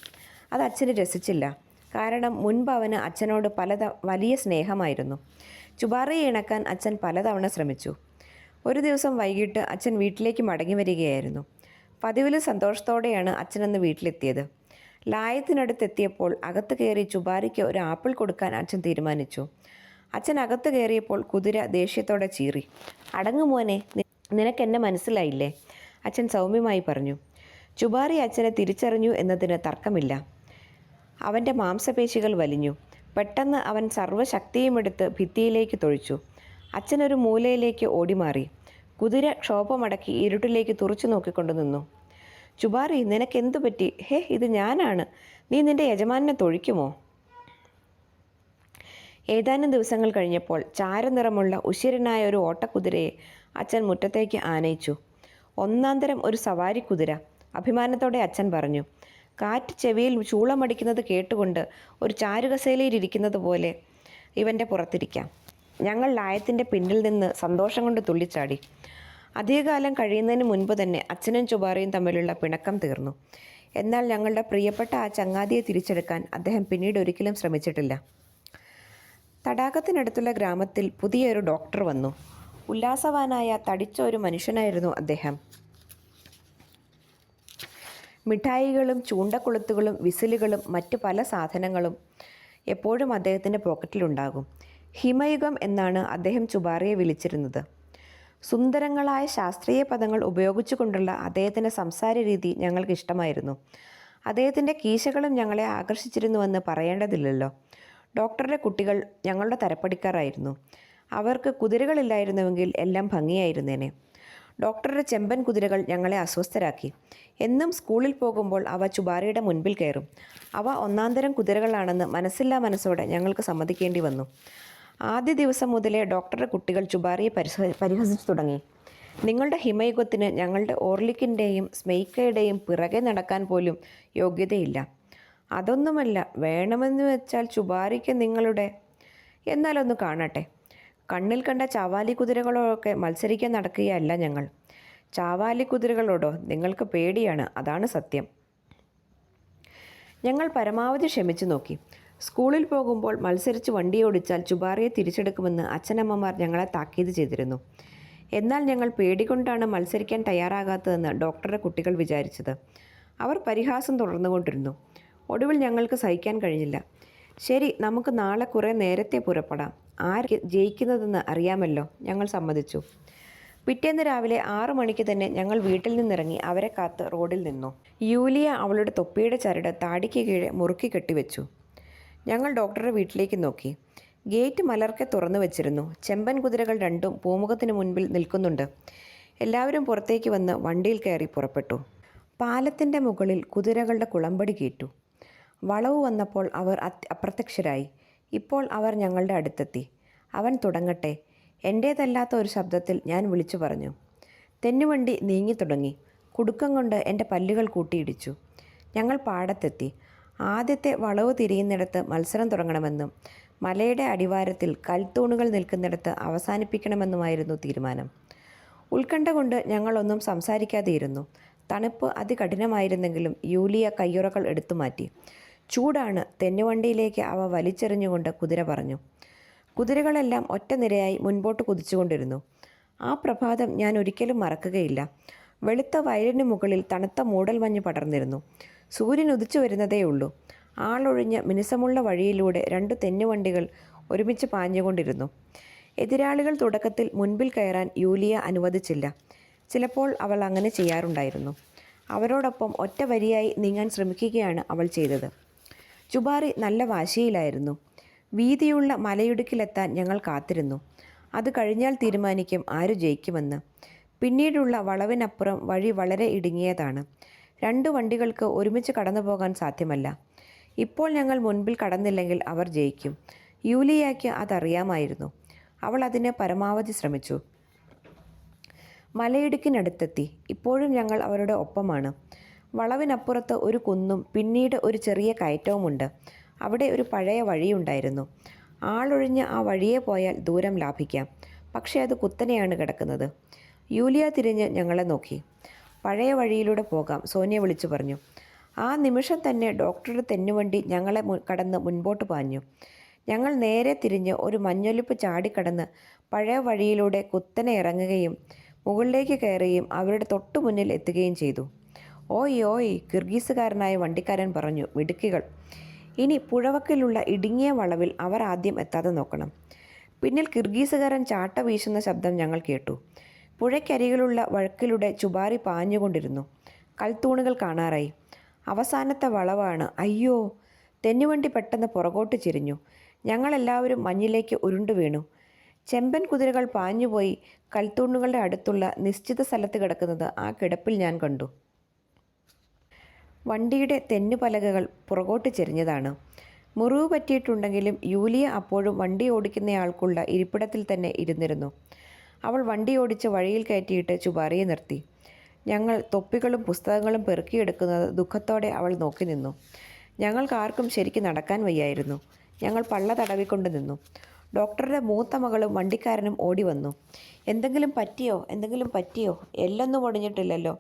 അത് അച്ഛന് രസിച്ചില്ല. കാരണം മുൻപ് അവന് അച്ഛനോട് വലിയ സ്നേഹമായിരുന്നു. ചുബാറിയെ ഇണക്കാൻ അച്ഛൻ പലതവണ ശ്രമിച്ചു. ഒരു ദിവസം വൈകിട്ട് അച്ഛൻ വീട്ടിലേക്ക് മടങ്ങി വരികയായിരുന്നു. പതിവിലും സന്തോഷത്തോടെയാണ് അച്ഛനന്ന് വീട്ടിലെത്തിയത്. ലായത്തിനടുത്തെത്തിയപ്പോൾ അകത്ത് കയറി ചുബാറിക്ക് ഒരു ആപ്പിൾ കൊടുക്കാൻ അച്ഛൻ തീരുമാനിച്ചു. അച്ഛൻ അകത്ത് കയറിയപ്പോൾ കുതിര ദേഷ്യത്തോടെ ചീറി. "അടങ്ങു മോനെ, നിനക്കെന്നെ മനസ്സിലായില്ലേ?" അച്ഛൻ സൗമ്യമായി പറഞ്ഞു. ചുബാറി അച്ഛനെ തിരിച്ചറിഞ്ഞു എന്നതിന് തർക്കമില്ല. അവൻ്റെ മാംസപേശികൾ വലിഞ്ഞു. പെട്ടെന്ന് അവൻ സർവ്വശക്തിയുമെടുത്ത് ഭിത്തിയിലേക്ക് തൊഴിച്ചു. അച്ഛനൊരു മൂലയിലേക്ക് ഓടിമാറി. കുതിര ക്ഷോഭമടക്കി ഇരുട്ടിലേക്ക് തുറച്ചു നോക്കിക്കൊണ്ടു നിന്നു. "ചുബാറി, നിനക്കെന്തു പറ്റി?" "ഹേ, ഇത് ഞാനാണ്. നീ നിന്റെ യജമാനെ തൊഴിക്കുമോ?" ഏതാനും ദിവസങ്ങൾ കഴിഞ്ഞപ്പോൾ ചാരനിറമുള്ള ഉശിരനായ ഒരു ഓട്ടക്കുതിരയെ അച്ഛൻ മുറ്റത്തേക്ക് ആനയിച്ചു. ഒന്നാന്തരം ഒരു സവാരി കുതിര, അഭിമാനത്തോടെ അച്ഛൻ പറഞ്ഞു. കാറ്റ് ചെവിയിൽ ചൂളമടിക്കുന്നത് കേട്ടുകൊണ്ട് ഒരു ചാരുകസേലയിലിരിക്കുന്നത് പോലെ ഇവൻ്റെ പുറത്തിരിക്കാം. ഞങ്ങൾ ലായത്തിൻ്റെ പിന്നിൽ നിന്ന് സന്തോഷം കൊണ്ട് തുള്ളിച്ചാടി. അധികകാലം കഴിയുന്നതിന് മുൻപ് തന്നെ അച്ഛനും ചുബാറിയും തമ്മിലുള്ള പിണക്കം തീർന്നു. എന്നാൽ ഞങ്ങളുടെ പ്രിയപ്പെട്ട ആ ചങ്ങാതിയെ തിരിച്ചെടുക്കാൻ അദ്ദേഹം പിന്നീട് ഒരിക്കലും ശ്രമിച്ചിട്ടില്ല. തടാകത്തിനടുത്തുള്ള ഗ്രാമത്തിൽ പുതിയൊരു ഡോക്ടർ വന്നു. ഉല്ലാസവാനായ തടിച്ച ഒരു മനുഷ്യനായിരുന്നു അദ്ദേഹം. മിഠായികളും ചൂണ്ടക്കുളുത്തുകളും വിസിലുകളും മറ്റു പല സാധനങ്ങളും എപ്പോഴും അദ്ദേഹത്തിൻ്റെ പോക്കറ്റിലുണ്ടാകും. ഹിമയുഗം എന്നാണ് അദ്ദേഹം ചുബാറിയെ വിളിച്ചിരുന്നത്. സുന്ദരങ്ങളായ ശാസ്ത്രീയ പദങ്ങൾ ഉപയോഗിച്ചുകൊണ്ടുള്ള അദ്ദേഹത്തിൻ്റെ സംസാര രീതി ഞങ്ങൾക്ക് ഇഷ്ടമായിരുന്നു. അദ്ദേഹത്തിൻ്റെ കീശകളും ഞങ്ങളെ ആകർഷിച്ചിരുന്നുവെന്ന് പറയേണ്ടതില്ലല്ലോ. ഡോക്ടറുടെ കുട്ടികൾ ഞങ്ങളുടെ തരപ്പടിക്കാരായിരുന്നു. അവർക്ക് കുതിരകളില്ലായിരുന്നുവെങ്കിൽ എല്ലാം ഭംഗിയായിരുന്നേനെ. ഡോക്ടറുടെ ചെമ്പൻ കുതിരകൾ ഞങ്ങളെ അസ്വസ്ഥരാക്കി. എന്നും സ്കൂളിൽ പോകുമ്പോൾ അവ ചുബാറിയുടെ മുൻപിൽ കയറും. അവ ഒന്നാന്തരം കുതിരകളാണെന്ന് മനസ്സില്ലാ മനസ്സോടെ ഞങ്ങൾക്ക് സമ്മതിക്കേണ്ടി വന്നു. ആദ്യ ദിവസം മുതലേ ഡോക്ടറുടെ കുട്ടികൾ ചുബാറിയെ പരിഹസിച്ചു തുടങ്ങി. "നിങ്ങളുടെ ഹിമയുഗത്തിന് ഞങ്ങളുടെ ഓർലിക്കിൻ്റെയും സ്മെയ്ക്കയുടെയും പിറകെ നടക്കാൻ പോലും യോഗ്യതയില്ല." "അതൊന്നുമല്ല, വേണമെന്ന് വെച്ചാൽ ചുബാറിക്ക് നിങ്ങളുടെ..." "എന്നാലൊന്ന് കാണട്ടെ." കണ്ണിൽ കണ്ട ചാവാലി കുതിരകളൊക്കെ മത്സരിക്കാൻ നടക്കുകയല്ല ഞങ്ങൾ. ചാവാലി കുതിരകളോടോ നിങ്ങൾക്ക് പേടിയാണ്, അതാണ് സത്യം. ഞങ്ങൾ പരമാവധി ക്ഷമിച്ചു നോക്കി. സ്കൂളിൽ പോകുമ്പോൾ മത്സരിച്ച് വണ്ടിയോടിച്ചാൽ ചുബാറിയെ തിരിച്ചെടുക്കുമെന്ന് അച്ഛനമ്മമാർ ഞങ്ങളെ താക്കീത് ചെയ്തിരുന്നു. എന്നാൽ ഞങ്ങൾ പേടികൊണ്ടാണ് മത്സരിക്കാൻ തയ്യാറാകാത്തതെന്ന് ഡോക്ടറുടെ കുട്ടികൾ വിചാരിച്ചത്. അവർ പരിഹാസം തുടർന്നുകൊണ്ടിരുന്നു. ഒടുവിൽ ഞങ്ങൾക്ക് സഹിക്കാൻ കഴിഞ്ഞില്ല. "ശരി, നമുക്ക് നാളെ കുറേ നേരത്തെ പുറപ്പെടാം. ആര് ജയിക്കുന്നതെന്ന് അറിയാമല്ലോ." ഞങ്ങൾ സമ്മതിച്ചു. പിറ്റേന്ന് രാവിലെ 6 മണിക്ക് തന്നെ ഞങ്ങൾ വീട്ടിൽ നിന്നിറങ്ങി അവരെ കാത്ത് റോഡിൽ നിന്നു. യൂലിയ അവളുടെ തൊപ്പിയുടെ ചരട് താടിക്ക് കീഴെ മുറുക്കി കെട്ടിവെച്ചു. ഞങ്ങൾ ഡോക്ടറുടെ വീട്ടിലേക്ക് നോക്കി. ഗേറ്റ് മലർക്കെ തുറന്നു വെച്ചിരുന്നു. ചെമ്പൻ കുതിരകൾ രണ്ടും പൂമുഖത്തിന് മുൻപിൽ നിൽക്കുന്നുണ്ട്. എല്ലാവരും പുറത്തേക്ക് വന്ന് വണ്ടിയിൽ കയറി പുറപ്പെട്ടു. പാലത്തിൻ്റെ മുകളിൽ കുതിരകളുടെ കുളമ്പടി കേട്ടു. വളവ് വന്നപ്പോൾ അവർ അപ്രത്യക്ഷരായി. ഇപ്പോൾ അവർ ഞങ്ങളുടെ അടുത്തെത്തി. "അവൻ തുടങ്ങട്ടെ." എൻ്റേതല്ലാത്ത ഒരു ശബ്ദത്തിൽ ഞാൻ വിളിച്ചു പറഞ്ഞു. തെന്നുവണ്ടി നീങ്ങിത്തുടങ്ങി. കുടുക്കം കൊണ്ട് എൻ്റെ പല്ലുകൾ കൂട്ടിയിടിച്ചു. ഞങ്ങൾ പാടത്തെത്തി. ആദ്യത്തെ വളവ് തിരിയുന്നിടത്ത് മത്സരം തുടങ്ങണമെന്നും മലയുടെ അടിവാരത്തിൽ കൽത്തൂണുകൾ നിൽക്കുന്നിടത്ത് അവസാനിപ്പിക്കണമെന്നുമായിരുന്നു തീരുമാനം. ഉത്കണ്ഠ കൊണ്ട് ഞങ്ങളൊന്നും സംസാരിക്കാതെയിരുന്നു. തണുപ്പ് അതികഠിനമായിരുന്നെങ്കിലും യൂലിയ കയ്യുറകൾ എടുത്തു മാറ്റി. "ചൂടാണ്." തെന്നുവണ്ടിയിലേക്ക് അവ വലിച്ചെറിഞ്ഞുകൊണ്ട് കുതിര പറഞ്ഞു. കുതിരകളെല്ലാം ഒറ്റ നിരയായി മുൻപോട്ട് കുതിച്ചുകൊണ്ടിരുന്നു. ആ പ്രഭാതം ഞാൻ ഒരിക്കലും മറക്കുകയില്ല. വെളുത്ത വയലിനു മുകളിൽ തണുത്ത മൂടൽമഞ്ഞ് പടർന്നിരുന്നു. സൂര്യൻ ഉദിച്ചു വരുന്നതേയുള്ളൂ. ആളൊഴിഞ്ഞ മിനുസമുള്ള വഴിയിലൂടെ 2 തെന്നുവണ്ടികൾ ഒരുമിച്ച് പാഞ്ഞുകൊണ്ടിരുന്നു. എതിരാളികൾ തുടക്കത്തിൽ മുൻപിൽ കയറാൻ യൂലിയ അനുവദിച്ചില്ല. ചിലപ്പോൾ അവൾ അങ്ങനെ ചെയ്യാറുണ്ടായിരുന്നു. അവരോടൊപ്പം ഒറ്റ വരിയായി നീങ്ങാൻ ശ്രമിക്കുകയാണ് അവൾ ചെയ്തത്. ചുബാറി നല്ല വാശിയിലായിരുന്നു. വീതിയുള്ള മലയിടുക്കിലെത്താൻ ഞങ്ങൾ കാത്തിരുന്നു. അത് കഴിഞ്ഞാൽ തീരുമാനിക്കും ആരു ജയിക്കുമെന്ന്. പിന്നീടുള്ള വളവിനപ്പുറം വഴി വളരെ ഇടുങ്ങിയതാണ്. 2 വണ്ടികൾക്ക് ഒരുമിച്ച് കടന്നു പോകാൻ സാധ്യമല്ല. ഇപ്പോൾ ഞങ്ങൾ മുൻപിൽ കടന്നില്ലെങ്കിൽ അവർ ജയിക്കും. യൂലിയയ്ക്ക് അതറിയാമായിരുന്നു. അവൾ അതിന് പരമാവധി ശ്രമിച്ചു. മലയിടുക്കിനടുത്തെത്തി. ഇപ്പോഴും ഞങ്ങൾ അവരുടെ ഒപ്പമാണ്. വളവിനപ്പുറത്ത് ഒരു കുന്നും പിന്നീട് ഒരു ചെറിയ കയറ്റവുമുണ്ട്. അവിടെ ഒരു പഴയ വഴിയുണ്ടായിരുന്നു. ആളൊഴിഞ്ഞ ആ വഴിയെ പോയാൽ ദൂരം ലാഭിക്കാം. പക്ഷേ അത് കുത്തനെയാണ് കിടക്കുന്നത്. യൂലിയ തിരിഞ്ഞ് ഞങ്ങളെ നോക്കി. പഴയ വഴിയിലൂടെ പോകാം, സോനിയ വിളിച്ചു പറഞ്ഞു. ആ നിമിഷം തന്നെ ഡോക്ടറുടെ തെന്നുവണ്ടി ഞങ്ങളെ കടന്ന് മുൻപോട്ട് പാഞ്ഞു. ഞങ്ങൾ നേരെ തിരിഞ്ഞ് ഒരു മഞ്ഞൊലിപ്പ് ചാടിക്കടന്ന് പഴയ വഴിയിലൂടെ കുത്തനെ ഇറങ്ങുകയും മുകളിലേക്ക് കയറുകയും അവരുടെ തൊട്ടു മുന്നിൽ എത്തുകയും ചെയ്തു. ഓയ് ഓയ്, കിർഗീസുകാരനായ വണ്ടിക്കാരൻ പറഞ്ഞു. മിടുക്കികൾ. ഇനി പുഴവക്കിലുള്ള ഇടുങ്ങിയ വളവിൽ അവർ ആദ്യം എത്താതെ നോക്കണം. പിന്നിൽ കിർഗീസുകാരൻ ചാട്ട വീശുന്ന ശബ്ദം ഞങ്ങൾ കേട്ടു. പുഴയ്ക്കരികിലുള്ള വഴക്കിലൂടെ ചുബാറി പാഞ്ഞുകൊണ്ടിരുന്നു. കൽത്തൂണുകൾ കാണാറായി. അവസാനത്തെ വളവാണ്. അയ്യോ! തെന്നുവണ്ടി പെട്ടെന്ന് പുറകോട്ട് ചെരിഞ്ഞു. ഞങ്ങളെല്ലാവരും മഞ്ഞിലേക്ക് ഉരുണ്ടു വീണു. ചെമ്പൻ കുതിരകൾ പാഞ്ഞുപോയി കൽത്തൂണുകളുടെ അടുത്തുള്ള നിശ്ചിത സ്ഥലത്ത് കിടക്കുന്നത് ആ കിടപ്പിൽ ഞാൻ കണ്ടു. വണ്ടിയുടെ തെന്നുപലകകൾ പുറകോട്ട് ചെരിഞ്ഞതാണ്. മുറിവ് പറ്റിയിട്ടുണ്ടെങ്കിലും യൂലിയ അപ്പോഴും വണ്ടി ഓടിക്കുന്നയാൾക്കുള്ള ഇരിപ്പിടത്തിൽ തന്നെ ഇരുന്നിരുന്നു. അവൾ വണ്ടി ഓടിച്ച് വഴിയിൽ കയറ്റിയിട്ട് ചുബാറിയെ നിർത്തി. ഞങ്ങൾ തൊപ്പികളും പുസ്തകങ്ങളും പെറുക്കിയെടുക്കുന്നത് ദുഃഖത്തോടെ അവൾ നോക്കി നിന്നു. ഞങ്ങൾക്കാർക്കും ശരിക്ക് നടക്കാൻ വയ്യായിരുന്നു. ഞങ്ങൾ പള്ള തടവിക്കൊണ്ട് നിന്നു. ഡോക്ടറുടെ മൂത്ത മകളും വണ്ടിക്കാരനും ഓടി വന്നു. എന്തെങ്കിലും പറ്റിയോ? എന്തെങ്കിലും പറ്റിയോ? എല്ലൊന്നും ഒടിഞ്ഞിട്ടില്ലല്ലോ,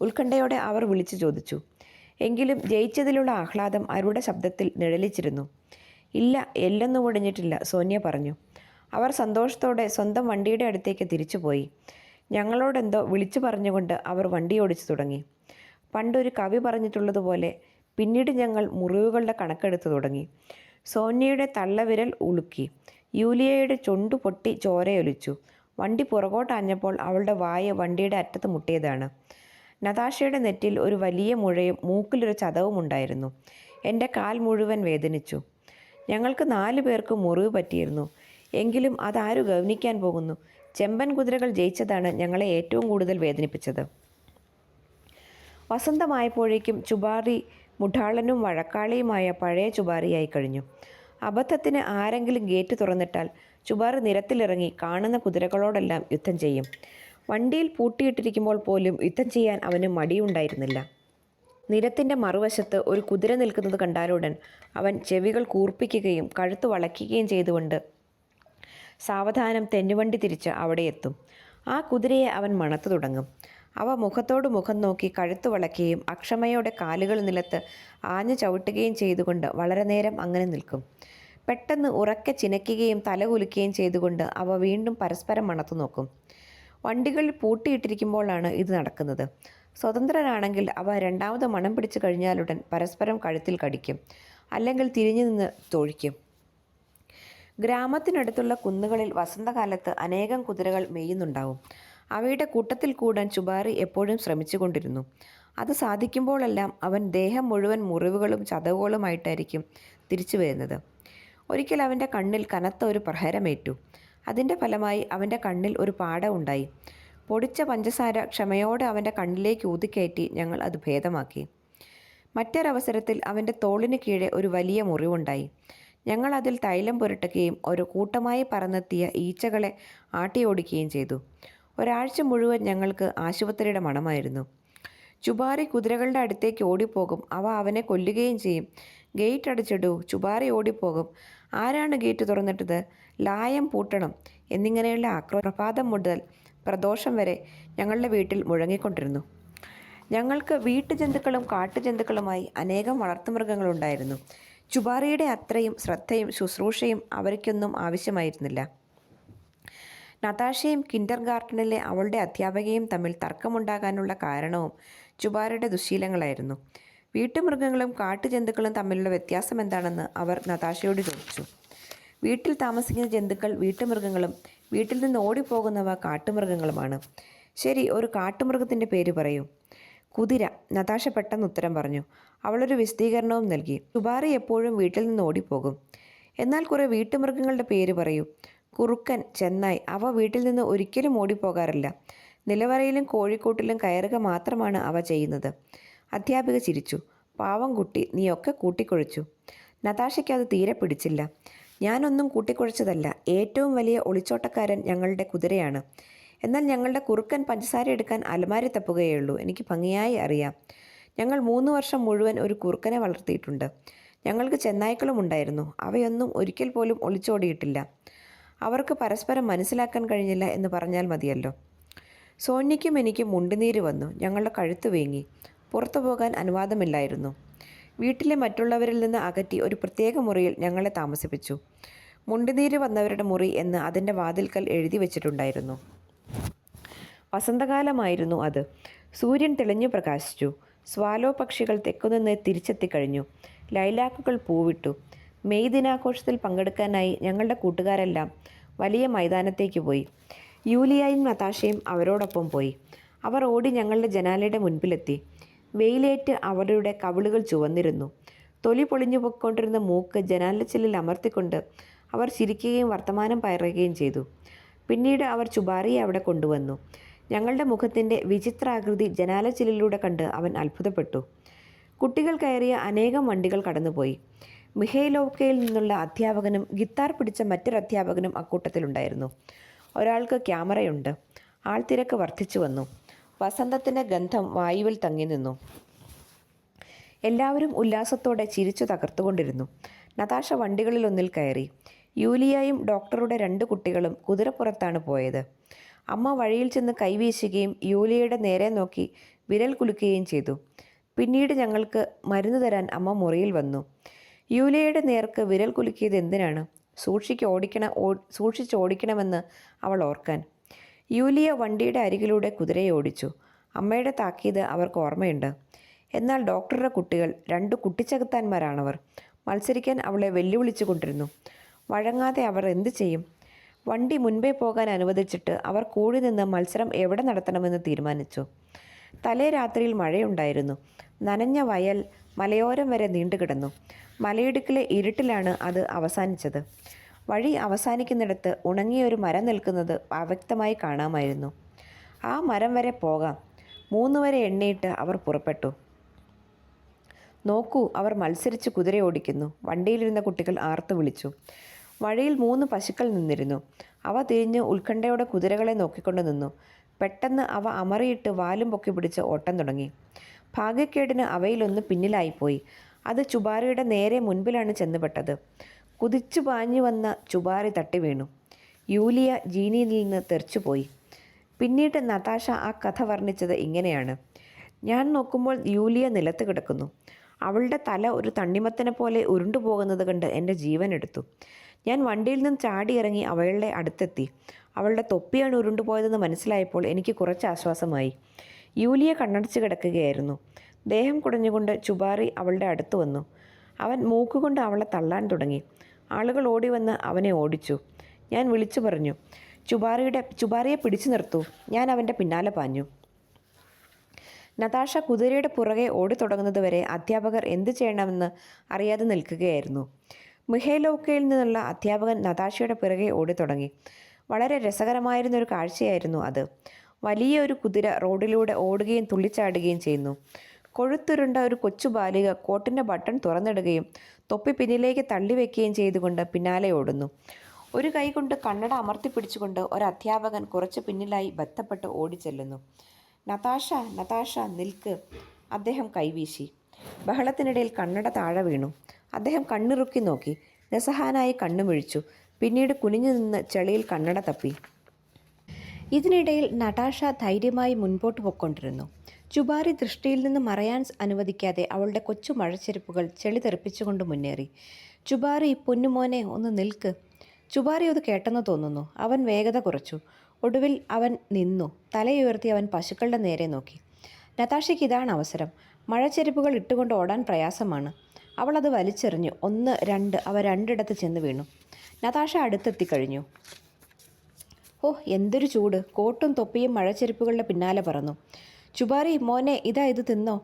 ഉത്കണ്ഠയോടെ അവർ വിളിച്ചു ചോദിച്ചു. എങ്കിലും ജയിച്ചതിലുള്ള ആഹ്ലാദം അവരുടെ ശബ്ദത്തിൽ നിഴലിച്ചിരുന്നു. ഇല്ല, എല്ലൊന്നും ഒടിഞ്ഞിട്ടില്ല, സോനിയ പറഞ്ഞു. അവർ സന്തോഷത്തോടെ സ്വന്തം വണ്ടിയുടെ അടുത്തേക്ക് തിരിച്ചുപോയി. ഞങ്ങളോടെന്തോ വിളിച്ചു പറഞ്ഞുകൊണ്ട് അവർ വണ്ടി ഓടിച്ചു തുടങ്ങി. പണ്ടൊരു കവി പറഞ്ഞിട്ടുള്ളതുപോലെ പിന്നീട് ഞങ്ങൾ മുറിവുകളുടെ കണക്കെടുത്തു തുടങ്ങി. സോനിയയുടെ തള്ളവിരൽ ഉളുക്കി. യൂലിയയുടെ ചുണ്ടു പൊട്ടി ചോരയൊലിച്ചു. വണ്ടി പുറകോട്ടാഞ്ഞപ്പോൾ അവളുടെ വായ വണ്ടിയുടെ അറ്റത്ത് മുട്ടിയതാണ്. നതാഷയുടെ നെറ്റിൽ ഒരു വലിയ മുഴയും മൂക്കിലൊരു ചതവും ഉണ്ടായിരുന്നു. എൻ്റെ കാൽ മുഴുവൻ വേദനിച്ചു. ഞങ്ങൾക്ക് 4 പേർക്ക് മുറിവ് പറ്റിയിരുന്നു. എങ്കിലും അതാരു ഗൗനിക്കാൻ പോകുന്നു? ചെമ്പൻ കുതിരകൾ ജയിച്ചതാണ് ഞങ്ങളെ ഏറ്റവും കൂടുതൽ വേദനിപ്പിച്ചത്. വസന്തമായപ്പോഴേക്കും ചുബാറി മുഠാളനും വഴക്കാളിയുമായ പഴയ ചുബാറിയായി കഴിഞ്ഞു. അബദ്ധത്തിന് ആരെങ്കിലും ഗേറ്റ് തുറന്നിട്ടാൽ ചുബാറി നിരത്തിലിറങ്ങി കാണുന്ന കുതിരകളോടെല്ലാം യുദ്ധം ചെയ്യും. വണ്ടിയിൽ പൂട്ടിയിട്ടിരിക്കുമ്പോൾ പോലും യുദ്ധം ചെയ്യാൻ അവന് മടിയുണ്ടായിരുന്നില്ല. നിരത്തിൻ്റെ മറുവശത്ത് ഒരു കുതിര നിൽക്കുന്നത് കണ്ടാലുടൻ അവൻ ചെവികൾ കൂർപ്പിക്കുകയും കഴുത്ത് വളയ്ക്കുകയും ചെയ്തുകൊണ്ട് സാവധാനം തെന്നുവണ്ടി തിരിച്ച് അവിടെ എത്തും. ആ കുതിരയെ അവൻ മണത്തു തുടങ്ങും. അവ മുഖത്തോട് മുഖം നോക്കി കഴുത്ത് വളയ്ക്കുകയും അക്ഷമയോടെ കാലുകൾ നിലത്ത് ആഞ്ഞു ചവിട്ടുകയും ചെയ്തുകൊണ്ട് വളരെ നേരം അങ്ങനെ നിൽക്കും. പെട്ടെന്ന് ഉറക്കെ ചിനയ്ക്കുകയും തലകുലുക്കുകയും ചെയ്തുകൊണ്ട് അവ വീണ്ടും പരസ്പരം മണത്തു നോക്കും. വണ്ടികളിൽ പൂട്ടിയിട്ടിരിക്കുമ്പോഴാണ് ഇത് നടക്കുന്നത്. സ്വതന്ത്രരാണെങ്കിൽ അവ രണ്ടാമത് മണം പിടിച്ചു കഴിഞ്ഞാലുടൻ പരസ്പരം കഴുത്തിൽ കടിക്കും, അല്ലെങ്കിൽ തിരിഞ്ഞു നിന്ന് തൊഴിക്കും. ഗ്രാമത്തിനടുത്തുള്ള കുന്നുകളിൽ വസന്തകാലത്ത് അനേകം കുതിരകൾ മേയുന്നുണ്ടാവും. അവയുടെ കൂട്ടത്തിൽ കൂടാൻ ചുബാറി എപ്പോഴും ശ്രമിച്ചുകൊണ്ടിരുന്നു. അത് സാധിക്കുമ്പോഴെല്ലാം അവൻ ദേഹം മുഴുവൻ മുറിവുകളും ചതവുകളുമായിട്ടായിരിക്കും തിരിച്ചു വരുന്നത്. ഒരിക്കൽ അവൻ്റെ കണ്ണിൽ കനത്ത ഒരു പ്രഹരമേറ്റു. അതിൻ്റെ ഫലമായി അവൻ്റെ കണ്ണിൽ ഒരു പാട ഉണ്ടായി. പൊടിച്ച പഞ്ചസാര ക്ഷമയോടെ അവൻ്റെ കണ്ണിലേക്ക് ഊതിക്കയറ്റി ഞങ്ങൾ അത് ഭേദമാക്കി. മറ്റൊരവസരത്തിൽ അവൻ്റെ തോളിന് കീഴെ ഒരു വലിയ മുറിവുണ്ടായി. ഞങ്ങൾ അതിൽ തൈലം പുരട്ടുകയും ഒരു കൂട്ടമായി പറന്നെത്തിയ ഈച്ചകളെ ആട്ടിയോടിക്കുകയും ചെയ്തു. ഒരാഴ്ച മുഴുവൻ ഞങ്ങൾക്ക് ആശുപത്രിയുടെ മണമായിരുന്നു. ചുബാറി കുതിരകളുടെ അടുത്തേക്ക് ഓടിപ്പോകും. അവ അവനെ കൊല്ലുകയും ചെയ്യും. ഗേറ്റ് അടിച്ചിടൂ, ചുബാറി ഓടിപ്പോകും. ആരാണ് ഗേറ്റ് തുറന്നിട്ടത്? ലായം പൂട്ടണം എന്നിങ്ങനെയുള്ള പ്രഭാതം മുതൽ പ്രദോഷം വരെ ഞങ്ങളുടെ വീട്ടിൽ മുഴങ്ങിക്കൊണ്ടിരുന്നു. ഞങ്ങൾക്ക് വീട്ടുജന്തുക്കളും കാട്ടുജന്തുക്കളുമായി അനേകം വളർത്തുമൃഗങ്ങളുണ്ടായിരുന്നു. ചുബാറിയുടെ അത്രയും ശ്രദ്ധയും ശുശ്രൂഷയും അവർക്കൊന്നും ആവശ്യമായിരുന്നില്ല. നതാഷയും കിൻഡർ ഗാർട്ടനിലെ അവളുടെ അധ്യാപകയും തമ്മിൽ തർക്കമുണ്ടാകാനുള്ള കാരണവും ചുബാറിയുടെ ദുശ്ശീലങ്ങളായിരുന്നു. വീട്ടുമൃഗങ്ങളും കാട്ടുജന്തുക്കളും തമ്മിലുള്ള വ്യത്യാസം എന്താണെന്ന് അവർ നതാഷയോട് ചോദിച്ചു. വീട്ടിൽ താമസിക്കുന്ന ജന്തുക്കൾ വീട്ടുമൃഗങ്ങളും വീട്ടിൽ നിന്ന് ഓടിപ്പോകുന്നവ കാട്ടുമൃഗങ്ങളുമാണ്. ശരി, ഒരു കാട്ടുമൃഗത്തിൻ്റെ പേര് പറയൂ. കുതിര. നതാഷ പെട്ടെന്ന് ഉത്തരം പറഞ്ഞു. അവളൊരു വിശദീകരണവും നൽകി. ചുബാറി എപ്പോഴും വീട്ടിൽ നിന്ന് ഓടിപ്പോകും. എന്നാൽ കുറേ വീട്ടുമൃഗങ്ങളുടെ പേര് പറയൂ. കുറുക്കൻ, ചെന്നായ്. അവ വീട്ടിൽ നിന്ന് ഒരിക്കലും ഓടിപ്പോകാറില്ല. നിലവറയിലും കോഴിക്കൂട്ടിലും കയറുക മാത്രമാണ് അവ ചെയ്യുന്നത്. അധ്യാപിക ചിരിച്ചു. പാവം കുട്ടി, നീയൊക്കെ കൂട്ടിക്കൊഴിച്ചു. നതാഷയ്ക്ക് അത് തീരെ പിടിച്ചില്ല. ഞാനൊന്നും കൂട്ടിക്കുഴച്ചതല്ല. ഏറ്റവും വലിയ ഒളിച്ചോട്ടക്കാരൻ ഞങ്ങളുടെ കുതിരയാണ്. എന്നാൽ ഞങ്ങളുടെ കുറുക്കൻ പഞ്ചസാര എടുക്കാൻ അലമാരി തപ്പുകയുള്ളൂ. എനിക്ക് ഭംഗിയായി അറിയാം. ഞങ്ങൾ 3 വർഷം മുഴുവൻ ഒരു കുറുക്കനെ വളർത്തിയിട്ടുണ്ട്. ഞങ്ങൾക്ക് ചെന്നായ്ക്കളും ഉണ്ടായിരുന്നു. അവയൊന്നും ഒരിക്കൽ പോലും ഒളിച്ചോടിയിട്ടില്ല. അവർക്ക് പരസ്പരം മനസ്സിലാക്കാൻ കഴിഞ്ഞില്ല എന്ന് പറഞ്ഞാൽ മതിയല്ലോ. സോന്യയ്ക്കും എനിക്കും മുണ്ടുനീര് വന്നു. ഞങ്ങളുടെ കഴുത്ത് വീങ്ങി. പുറത്തു പോകാൻ അനുവാദമില്ലായിരുന്നു. വീട്ടിലെ മറ്റുള്ളവരിൽ നിന്ന് അകറ്റി ഒരു പ്രത്യേക മുറിയിൽ ഞങ്ങളെ താമസിപ്പിച്ചു. മുണ്ടുനീര് വന്നവരുടെ മുറി എന്ന് അതിൻ്റെ വാതിൽക്കൽ എഴുതി വെച്ചിട്ടുണ്ടായിരുന്നു. വസന്തകാലമായിരുന്നു അത്. സൂര്യൻ തെളിഞ്ഞു പ്രകാശിച്ചു. സ്വാലോ പക്ഷികൾ തെക്കുനിന്ന് തിരിച്ചെത്തിക്കഴിഞ്ഞു. ലൈലാക്കുകൾ പൂവിട്ടു. മെയ് ദിനാഘോഷത്തിൽ പങ്കെടുക്കാനായി ഞങ്ങളുടെ കൂട്ടുകാരെല്ലാം വലിയ മൈതാനത്തേക്ക് പോയി. യൂലിയയും നതാഷയും അവരോടൊപ്പം പോയി. അവർ ഓടി ഞങ്ങളുടെ ജനാലയുടെ മുൻപിലെത്തി. വെയിലേറ്റ് അവരുടെ കവിളുകൾ ചുവന്നിരുന്നു. തൊലി പൊളിഞ്ഞു പൊയ്ക്കൊണ്ടിരുന്ന മൂക്ക് ജനാലച്ചില്ലിൽ അമർത്തിക്കൊണ്ട് അവർ ചിരിക്കുകയും വർത്തമാനം പറയുകയും ചെയ്തു. പിന്നീട് അവർ ചുബാറിയെ അവിടെ കൊണ്ടുവന്നു. ഞങ്ങളുടെ മുഖത്തിൻ്റെ വിചിത്രാകൃതി ജനാലച്ചില്ലിലൂടെ കണ്ട് അവൻ അത്ഭുതപ്പെട്ടു. കുട്ടികൾ കയറിയ അനേകം വണ്ടികൾ കടന്നുപോയി. മിഖൈലോവ്കയിൽ നിന്നുള്ള അധ്യാപകനും ഗിത്താർ പിടിച്ച മറ്റൊരു അധ്യാപകനും അക്കൂട്ടത്തിലുണ്ടായിരുന്നു. ഒരാൾക്ക് ക്യാമറയുണ്ട്. ആൾത്തിരക്ക് വർദ്ധിച്ചു വന്നു. വസന്തത്തിൻ്റെ ഗന്ധം വായുവിൽ തങ്ങി നിന്നു. എല്ലാവരും ഉല്ലാസത്തോടെ ചിരിച്ചു തകർത്തുകൊണ്ടിരുന്നു. നതാഷ വണ്ടികളിലൊന്നിൽ കയറി. യൂലിയയും ഡോക്ടറുടെ 2 കുട്ടികളും കുതിരപ്പുറത്താണ് പോയത്. അമ്മ വഴിയിൽ ചെന്ന് കൈവീശുകയും യൂലിയയുടെ നേരെ നോക്കി വിരൽ കുലുക്കുകയും ചെയ്തു. പിന്നീട് ഞങ്ങൾക്ക് മരുന്ന് തരാൻ അമ്മ മുറിയിൽ വന്നു. യൂലിയയുടെ നേർക്ക് വിരൽ കുലുക്കിയത് എന്തിനാണ്? സൂക്ഷിച്ചോടിക്കണമെന്ന് അവൾ ഓർക്കാൻ. യൂലിയ വണ്ടിയുടെ അരികിലൂടെ കുതിരയെ ഓടിച്ചു. അമ്മയുടെ താക്കീത് അവർക്ക് ഓർമ്മയുണ്ട്. എന്നാൽ ഡോക്ടറുടെ കുട്ടികൾ 2 കുട്ടിച്ചകത്താന്മാരാണവർ. മത്സരിക്കാൻ അവളെ വെല്ലുവിളിച്ചു കൊണ്ടിരുന്നു. വഴങ്ങാതെ അവർ എന്തു ചെയ്യും? വണ്ടി മുൻപേ പോകാൻ അനുവദിച്ചിട്ട് അവർ കൂടി നിന്ന് മത്സരം എവിടെ നടത്തണമെന്ന് തീരുമാനിച്ചു. തലേ രാത്രിയിൽ മഴയുണ്ടായിരുന്നു. നനഞ്ഞ വയൽ മലയോരം വരെ നീണ്ടുകിടന്നു. മലയിടുക്കിലെ ഇരുട്ടിലാണ് അത് അവസാനിച്ചത്. വഴി അവസാനിക്കുന്നിടത്ത് ഉണങ്ങിയ ഒരു മരം നിൽക്കുന്നത് അവ്യക്തമായി കാണാമായിരുന്നു. ആ മരം വരെ പോകാം. 3 വരെ എണ്ണിയിട്ട് അവർ പുറപ്പെട്ടു. നോക്കൂ, അവർ മത്സരിച്ച് കുതിര ഓടിക്കുന്നു. വണ്ടിയിലിരുന്ന കുട്ടികൾ ആർത്തു വിളിച്ചു. വഴിയിൽ 3 പശുക്കൾ നിന്നിരുന്നു. അവ തിരിഞ്ഞ് ഉത്കണ്ഠയോടെ കുതിരകളെ നോക്കിക്കൊണ്ട് നിന്നു. പെട്ടെന്ന് അവ അമറിയിട്ട് വാലും പൊക്കി പിടിച്ച് ഓട്ടം തുടങ്ങി. ഭാഗ്യക്കേടിന് അവയിലൊന്ന് പിന്നിലായിപ്പോയി. അത് ചുബാറിയുടെ നേരെ മുൻപിലാണ് ചെന്നുപെട്ടത്. കുതിച്ചു പാഞ്ഞു വന്ന ചുബാറി തട്ടി വീണു. യൂലിയ ജീനിയിൽ നിന്ന് തെറിച്ചുപോയി. പിന്നീട് നതാഷ ആ കഥ വർണ്ണിച്ചത് ഇങ്ങനെയാണ്. ഞാൻ നോക്കുമ്പോൾ യൂലിയ നിലത്ത് കിടക്കുന്നു. അവളുടെ തല ഒരു തണ്ണിമത്തനെ പോലെ ഉരുണ്ടുപോകുന്നത് കണ്ട് എൻ്റെ ജീവൻ എടുത്തു. ഞാൻ വണ്ടിയിൽ നിന്ന് ചാടിയിറങ്ങി അവളുടെ അടുത്തെത്തി. അവളുടെ തൊപ്പിയാണ് ഉരുണ്ടുപോയതെന്ന് മനസ്സിലായപ്പോൾ എനിക്ക് കുറച്ച് ആശ്വാസമായി. യൂലിയ കണ്ണടച്ച് കിടക്കുകയായിരുന്നു. ദേഹം കുടഞ്ഞുകൊണ്ട് ചുബാറി അവളുടെ അടുത്ത് വന്നു. അവൻ മൂക്കുകൊണ്ട് അവളെ തള്ളാൻ തുടങ്ങി. ആളുകൾ ഓടി വന്ന് അവനെ ഓടിച്ചു. ഞാൻ വിളിച്ചു പറഞ്ഞു, ചുബാറിയെ പിടിച്ചു നിർത്തൂ. ഞാൻ അവൻ്റെ പിന്നാലെ പാഞ്ഞു. നതാഷ കുതിരയുടെ പുറകെ ഓടിത്തുടങ്ങുന്നതുവരെ അധ്യാപകർ എന്തു ചെയ്യണമെന്ന് അറിയാതെ നിൽക്കുകയായിരുന്നു. മിഖൈലോവ്കയിൽ നിന്നുള്ള അധ്യാപകൻ നതാഷയുടെ പിറകെ ഓടിത്തുടങ്ങി. വളരെ രസകരമായിരുന്നൊരു കാഴ്ചയായിരുന്നു അത്. വലിയൊരു കുതിര റോഡിലൂടെ ഓടുകയും തുള്ളിച്ചാടുകയും ചെയ്യുന്നു. കൊഴുത്തുരുണ്ട ഒരു കൊച്ചു ബാലിക കോട്ടിൻ്റെ ബട്ടൺ തുറന്നിടുകയും തൊപ്പി പിന്നിലേക്ക് തള്ളിവെക്കുകയും ചെയ്തുകൊണ്ട് പിന്നാലെ ഓടുന്നു. ഒരു കൈ കൊണ്ട് കണ്ണട അമർത്തിപ്പിടിച്ചുകൊണ്ട് ഒരു അധ്യാപകൻ കുറച്ച് പിന്നിലായി ബന്ധപ്പെട്ട് ഓടിച്ചെല്ലുന്നു. നതാഷ, നതാഷ, നിൽക്ക്! അദ്ദേഹം കൈവീശി. ബഹളത്തിനിടയിൽ കണ്ണട താഴെ വീണു. അദ്ദേഹം കണ്ണിറുക്കി നോക്കി. നിസ്സഹായനായി കണ്ണുമിഴിച്ചു. പിന്നീട് കുനിഞ്ഞു നിന്ന് ചെളിയിൽ കണ്ണട തപ്പി. ഇതിനിടയിൽ നടാഷ ധൈര്യമായി മുൻപോട്ട് പൊയ്ക്കൊണ്ടിരുന്നു. ചുബാറി ദൃഷ്ടിയിൽ നിന്ന് മറയാൻ അനുവദിക്കാതെ അവളുടെ കൊച്ചു മഴച്ചെരുപ്പുകൾ ചെളി തെറിപ്പിച്ചുകൊണ്ട് മുന്നേറി. ചുബാറി, പൊന്നുമോനെ, ഒന്ന് നിൽക്ക്! ചുബാറി അത് കേട്ടെന്ന് തോന്നുന്നു. അവൻ വേഗത കുറച്ചു. ഒടുവിൽ അവൻ നിന്നു. തലയുയർത്തി അവൻ പശുക്കളുടെ നേരെ നോക്കി. നതാഷയ്ക്ക് ഇതാണ് അവസരം. മഴച്ചെരുപ്പുകൾ ഇട്ടുകൊണ്ട് ഓടാൻ പ്രയാസമാണ്. അവൾ അത് വലിച്ചെറിഞ്ഞു. 1, 2 അവ 2 ചെന്ന് വീണു. നതാഷ അടുത്തെത്തിക്കഴിഞ്ഞു. ഓ, എന്തൊരു ചൂട്! കോട്ടും തൊപ്പിയും മഴച്ചെരുപ്പുകളുടെ പിന്നാലെ പറന്നു. ചുബാറി, മോനെ, ഇത് തിന്നോ.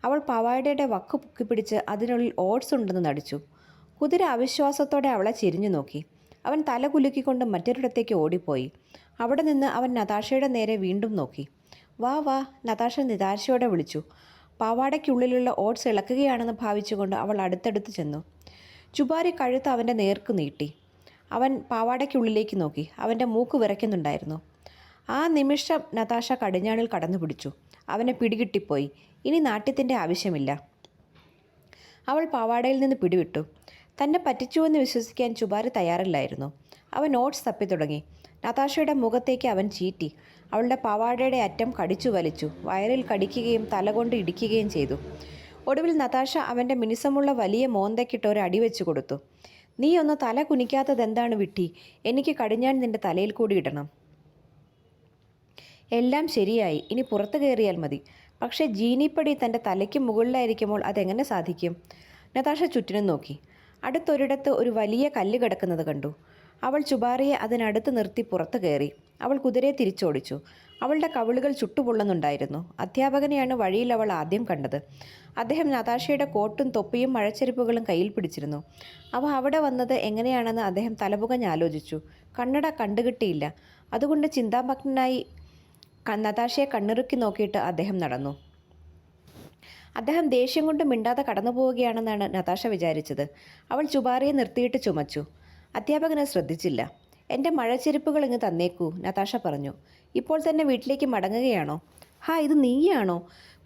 അവൾ പാവാടയുടെ വക്ക് പൊക്കിപ്പിടിച്ച് അതിനുള്ളിൽ ഓട്സ് ഉണ്ടെന്ന് നടിച്ചു. കുതിര അവിശ്വാസത്തോടെ അവളെ ചിരിഞ്ഞു നോക്കി. അവൻ തല കുലുക്കിക്കൊണ്ട് മറ്റൊരിടത്തേക്ക് ഓടിപ്പോയി. അവിടെ നിന്ന് അവൻ നതാഷയുടെ നേരെ വീണ്ടും നോക്കി. വാ വാ, നതാഷ നിരാശയോടെ വിളിച്ചു. പാവാടയ്ക്കുള്ളിലുള്ള ഓട്സ് ഇളക്കുകയാണെന്ന് ഭാവിച്ചുകൊണ്ട് അവൾ അടുത്തടുത്ത് ചെന്നു. ചുബാരി കഴുത്ത് അവൻ്റെ നേർക്ക് നീട്ടി. അവൻ പാവാടയ്ക്കുള്ളിലേക്ക് നോക്കി. അവൻ്റെ മൂക്ക് വിറയ്ക്കുന്നുണ്ടായിരുന്നു. ആ നിമിഷം നതാഷ കടിഞ്ഞാണിൽ കടന്നു പിടിച്ചു. അവനെ പിടികിട്ടിപ്പോയി. ഇനി നാട്യത്തിൻ്റെ ആവശ്യമില്ല. അവൾ പാവാടയിൽ നിന്ന് പിടിവിട്ടു. തന്നെ പറ്റിച്ചുവെന്ന് വിശ്വസിക്കാൻ ചുബാരി തയ്യാറില്ലായിരുന്നു. അവൻ നോട്ട്സ് തപ്പി തുടങ്ങി. നതാഷയുടെ മുഖത്തേക്ക് അവൻ ചീറ്റി. അവളുടെ പാവാടയുടെ അറ്റം കടിച്ചു വലിച്ചു. വയറിൽ കടിക്കുകയും തലകൊണ്ട് ഇടിക്കുകയും ചെയ്തു. ഒടുവിൽ നതാഷ അവൻ്റെ മിനുസമുള്ള വലിയ മോന്തയ്ക്കിട്ട് ഒരു അടി വെച്ചു കൊടുത്തു. നീ ഒന്ന് തല കുനിക്കാത്തതെന്താണ് വിട്ടി? എനിക്ക് കടിഞ്ഞാൻ നിന്റെ തലയിൽ കൂടി ഇടണം. എല്ലാം ശരിയായി. ഇനി പുറത്തു കയറിയാൽ മതി. പക്ഷേ ജീനിപ്പടി തൻ്റെ തലയ്ക്ക് മുകളിലായിരിക്കുമ്പോൾ അതെങ്ങനെ സാധിക്കും? നതാഷ ചുറ്റിനും നോക്കി. അടുത്തൊരിടത്ത് ഒരു വലിയ കല്ല് കിടക്കുന്നത് കണ്ടു. അവൾ ചുബാറിയെ അതിനടുത്ത് നിർത്തി പുറത്തു കയറി. അവൾ കുതിരയെ തിരിച്ചോടിച്ചു. അവളുടെ കവിളുകൾ ചുട്ടുപൊള്ളുന്നുണ്ടായിരുന്നു. അധ്യാപകനെയാണ് വഴിയിൽ അവൾ ആദ്യം കണ്ടത്. അദ്ദേഹം നതാഷയുടെ കോട്ടും തൊപ്പിയും മഴച്ചെരുപ്പുകളും കയ്യിൽ പിടിച്ചിരുന്നു. അവ അവിടെ വന്നത് എങ്ങനെയാണെന്ന് അദ്ദേഹം തലപുകഞ്ഞ് ആലോചിച്ചു. കണ്ണട കണ്ടുകിട്ടിയില്ല. അതുകൊണ്ട് ചിന്താമഗ്നനായി നതാഷയെ കണ്ണിറുക്കി നോക്കിയിട്ട് അദ്ദേഹം നടന്നു. അദ്ദേഹം ദേഷ്യം കൊണ്ട് മിണ്ടാതെ കടന്നു പോവുകയാണെന്നാണ് നതാഷ വിചാരിച്ചത്. അവൾ ചുബാറിയെ നിർത്തിയിട്ട് ചുമച്ചു. അധ്യാപകനെ ശ്രദ്ധിച്ചില്ല. എൻ്റെ മഴച്ചെരുപ്പുകൾ ഇങ്ങ് തന്നേക്കൂ, നതാഷ പറഞ്ഞു. ഇപ്പോൾ തന്നെ വീട്ടിലേക്ക് മടങ്ങുകയാണോ? ഇത് നീയാണോ?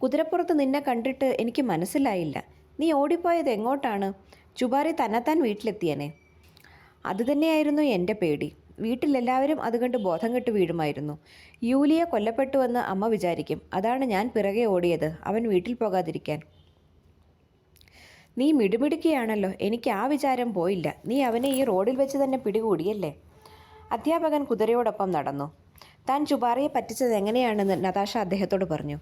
കുതിരപ്പുറത്ത് നിന്നെ കണ്ടിട്ട് എനിക്ക് മനസ്സിലായില്ല. നീ ഓടിപ്പോയത് എങ്ങോട്ടാണ്? ചുബാറി തന്നെത്താൻ വീട്ടിലെത്തിയനെ. അതുതന്നെയായിരുന്നു എൻ്റെ പേടി. വീട്ടിലെല്ലാവരും അതുകണ്ട് ബോധം കെട്ട് വീഴുമായിരുന്നു. യൂലിയ കൊല്ലപ്പെട്ടുവെന്ന് അമ്മ വിചാരിക്കും. അതാണ് ഞാൻ പിറകെ ഓടിയത്, അവൻ വീട്ടിൽ പോകാതിരിക്കാൻ. നീ മിടുമിടുക്കിയാണല്ലോ. എനിക്ക് ആ വിചാരം പോയില്ല. നീ അവനെ ഈ റോഡിൽ വെച്ച് തന്നെ പിടികൂടിയല്ലേ? അധ്യാപകൻ കുതിരയോടൊപ്പം നടന്നു. താൻ ചുബാറിയെ പറ്റിച്ചത് എങ്ങനെയാണെന്ന് നതാഷ അദ്ദേഹത്തോട് പറഞ്ഞു.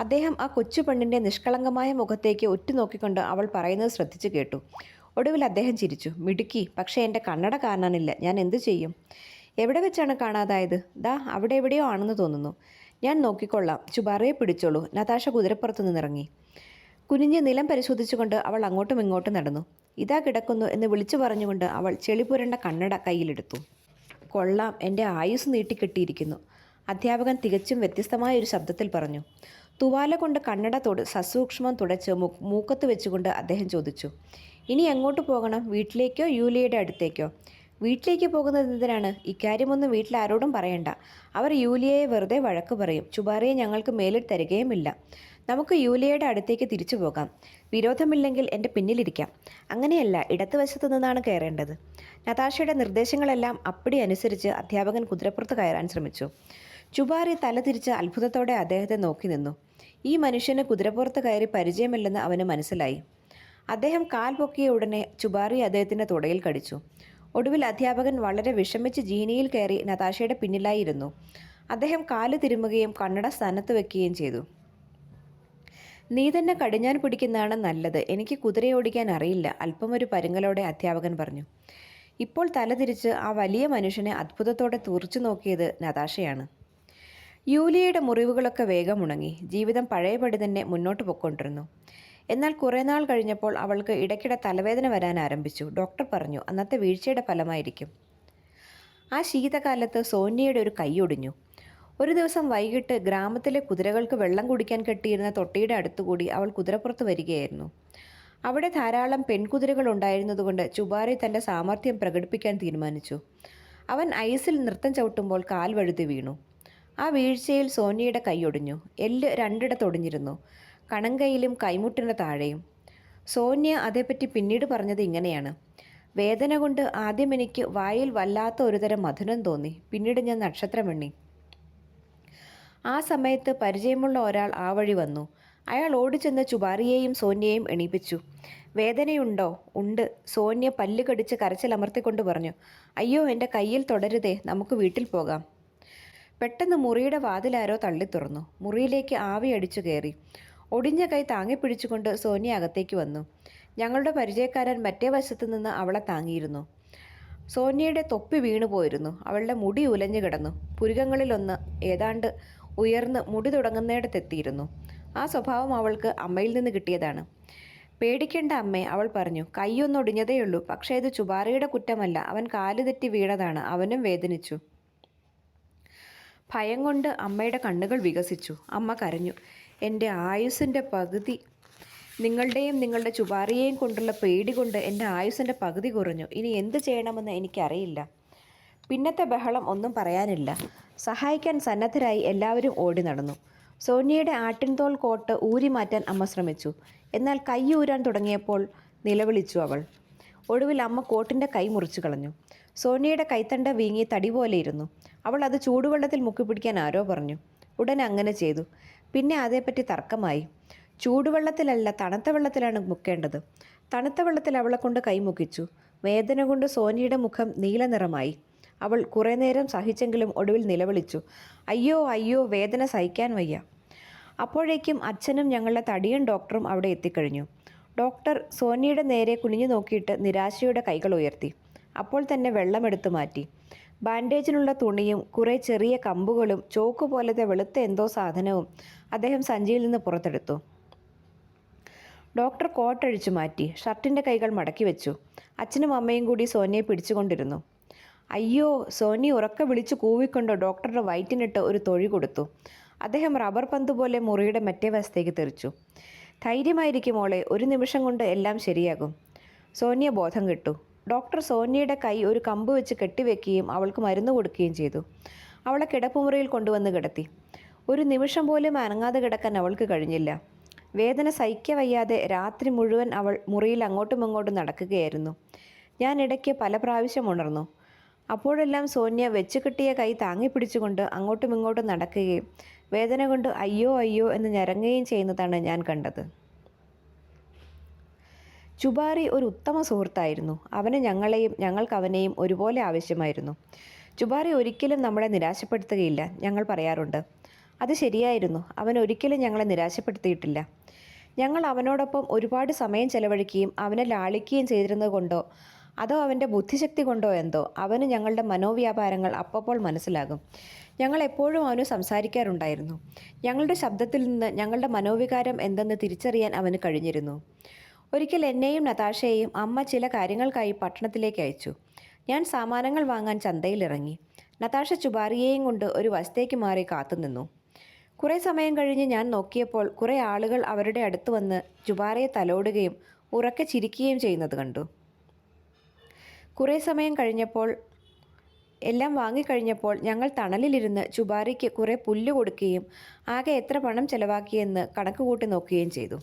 അദ്ദേഹം ആ കൊച്ചു പെണ്ണിൻ്റെ നിഷ്കളങ്കമായ മുഖത്തേക്ക് ഉറ്റുനോക്കിക്കൊണ്ട് അവൾ പറയുന്നത് ശ്രദ്ധിച്ചു കേട്ടു. ഒടുവിൽ അദ്ദേഹം ചിരിച്ചു. മിടുക്കി, പക്ഷേ എൻ്റെ കണ്ണട കാണാനില്ല. ഞാൻ എന്തു ചെയ്യും? എവിടെ വെച്ചാണ് കാണാതായത്? അവിടെ എവിടെയോ ആണെന്ന് തോന്നുന്നു. ഞാൻ നോക്കിക്കൊള്ളാം. ചുബാറിയെ പിടിച്ചോളൂ. നതാഷ കുതിരപ്പുറത്ത് നിന്നിറങ്ങി. കുനിഞ്ഞ് നിലം പരിശോധിച്ചുകൊണ്ട് അവൾ അങ്ങോട്ടും ഇങ്ങോട്ടും നടന്നു. ഇതാ കിടക്കുന്നു എന്ന് വിളിച്ചു പറഞ്ഞുകൊണ്ട് അവൾ ചെളിപുരണ്ട കണ്ണട കയ്യിലെടുത്തു. കൊള്ളാം, എൻ്റെ ആയുസ് നീട്ടിക്കെട്ടിയിരിക്കുന്നു, അധ്യാപകൻ തികച്ചും വ്യത്യസ്തമായ ഒരു ശബ്ദത്തിൽ പറഞ്ഞു. തുവാല കൊണ്ട് കണ്ണട സസൂക്ഷ്മം തുടച്ച് മൂക്കത്ത് വെച്ചുകൊണ്ട് അദ്ദേഹം ചോദിച്ചു. ഇനി എങ്ങോട്ട് പോകണം? വീട്ടിലേക്കോ യൂലിയയുടെ അടുത്തേക്കോ? വീട്ടിലേക്ക് പോകുന്നത് എന്തിനാണ്? ഇക്കാര്യമൊന്നും വീട്ടിലാരോടും പറയണ്ട. അവർ യൂലിയയെ വെറുതെ വഴക്ക് പറയും. ചുബാറിയെ ഞങ്ങൾക്ക് മേലിൽ തരികയുമില്ല. നമുക്ക് യൂലിയയുടെ അടുത്തേക്ക് തിരിച്ചു പോകാം. വിരോധമില്ലെങ്കിൽ എൻ്റെ പിന്നിലിരിക്കാം. അങ്ങനെയല്ല, ഇടത്തുവശത്തു നിന്നാണ് കയറേണ്ടത്. നതാഷയുടെ നിർദ്ദേശങ്ങളെല്ലാം അപ്പടി അനുസരിച്ച് അധ്യാപകൻ കുതിരപ്പുറത്ത് കയറാൻ ശ്രമിച്ചു. ചുബാറി തല തിരിച്ച് അത്ഭുതത്തോടെ അദ്ദേഹത്തെ നോക്കി നിന്നു. ഈ മനുഷ്യന് കുതിരപ്പുറത്ത് കയറി പരിചയമില്ലെന്ന് അവന് മനസ്സിലായി. അദ്ദേഹം കാൽ പൊക്കിയ ഉടനെ ചുബാറി അദ്ദേഹത്തിൻ്റെ തുടയിൽ കടിച്ചു. ഒടുവിൽ അധ്യാപകൻ വളരെ വിഷമിച്ച് ജീനിയിൽ കയറി നതാഷയുടെ പിന്നിലായിരുന്നു. അദ്ദേഹം കാല് തിരുമുകയും കണ്ണട സ്ഥാനത്ത് വെക്കുകയും ചെയ്തു. നീ തന്നെ കടിഞ്ഞാൻ പിടിക്കുന്നതാണ് നല്ലത്. എനിക്ക് കുതിരയോടിക്കാൻ അറിയില്ല, അല്പമൊരു പരുങ്ങലോടെ അധ്യാപകൻ പറഞ്ഞു. ഇപ്പോൾ തലതിരിച്ച് ആ വലിയ മനുഷ്യനെ അത്ഭുതത്തോടെ തുറച്ചു നോക്കിയത് നതാഷയാണ്. യൂലിയയുടെ മുറിവുകളൊക്കെ വേഗം ഉണങ്ങി. ജീവിതം പഴയപടി തന്നെ മുന്നോട്ട് പൊയ്ക്കൊണ്ടിരുന്നു. എന്നാൽ കുറേ നാൾ കഴിഞ്ഞപ്പോൾ അവൾക്ക് ഇടയ്ക്കിടെ തലവേദന വരാൻ ആരംഭിച്ചു. ഡോക്ടർ പറഞ്ഞു അന്നത്തെ വീഴ്ചയുടെ ഫലമായിരിക്കും. ആ ശീതകാലത്ത് സോനിയയുടെ ഒരു കൈ ഒടിഞ്ഞു. ഒരു ദിവസം വൈകിട്ട് ഗ്രാമത്തിലെ കുതിരകൾക്ക് വെള്ളം കുടിക്കാൻ കെട്ടിയിരുന്ന തൊട്ടിയുടെ അടുത്തുകൂടി അവൾ കുതിരപ്പുറത്ത് വരികയായിരുന്നു. അവിടെ ധാരാളം പെൺകുതിരകൾ ഉണ്ടായിരുന്നതുകൊണ്ട് ചുബാറി തൻ്റെ സാമർഥ്യം പ്രകടിപ്പിക്കാൻ തീരുമാനിച്ചു. അവൻ ഐസിൽ നൃത്തം ചവിട്ടുമ്പോൾ കാൽ വഴുതി വീണു. ആ വീഴ്ചയിൽ സോനിയയുടെ കൈയൊടിഞ്ഞു. എല്ല് രണ്ടിടത്തൊടിഞ്ഞിരുന്നു, കണങ്കയിലും കൈമുട്ടിന് താഴെയും. സോനിയ അതേപ്പറ്റി പിന്നീട് പറഞ്ഞത് ഇങ്ങനെയാണ്. വേദന കൊണ്ട് ആദ്യം എനിക്ക് വായിൽ വല്ലാത്ത ഒരുതരം മധുരം തോന്നി. പിന്നീട് ഞാൻ നക്ഷത്രമെണ്ണി. ആ സമയത്ത് പരിചയമുള്ള ഒരാൾ ആ വഴി വന്നു. അയാൾ ഓടിച്ചെന്ന് ചുബാറിയെയും സോനിയയെയും എണീപ്പിച്ചു. വേദനയുണ്ടോ? ഉണ്ട്. സോനിയ പല്ല് കടിച്ച് കരച്ചിലമർത്തിക്കൊണ്ട് പറഞ്ഞു. അയ്യോ, എൻ്റെ കയ്യിൽ തുടരുതേ, നമുക്ക് വീട്ടിൽ പോകാം. പെട്ടെന്ന് മുറിയുടെ വാതിലാരോ തള്ളിത്തുറന്നു. മുറിയിലേക്ക് ആവി അടിച്ചു കയറി. ഒടിഞ്ഞ കൈ താങ്ങിപ്പിടിച്ചുകൊണ്ട് സോനിയ അകത്തേക്ക് വന്നു. ഞങ്ങളുടെ പരിചയക്കാരൻ മറ്റേ വശത്തു നിന്ന് അവളെ താങ്ങിയിരുന്നു. സോനിയയുടെ തൊപ്പി വീണുപോയിരുന്നു. അവളുടെ മുടി ഉലഞ്ഞു കിടന്നു. പുരികങ്ങളിലൊന്ന് ഏതാണ്ട് ഉയർന്ന് മുടി തുടങ്ങുന്നിടത്തെത്തിയിരുന്നു. ആ സ്വഭാവം അവൾക്ക് അമ്മയിൽ നിന്ന് കിട്ടിയതാണ്. പേടിക്കേണ്ട അമ്മേ, അവൾ പറഞ്ഞു. കൈയൊന്നൊടിഞ്ഞതേയുള്ളൂ. പക്ഷേ ഇത് ചുബാറിയുടെ കുറ്റമല്ല. അവൻ കാല് തെറ്റി വീണതാണ്. അവനും വേദനിച്ചു. ഭയം കൊണ്ട് അമ്മയുടെ കണ്ണുകൾ വികസിച്ചു. അമ്മ കരഞ്ഞു. എൻ്റെ ആയുസ്സിൻ്റെ പകുതി, നിങ്ങളുടെയും നിങ്ങളുടെ ചുബാറിയെയും കൊണ്ടുള്ള പേടി കൊണ്ട് എൻ്റെ ആയുസ്സിൻ്റെ പകുതി കുറഞ്ഞു. ഇനി എന്ത് ചെയ്യണമെന്ന് എനിക്കറിയില്ല. പിന്നത്തെ ബഹളം ഒന്നും പറയാനില്ല. സഹായിക്കാൻ സന്നദ്ധരായി എല്ലാവരും ഓടി നടന്നു. സോനിയയുടെ ആട്ടിൻതോൽ കോട്ട് ഊരി മാറ്റാൻ അമ്മ ശ്രമിച്ചു. എന്നാൽ കൈ ഊരാൻ തുടങ്ങിയപ്പോൾ നിലവിളിച്ചു അവൾ. ഒടുവിൽ അമ്മ കോട്ടിൻ്റെ കൈ മുറിച്ചു കളഞ്ഞു. സോനിയയുടെ കൈത്തണ്ട വീങ്ങി തടി പോലെ ഇരുന്നു. അവൾ അത് ചൂടുവെള്ളത്തിൽ മുക്കിപ്പിടിക്കാൻ ആരോ പറഞ്ഞു. ഉടൻ അങ്ങനെ ചെയ്തു. പിന്നെ അതേപ്പറ്റി തർക്കമായി. ചൂടുവെള്ളത്തിലല്ല, തണുത്ത വെള്ളത്തിലാണ് മുക്കേണ്ടത്. തണുത്ത വെള്ളത്തിൽ അവളെ കൊണ്ട് കൈ മുക്കിച്ചു. വേദന കൊണ്ട് സോനിയുടെ മുഖം നീല നിറമായി. അവൾ കുറേ നേരം സഹിച്ചെങ്കിലും ഒടുവിൽ നിലവിളിച്ചു, അയ്യോ അയ്യോ, വേദന സഹിക്കാൻ വയ്യ. അപ്പോഴേക്കും അച്ഛനും ഞങ്ങളുടെ തടിയൻ ഡോക്ടറും അവിടെ എത്തിക്കഴിഞ്ഞു. ഡോക്ടർ സോനിയുടെ നേരെ കുനിഞ്ഞു നോക്കിയിട്ട് നിരാശയുടെ കൈകൾ ഉയർത്തി. അപ്പോൾ തന്നെ വെള്ളമെടുത്തു മാറ്റി. ബാൻഡേജിനുള്ള തുണിയും കുറേ ചെറിയ കമ്പുകളും ചോക്ക് പോലത്തെ വെളുത്ത എന്തോ സാധനവും അദ്ദേഹം സഞ്ചിയിൽ നിന്ന് പുറത്തെടുത്തു. ഡോക്ടർ കോട്ടഴിച്ചു മാറ്റി. ഷർട്ടിൻ്റെ കൈകൾ മടക്കി വെച്ചു. അച്ഛനും അമ്മയും കൂടി സോനിയെ പിടിച്ചുകൊണ്ടിരുന്നു. അയ്യോ, സോനി ഉറക്കെ വിളിച്ചു കൂവിക്കൊണ്ട് ഡോക്ടറുടെ വയറ്റിനിട്ട് ഒരു തൊഴി കൊടുത്തു. അദ്ദേഹം റബ്ബർ പന്ത് പോലെ മുറിയുടെ മറ്റേ വശത്തേക്ക് തെറിച്ചു. ധൈര്യമായിരിക്കും മോളെ, ഒരു നിമിഷം കൊണ്ട് എല്ലാം ശരിയാകും. സോനിയ ബോധം കെട്ടു. ഡോക്ടർ സോനിയയുടെ കൈ ഒരു കമ്പ് വെച്ച് കെട്ടിവെക്കുകയും അവൾക്ക് മരുന്ന് കൊടുക്കുകയും ചെയ്തു. അവളെ കിടപ്പുമുറിയിൽ കൊണ്ടുവന്ന് കിടത്തി. ഒരു നിമിഷം പോലും അനങ്ങാതെ കിടക്കാൻ അവൾക്ക് കഴിഞ്ഞില്ല. വേദന സഹിക്കവയ്യാതെ രാത്രി മുഴുവൻ അവൾ മുറിയിൽ അങ്ങോട്ടും ഇങ്ങോട്ടും നടക്കുകയായിരുന്നു. ഞാൻ ഇടയ്ക്ക് പല പ്രാവശ്യം ഉണർന്നു. അപ്പോഴെല്ലാം സോനിയ വെച്ച് കിട്ടിയ കൈ താങ്ങി പിടിച്ചുകൊണ്ട് അങ്ങോട്ടും ഇങ്ങോട്ടും നടക്കുകയും വേദന കൊണ്ട് അയ്യോ അയ്യോ എന്ന് ഞരങ്ങുകയും ചെയ്യുന്നതാണ് ഞാൻ കണ്ടത്. ചുബാറി ഒരു ഉത്തമ സുഹൃത്തായിരുന്നു. അവന് ഞങ്ങളെയും ഞങ്ങൾക്ക് അവനെയും ഒരുപോലെ ആവശ്യമായിരുന്നു. ചുബാറി ഒരിക്കലും നമ്മളെ നിരാശപ്പെടുത്തുകയില്ല, ഞങ്ങൾ പറയാറുണ്ട്. അത് ശരിയായിരുന്നു. അവൻ ഒരിക്കലും ഞങ്ങളെ നിരാശപ്പെടുത്തിയിട്ടില്ല. ഞങ്ങൾ അവനോടൊപ്പം ഒരുപാട് സമയം ചെലവഴിക്കുകയും അവനെ ലാളിക്കുകയും ചെയ്തിരുന്നത് കൊണ്ടോ അതോ അവൻ്റെ ബുദ്ധിശക്തി കൊണ്ടോ എന്തോ അവന് ഞങ്ങളുടെ മനോവ്യാപാരങ്ങൾ അപ്പോൾ മനസ്സിലാകും. ഞങ്ങൾ എപ്പോഴും അവന് സംസാരിക്കാറുണ്ടായിരുന്നു. ഞങ്ങളുടെ ശബ്ദത്തിൽ നിന്ന് ഞങ്ങളുടെ മനോവികാരം എന്തെന്ന് തിരിച്ചറിയാൻ അവന് കഴിഞ്ഞിരുന്നു. ഒരിക്കൽ എന്നെയും നതാഷയെയും അമ്മ ചില കാര്യങ്ങൾക്കായി പട്ടണത്തിലേക്ക് അയച്ചു. ഞാൻ സാമാനങ്ങൾ വാങ്ങാൻ ചന്തയിലിറങ്ങി. നതാഷ ചുബാറിയെയും കൊണ്ട് ഒരു വശത്തേക്ക് മാറി കാത്തുനിന്നു. കുറേ സമയം കഴിഞ്ഞ് ഞാൻ നോക്കിയപ്പോൾ കുറേ ആളുകൾ അവരുടെ അടുത്ത് വന്ന് ചുബാറിയെ തലോടുകയും ഉറക്കെ ചിരിക്കുകയും ചെയ്യുന്നത് കണ്ടു. കുറേ സമയം കഴിഞ്ഞപ്പോൾ എല്ലാം വാങ്ങിക്കഴിഞ്ഞപ്പോൾ ഞങ്ങൾ തണലിലിരുന്ന് ചുബാറിക്ക് കുറേ പുല്ല് കൊടുക്കുകയും ആകെ എത്ര പണം ചെലവാക്കിയെന്ന് കണക്ക് കൂട്ടി നോക്കുകയും ചെയ്തു.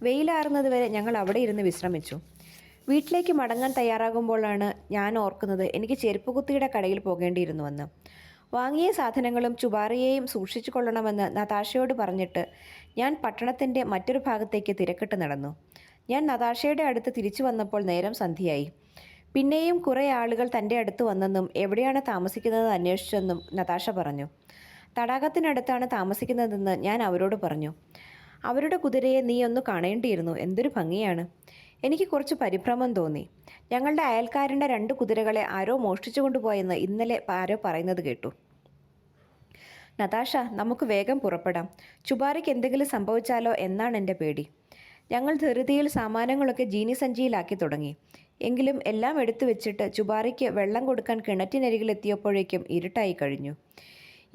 വെയിലാറുന്നത് വരെ ഞങ്ങൾ അവിടെ ഇരുന്ന് വിശ്രമിച്ചു. വീട്ടിലേക്ക് മടങ്ങാൻ തയ്യാറാകുമ്പോഴാണ് ഞാൻ ഓർക്കുന്നത് എനിക്ക് ചെരുപ്പുകുത്തിയുടെ കടയിൽ പോകേണ്ടിയിരുന്നുവെന്ന്. വാങ്ങിയ സാധനങ്ങളും ചുബാറിയെയും സൂക്ഷിച്ചു കൊള്ളണമെന്ന് നതാഷയോട് പറഞ്ഞിട്ട് ഞാൻ പട്ടണത്തിൻ്റെ മറ്റൊരു ഭാഗത്തേക്ക് തിരക്കിട്ട് നടന്നു. ഞാൻ നതാഷയുടെ അടുത്ത് തിരിച്ചു വന്നപ്പോൾ നേരം സന്ധ്യയായി. പിന്നെയും കുറേ ആളുകൾ തൻ്റെ അടുത്ത് വന്നെന്നും എവിടെയാണ് താമസിക്കുന്നത് അന്വേഷിച്ചെന്നും നതാഷ പറഞ്ഞു. തടാകത്തിനടുത്താണ് താമസിക്കുന്നതെന്ന് ഞാൻ അവരോട് പറഞ്ഞു. അവരുടെ കുതിരയെ നീ ഒന്ന് കാണേണ്ടിയിരുന്നു, എന്തൊരു ഭംഗിയാണ്. എനിക്ക് കുറച്ച് പരിഭ്രമം തോന്നി. ഞങ്ങളുടെ അയൽക്കാരൻ്റെ 2 കുതിരകളെ ആരോ മോഷ്ടിച്ചു കൊണ്ടുപോയെന്ന് ഇന്നലെ ആരോ പറയുന്നത് കേട്ടു. നതാഷ, നമുക്ക് വേഗം പുറപ്പെടാം. ചുബാറിക്ക് എന്തെങ്കിലും സംഭവിച്ചാലോ എന്നാണ് എൻ്റെ പേടി. ഞങ്ങൾ ധൃതിയിൽ സാമാനങ്ങളൊക്കെ ജീനി സഞ്ചിയിലാക്കി തുടങ്ങി. എങ്കിലും എല്ലാം എടുത്തു വെച്ചിട്ട് ചുബാറിക്ക് വെള്ളം കൊടുക്കാൻ കിണറ്റിനരികിലെത്തിയപ്പോഴേക്കും ഇരുട്ടായി കഴിഞ്ഞു.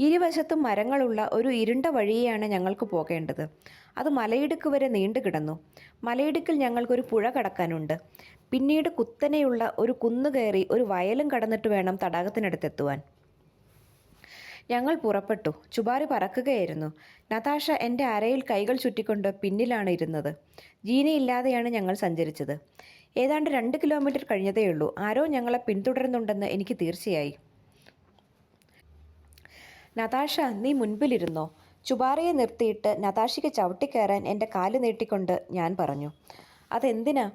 ഇരുവശത്തും മരങ്ങളുള്ള ഒരു ഇരുണ്ട വഴിയെയാണ് ഞങ്ങൾക്ക് പോകേണ്ടത്. അത് മലയിടുക്ക് വരെ നീണ്ടു കിടന്നു. മലയിടുക്കിൽ ഞങ്ങൾക്കൊരു പുഴ കടക്കാനുണ്ട്. പിന്നീട് കുത്തനെയുള്ള ഒരു കുന്നു കയറി ഒരു വയലും കടന്നിട്ട് വേണം തടാകത്തിനടുത്തെത്തുവാൻ. ഞങ്ങൾ പുറപ്പെട്ടു. ചുബാറി പറക്കുകയായിരുന്നു. നതാഷ എൻ്റെ അരയിൽ കൈകൾ ചുറ്റിക്കൊണ്ട് പിന്നിലാണ് ഇരുന്നത്. ജീനയില്ലാതെയാണ് ഞങ്ങൾ സഞ്ചരിച്ചത്. ഏതാണ്ട് 2 കിലോമീറ്റർ കഴിഞ്ഞതേയുള്ളൂ. ആരോ ഞങ്ങളെ പിന്തുടരുന്നുണ്ടെന്ന് എനിക്ക് തീർച്ചയായി. നതാഷ, നീ മുൻപിലിരുന്നോ? ചുബാറിയെ നിർത്തിയിട്ട് നതാഷയ്ക്ക് ചവിട്ടിക്കയറാൻ എൻ്റെ കാല് നീട്ടിക്കൊണ്ട് ഞാൻ പറഞ്ഞു. അതെന്തിനാ?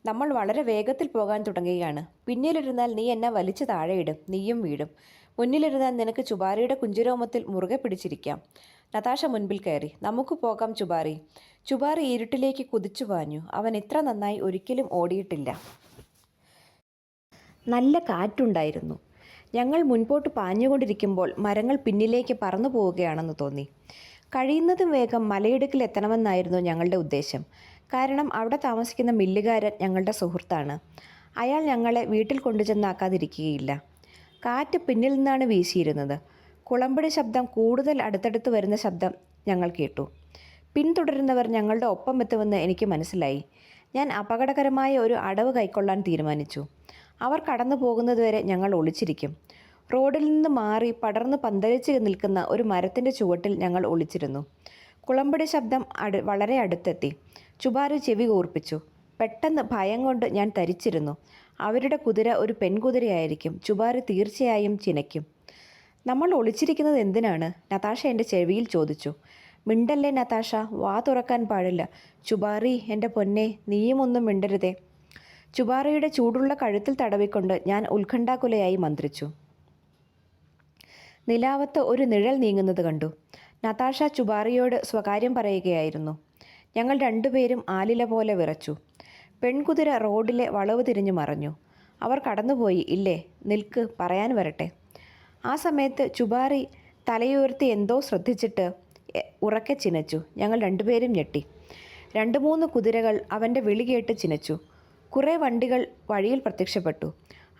നമ്മൾ വളരെ വേഗത്തിൽ പോകാൻ തുടങ്ങുകയാണ്. പിന്നിലിരുന്നാൽ നീ എന്നെ വലിച്ചു താഴെയിടും, നീയും വീഴും. മുന്നിലിരുന്നാൽ നിനക്ക് ചുബാറിയുടെ കുഞ്ചിരോമത്തിൽ മുറുകെ പിടിച്ചിരിക്കാം. നതാഷ മുൻപിൽ കയറി. നമുക്ക് പോകാം ചുബാറി. ചുബാറി ഇരുട്ടിലേക്ക് കുതിച്ചു പാഞ്ഞു. അവൻ ഇത്ര നന്നായി ഒരിക്കലും ഓടിയിട്ടില്ല. നല്ല കാറ്റുണ്ടായിരുന്നു. ഞങ്ങൾ മുൻപോട്ട് പാഞ്ഞുകൊണ്ടിരിക്കുമ്പോൾ മരങ്ങൾ പിന്നിലേക്ക് പറന്നു പോവുകയാണെന്ന് തോന്നി. കഴിയുന്നതും വേഗം മലയിടുക്കിൽ എത്തണമെന്നായിരുന്നു ഞങ്ങളുടെ ഉദ്ദേശം. കാരണം അവിടെ താമസിക്കുന്ന മില്ലുകാരൻ ഞങ്ങളുടെ സുഹൃത്താണ്. അയാൾ ഞങ്ങളെ വീട്ടിൽ കൊണ്ടുചെന്നാക്കാതിരിക്കുകയില്ല. കാറ്റ് പിന്നിൽ നിന്നാണ് വീശിയിരുന്നത്. കുളമ്പടി ശബ്ദം കൂടുതൽ അടുത്തടുത്ത് വരുന്ന ശബ്ദം ഞങ്ങൾ കേട്ടു. പിന്തുടരുന്നവർ ഞങ്ങളുടെ ഒപ്പം എത്തുമെന്ന് എനിക്ക് മനസ്സിലായി. ഞാൻ അപകടകരമായ ഒരു അടവ് കൈക്കൊള്ളാൻ തീരുമാനിച്ചു. അവർ കടന്നു പോകുന്നതുവരെ ഞങ്ങൾ ഒളിച്ചിരിക്കും. റോഡിൽ നിന്ന് മാറി പടർന്ന് പന്തലിച്ച് നിൽക്കുന്ന ഒരു മരത്തിൻ്റെ ചുവട്ടിൽ ഞങ്ങൾ ഒളിച്ചിരുന്നു. കുളമ്പടി ശബ്ദം വളരെ അടുത്തെത്തി. ചുബാരി ചെവി കൂർപ്പിച്ചു. പെട്ടെന്ന് ഭയം കൊണ്ട് ഞാൻ തരിച്ചിരുന്നു. അവരുടെ കുതിര ഒരു പെൺകുതിരയായിരിക്കും. ചുബാരി തീർച്ചയായും ചിനയ്ക്കും. നമ്മൾ ഒളിച്ചിരിക്കുന്നത് എന്തിനാണ്? നതാഷ എൻ്റെ ചെവിയിൽ ചോദിച്ചു. മിണ്ടല്ലേ നതാഷ, വാ തുറക്കാൻ പാടില്ല. ചുബാറി എൻ്റെ പൊന്നെ, നീയും ഒന്നും മിണ്ടരുതേ. ചുബാറിയുടെ ചൂടുള്ള കഴുത്തിൽ തടവിക്കൊണ്ട് ഞാൻ ഉത്കണ്ഠാകുലയായി മന്ത്രിച്ചു. നിലാവത്ത് ഒരു നിഴൽ നീങ്ങുന്നത് കണ്ടു. നതാഷ ചുബാറിയോട് സ്വകാര്യം പറയുകയായിരുന്നു. ഞങ്ങൾ രണ്ടുപേരും ആലില പോലെ വിറച്ചു. പെൺകുതിര റോഡിലെ വളവ് തിരിഞ്ഞു മറഞ്ഞു. അവർ കടന്നുപോയി. ഇല്ലേ, നിൽക്ക്, പറയാൻ വരട്ടെ. ആ സമയത്ത് ചുബാറി തലയുയർത്തി എന്തോ ശ്രദ്ധിച്ചിട്ട് ഉറക്കെ ചിനച്ചു. ഞങ്ങൾ രണ്ടുപേരും ഞെട്ടി. 2-3 കുതിരകൾ അവൻ്റെ വിളി കേട്ട് ചിനച്ചു. കുറേ വണ്ടികൾ വഴിയിൽ പ്രത്യക്ഷപ്പെട്ടു.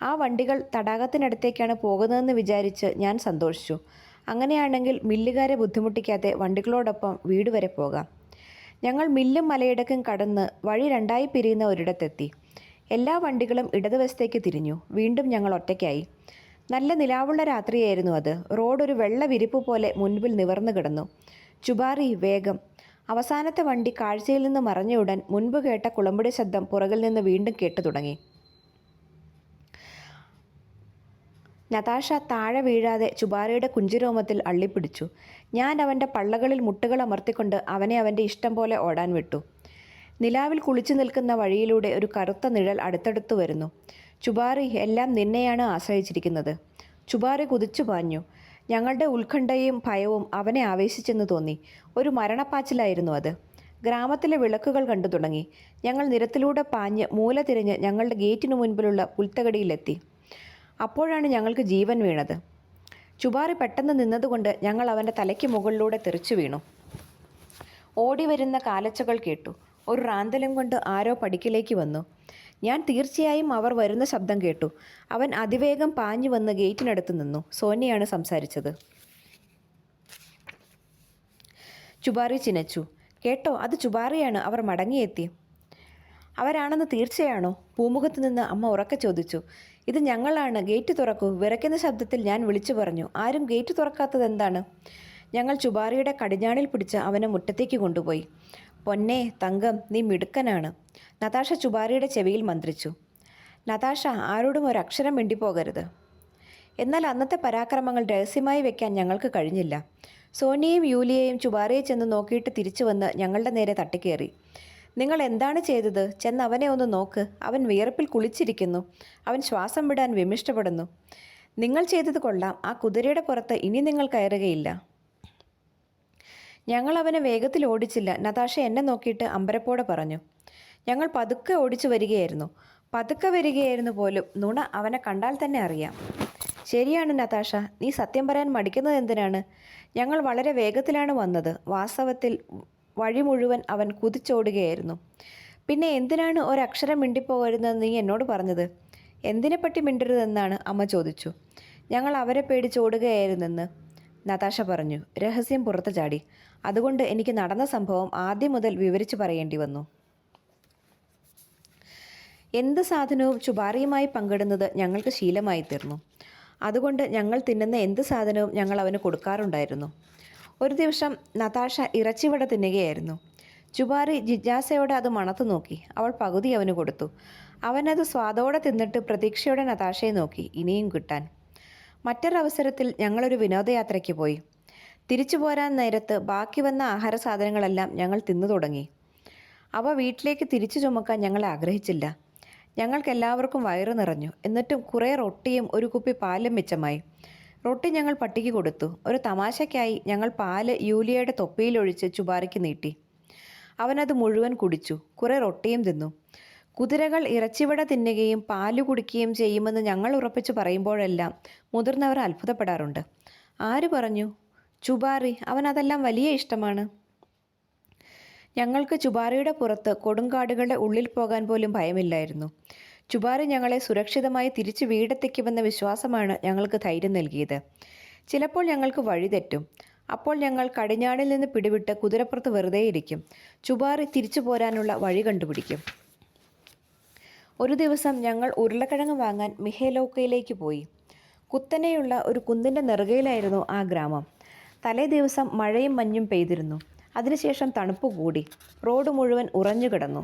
ആ വണ്ടികൾ തടാകത്തിനടുത്തേക്കാണ് പോകുന്നതെന്ന് വിചാരിച്ച് ഞാൻ സന്തോഷിച്ചു. അങ്ങനെയാണെങ്കിൽ മില്ലുകാരെ ബുദ്ധിമുട്ടിക്കാതെ വണ്ടികളോടൊപ്പം വീട് വരെ പോകാം. ഞങ്ങൾ മില്ലും മലയിടക്കും കടന്ന് വഴി 2ആയി പിരിയുന്ന ഒരിടത്തെത്തി. എല്ലാ വണ്ടികളും ഇടതുവശത്തേക്ക് തിരിഞ്ഞു. വീണ്ടും ഞങ്ങൾ ഒറ്റയ്ക്കായി. നല്ല നിലാവുള്ള രാത്രിയായിരുന്നു അത്. റോഡ് ഒരു വെള്ള വിരിപ്പ് പോലെ മുൻപിൽ നിവർന്നു കിടന്നു. ചുബാറി, വേഗം. അവസാനത്തെ വണ്ടി കാഴ്ചയിൽ നിന്ന് മറഞ്ഞ ഉടൻ മുൻപ് കേട്ട കുളമ്പടി ശബ്ദം പുറകിൽ നിന്ന് വീണ്ടും കേട്ടു തുടങ്ങി. നതാഷ താഴെ വീഴാതെ ചുബാറിയുടെ കുഞ്ചിരോമത്തിൽ അള്ളിപ്പിടിച്ചു. ഞാൻ അവൻ്റെ പള്ളകളിൽ മുട്ടുകൾ അമർത്തിക്കൊണ്ട് അവനെ അവൻ്റെ ഇഷ്ടം പോലെ ഓടാൻ വിട്ടു. നിലാവിൽ കുളിച്ചു നിൽക്കുന്ന വഴിയിലൂടെ ഒരു കറുത്ത നിഴൽ അടുത്തടുത്ത് വരുന്നു. ചുബാറി, എല്ലാം നിന്നെയാണ് ആശ്രയിച്ചിരിക്കുന്നത്. ചുബാറി കുതിച്ചു പാഞ്ഞു. ഞങ്ങളുടെ ഉത്കണ്ഠയും ഭയവും അവനെ ആവേശിച്ചെന്ന് തോന്നി. ഒരു മരണപ്പാച്ചിലായിരുന്നു അത്. ഗ്രാമത്തിലെ വിളക്കുകൾ കണ്ടു തുടങ്ങി. ഞങ്ങൾ നിരത്തിലൂടെ പാഞ്ഞ് മൂല തിരിഞ്ഞ് ഞങ്ങളുടെ ഗേറ്റിനു മുൻപിലുള്ള പുൽത്തകടിയിലെത്തി. അപ്പോഴാണ് ഞങ്ങൾക്ക് ജീവൻ വീണത്. ചുബാറി പെട്ടെന്ന് നിന്നതുകൊണ്ട് ഞങ്ങൾ അവൻ്റെ തലയ്ക്ക് മുകളിലൂടെ തെറിച്ചു വീണു. ഓടി വരുന്ന കാലച്ചകൾ കേട്ടു. ഒരു റാന്തലും കൊണ്ട് ആരോ പടിക്കിലേക്ക് വന്നു. ഞാൻ തീർച്ചയായും അവർ വരുന്ന ശബ്ദം കേട്ടു. അവൻ അതിവേഗം പാഞ്ഞു വന്ന് ഗേറ്റിനടുത്ത് നിന്നു. സോനിയാണ് സംസാരിച്ചത്. ചുബാറി ചിനച്ചു. കേട്ടോ, അത് ചുബാറിയാണ്. അവർ മടങ്ങിയെത്തി. അവരാണെന്ന് തീർച്ചയാണോ? പൂമുഖത്ത് നിന്ന് അമ്മ ഉറക്കെ ചോദിച്ചു. ഇത് ഞങ്ങളാണ്, ഗേറ്റ് തുറക്കൂ. വിറയ്ക്കുന്ന ശബ്ദത്തിൽ ഞാൻ വിളിച്ചു പറഞ്ഞു. ആരും ഗേറ്റ് തുറക്കാത്തത് എന്താണ്? ഞങ്ങൾ ചുബാറിയുടെ കടിഞ്ഞാണിൽ പിടിച്ച് അവനെ മുറ്റത്തേക്ക് കൊണ്ടുപോയി. പൊന്നെ തങ്കം, നീ മിടുക്കനാണ്. നതാഷ ചുബാറിയുടെ ചെവിയിൽ മന്ത്രിച്ചു. നതാഷ, ആരോടും ഒരക്ഷരം മിണ്ടിപ്പോകരുത്. എന്നാൽ അന്നത്തെ പരാക്രമങ്ങൾ രഹസ്യമായി വെക്കാൻ ഞങ്ങൾക്ക് കഴിഞ്ഞില്ല. സോനിയെയും യൂലിയെയും ചുബാറിയെ ചെന്ന് നോക്കിയിട്ട് തിരിച്ചു വന്ന് ഞങ്ങളുടെ നേരെ തട്ടിക്കയറി. നിങ്ങൾ എന്താണ് ചെയ്തത്? ചെന്ന് അവനെ ഒന്ന് നോക്ക്. അവൻ വിയർപ്പിൽ കുളിച്ചിരിക്കുന്നു. അവൻ ശ്വാസം വിടാൻ വിമിഷ്ടപ്പെടുന്നു. നിങ്ങൾ ചെയ്തത് കൊള്ളാം. ആ കുതിരയുടെ പുറത്ത് ഇനി നിങ്ങൾ കയറുകയില്ല. ഞങ്ങൾ അവനെ വേഗത്തിൽ ഓടിച്ചില്ല. നതാഷ എന്നെ നോക്കിയിട്ട് അമ്പരപ്പോടെ പറഞ്ഞു. ഞങ്ങൾ പതുക്കെ ഓടിച്ചു വരികയായിരുന്നു. പതുക്കെ വരികയായിരുന്നു പോലും. നുണ അവനെ കണ്ടാൽ തന്നെ അറിയാം. ശരിയാണ് നതാഷ, നീ സത്യം പറയാൻ മടിക്കുന്നത് എന്തിനാണ്? ഞങ്ങൾ വളരെ വേഗത്തിലാണ് വന്നത്. വാസ്തവത്തിൽ വഴി മുഴുവൻ അവൻ കുതിച്ചോടുകയായിരുന്നു. പിന്നെ എന്തിനാണ് ഒരക്ഷരം മിണ്ടിപ്പോകരുതെന്ന് നീ എന്നോട് പറഞ്ഞത്? എന്തിനെപ്പറ്റി മിണ്ടരുതെന്നാണ് അമ്മ ചോദിച്ചു. ഞങ്ങൾ അവരെ പേടിച്ചോടുകയായിരുന്നെന്ന് നതാഷ പറഞ്ഞു. രഹസ്യം പുറത്തു ചാടി. അതുകൊണ്ട് എനിക്ക് നടന്ന സംഭവം ആദ്യം മുതൽ വിവരിച്ചു പറയേണ്ടി വന്നു. എന്ത് സാധനവും ചുബാറിയുമായി പങ്കിടുന്നത് ഞങ്ങൾക്ക് ശീലമായി തീർന്നു. അതുകൊണ്ട് ഞങ്ങൾ തിന്നുന്ന എന്ത് സാധനവും ഞങ്ങൾ അവന് കൊടുക്കാറുണ്ടായിരുന്നു. ഒരു ദിവസം നതാഷ ഇറച്ചിവട തിന്നുകയായിരുന്നു. ചുബാറി ജിജ്ഞാസയോടെ അത് മണത്തു നോക്കി. അവൾ പകുതി അവന് കൊടുത്തു. അവനത് സ്വാദോടെ തിന്നിട്ട് പ്രതീക്ഷയോടെ നതാഷയെ നോക്കി, ഇനിയും കിട്ടാൻ. മറ്റൊരവസരത്തിൽ ഞങ്ങളൊരു വിനോദയാത്രയ്ക്ക് പോയി. തിരിച്ചു പോരാൻ നേരത്ത് ബാക്കി വന്ന ആഹാര സാധനങ്ങളെല്ലാം ഞങ്ങൾ തിന്നു തുടങ്ങി. അവ വീട്ടിലേക്ക് തിരിച്ചു ചുമക്കാൻ ഞങ്ങൾ ആഗ്രഹിച്ചില്ല. ഞങ്ങൾക്കെല്ലാവർക്കും വയറ് നിറഞ്ഞു. എന്നിട്ടും കുറേ റൊട്ടിയും ഒരു കുപ്പി പാലും മിച്ചമായി. റൊട്ടി ഞങ്ങൾ പട്ടിക്ക് കൊടുത്തു. ഒരു തമാശയ്ക്കായി ഞങ്ങൾ പാല് യൂലിയയുടെ തൊപ്പിയിലൊഴിച്ച് ചുബാറിക്ക് നീട്ടി. അവനത് മുഴുവൻ കുടിച്ചു. കുറേ റൊട്ടിയും തിന്നു. കുതിരകൾ ഇറച്ചിവട തിന്നുകയും പാല് കുടിക്കുകയും ചെയ്യുമെന്ന് ഞങ്ങൾ ഉറപ്പിച്ച് പറയുമ്പോഴെല്ലാം മുതിർന്നവർ അത്ഭുതപ്പെടാറുണ്ട്. ആര് പറഞ്ഞു? ചുബാറി. അവനതെല്ലാം വലിയ ഇഷ്ടമാണ്. ഞങ്ങൾക്ക് ചുബാറിയുടെ പുറത്ത് കൊടുങ്കാടുകളുടെ ഉള്ളിൽ പോകാൻ പോലും ഭയമില്ലായിരുന്നു. ചുബാറി ഞങ്ങളെ സുരക്ഷിതമായി തിരിച്ച് വീടെത്തിക്കുമെന്ന വിശ്വാസമാണ് ഞങ്ങൾക്ക് ധൈര്യം നൽകിയത്. ചിലപ്പോൾ ഞങ്ങൾക്ക് വഴിതെറ്റും. അപ്പോൾ ഞങ്ങൾ കടിഞ്ഞാണിൽ നിന്ന് പിടിവിട്ട് കുതിരപ്പുറത്ത് വെറുതെ ഇരിക്കും. ചുബാറി തിരിച്ചു പോരാനുള്ള വഴി കണ്ടുപിടിക്കും. ഒരു ദിവസം ഞങ്ങൾ ഉരുളക്കിഴങ്ങ് വാങ്ങാൻ മിഹേലോക്കയിലേക്ക് പോയി. കുത്തനെയുള്ള ഒരു കുന്നിൻ്റെ നെറുകയിലായിരുന്നു ആ ഗ്രാമം. തലേ ദിവസം മഴയും മഞ്ഞും പെയ്തിരുന്നു. അതിനുശേഷം തണുപ്പ് കൂടി. റോഡ് മുഴുവൻ ഉറഞ്ഞു കിടന്നു.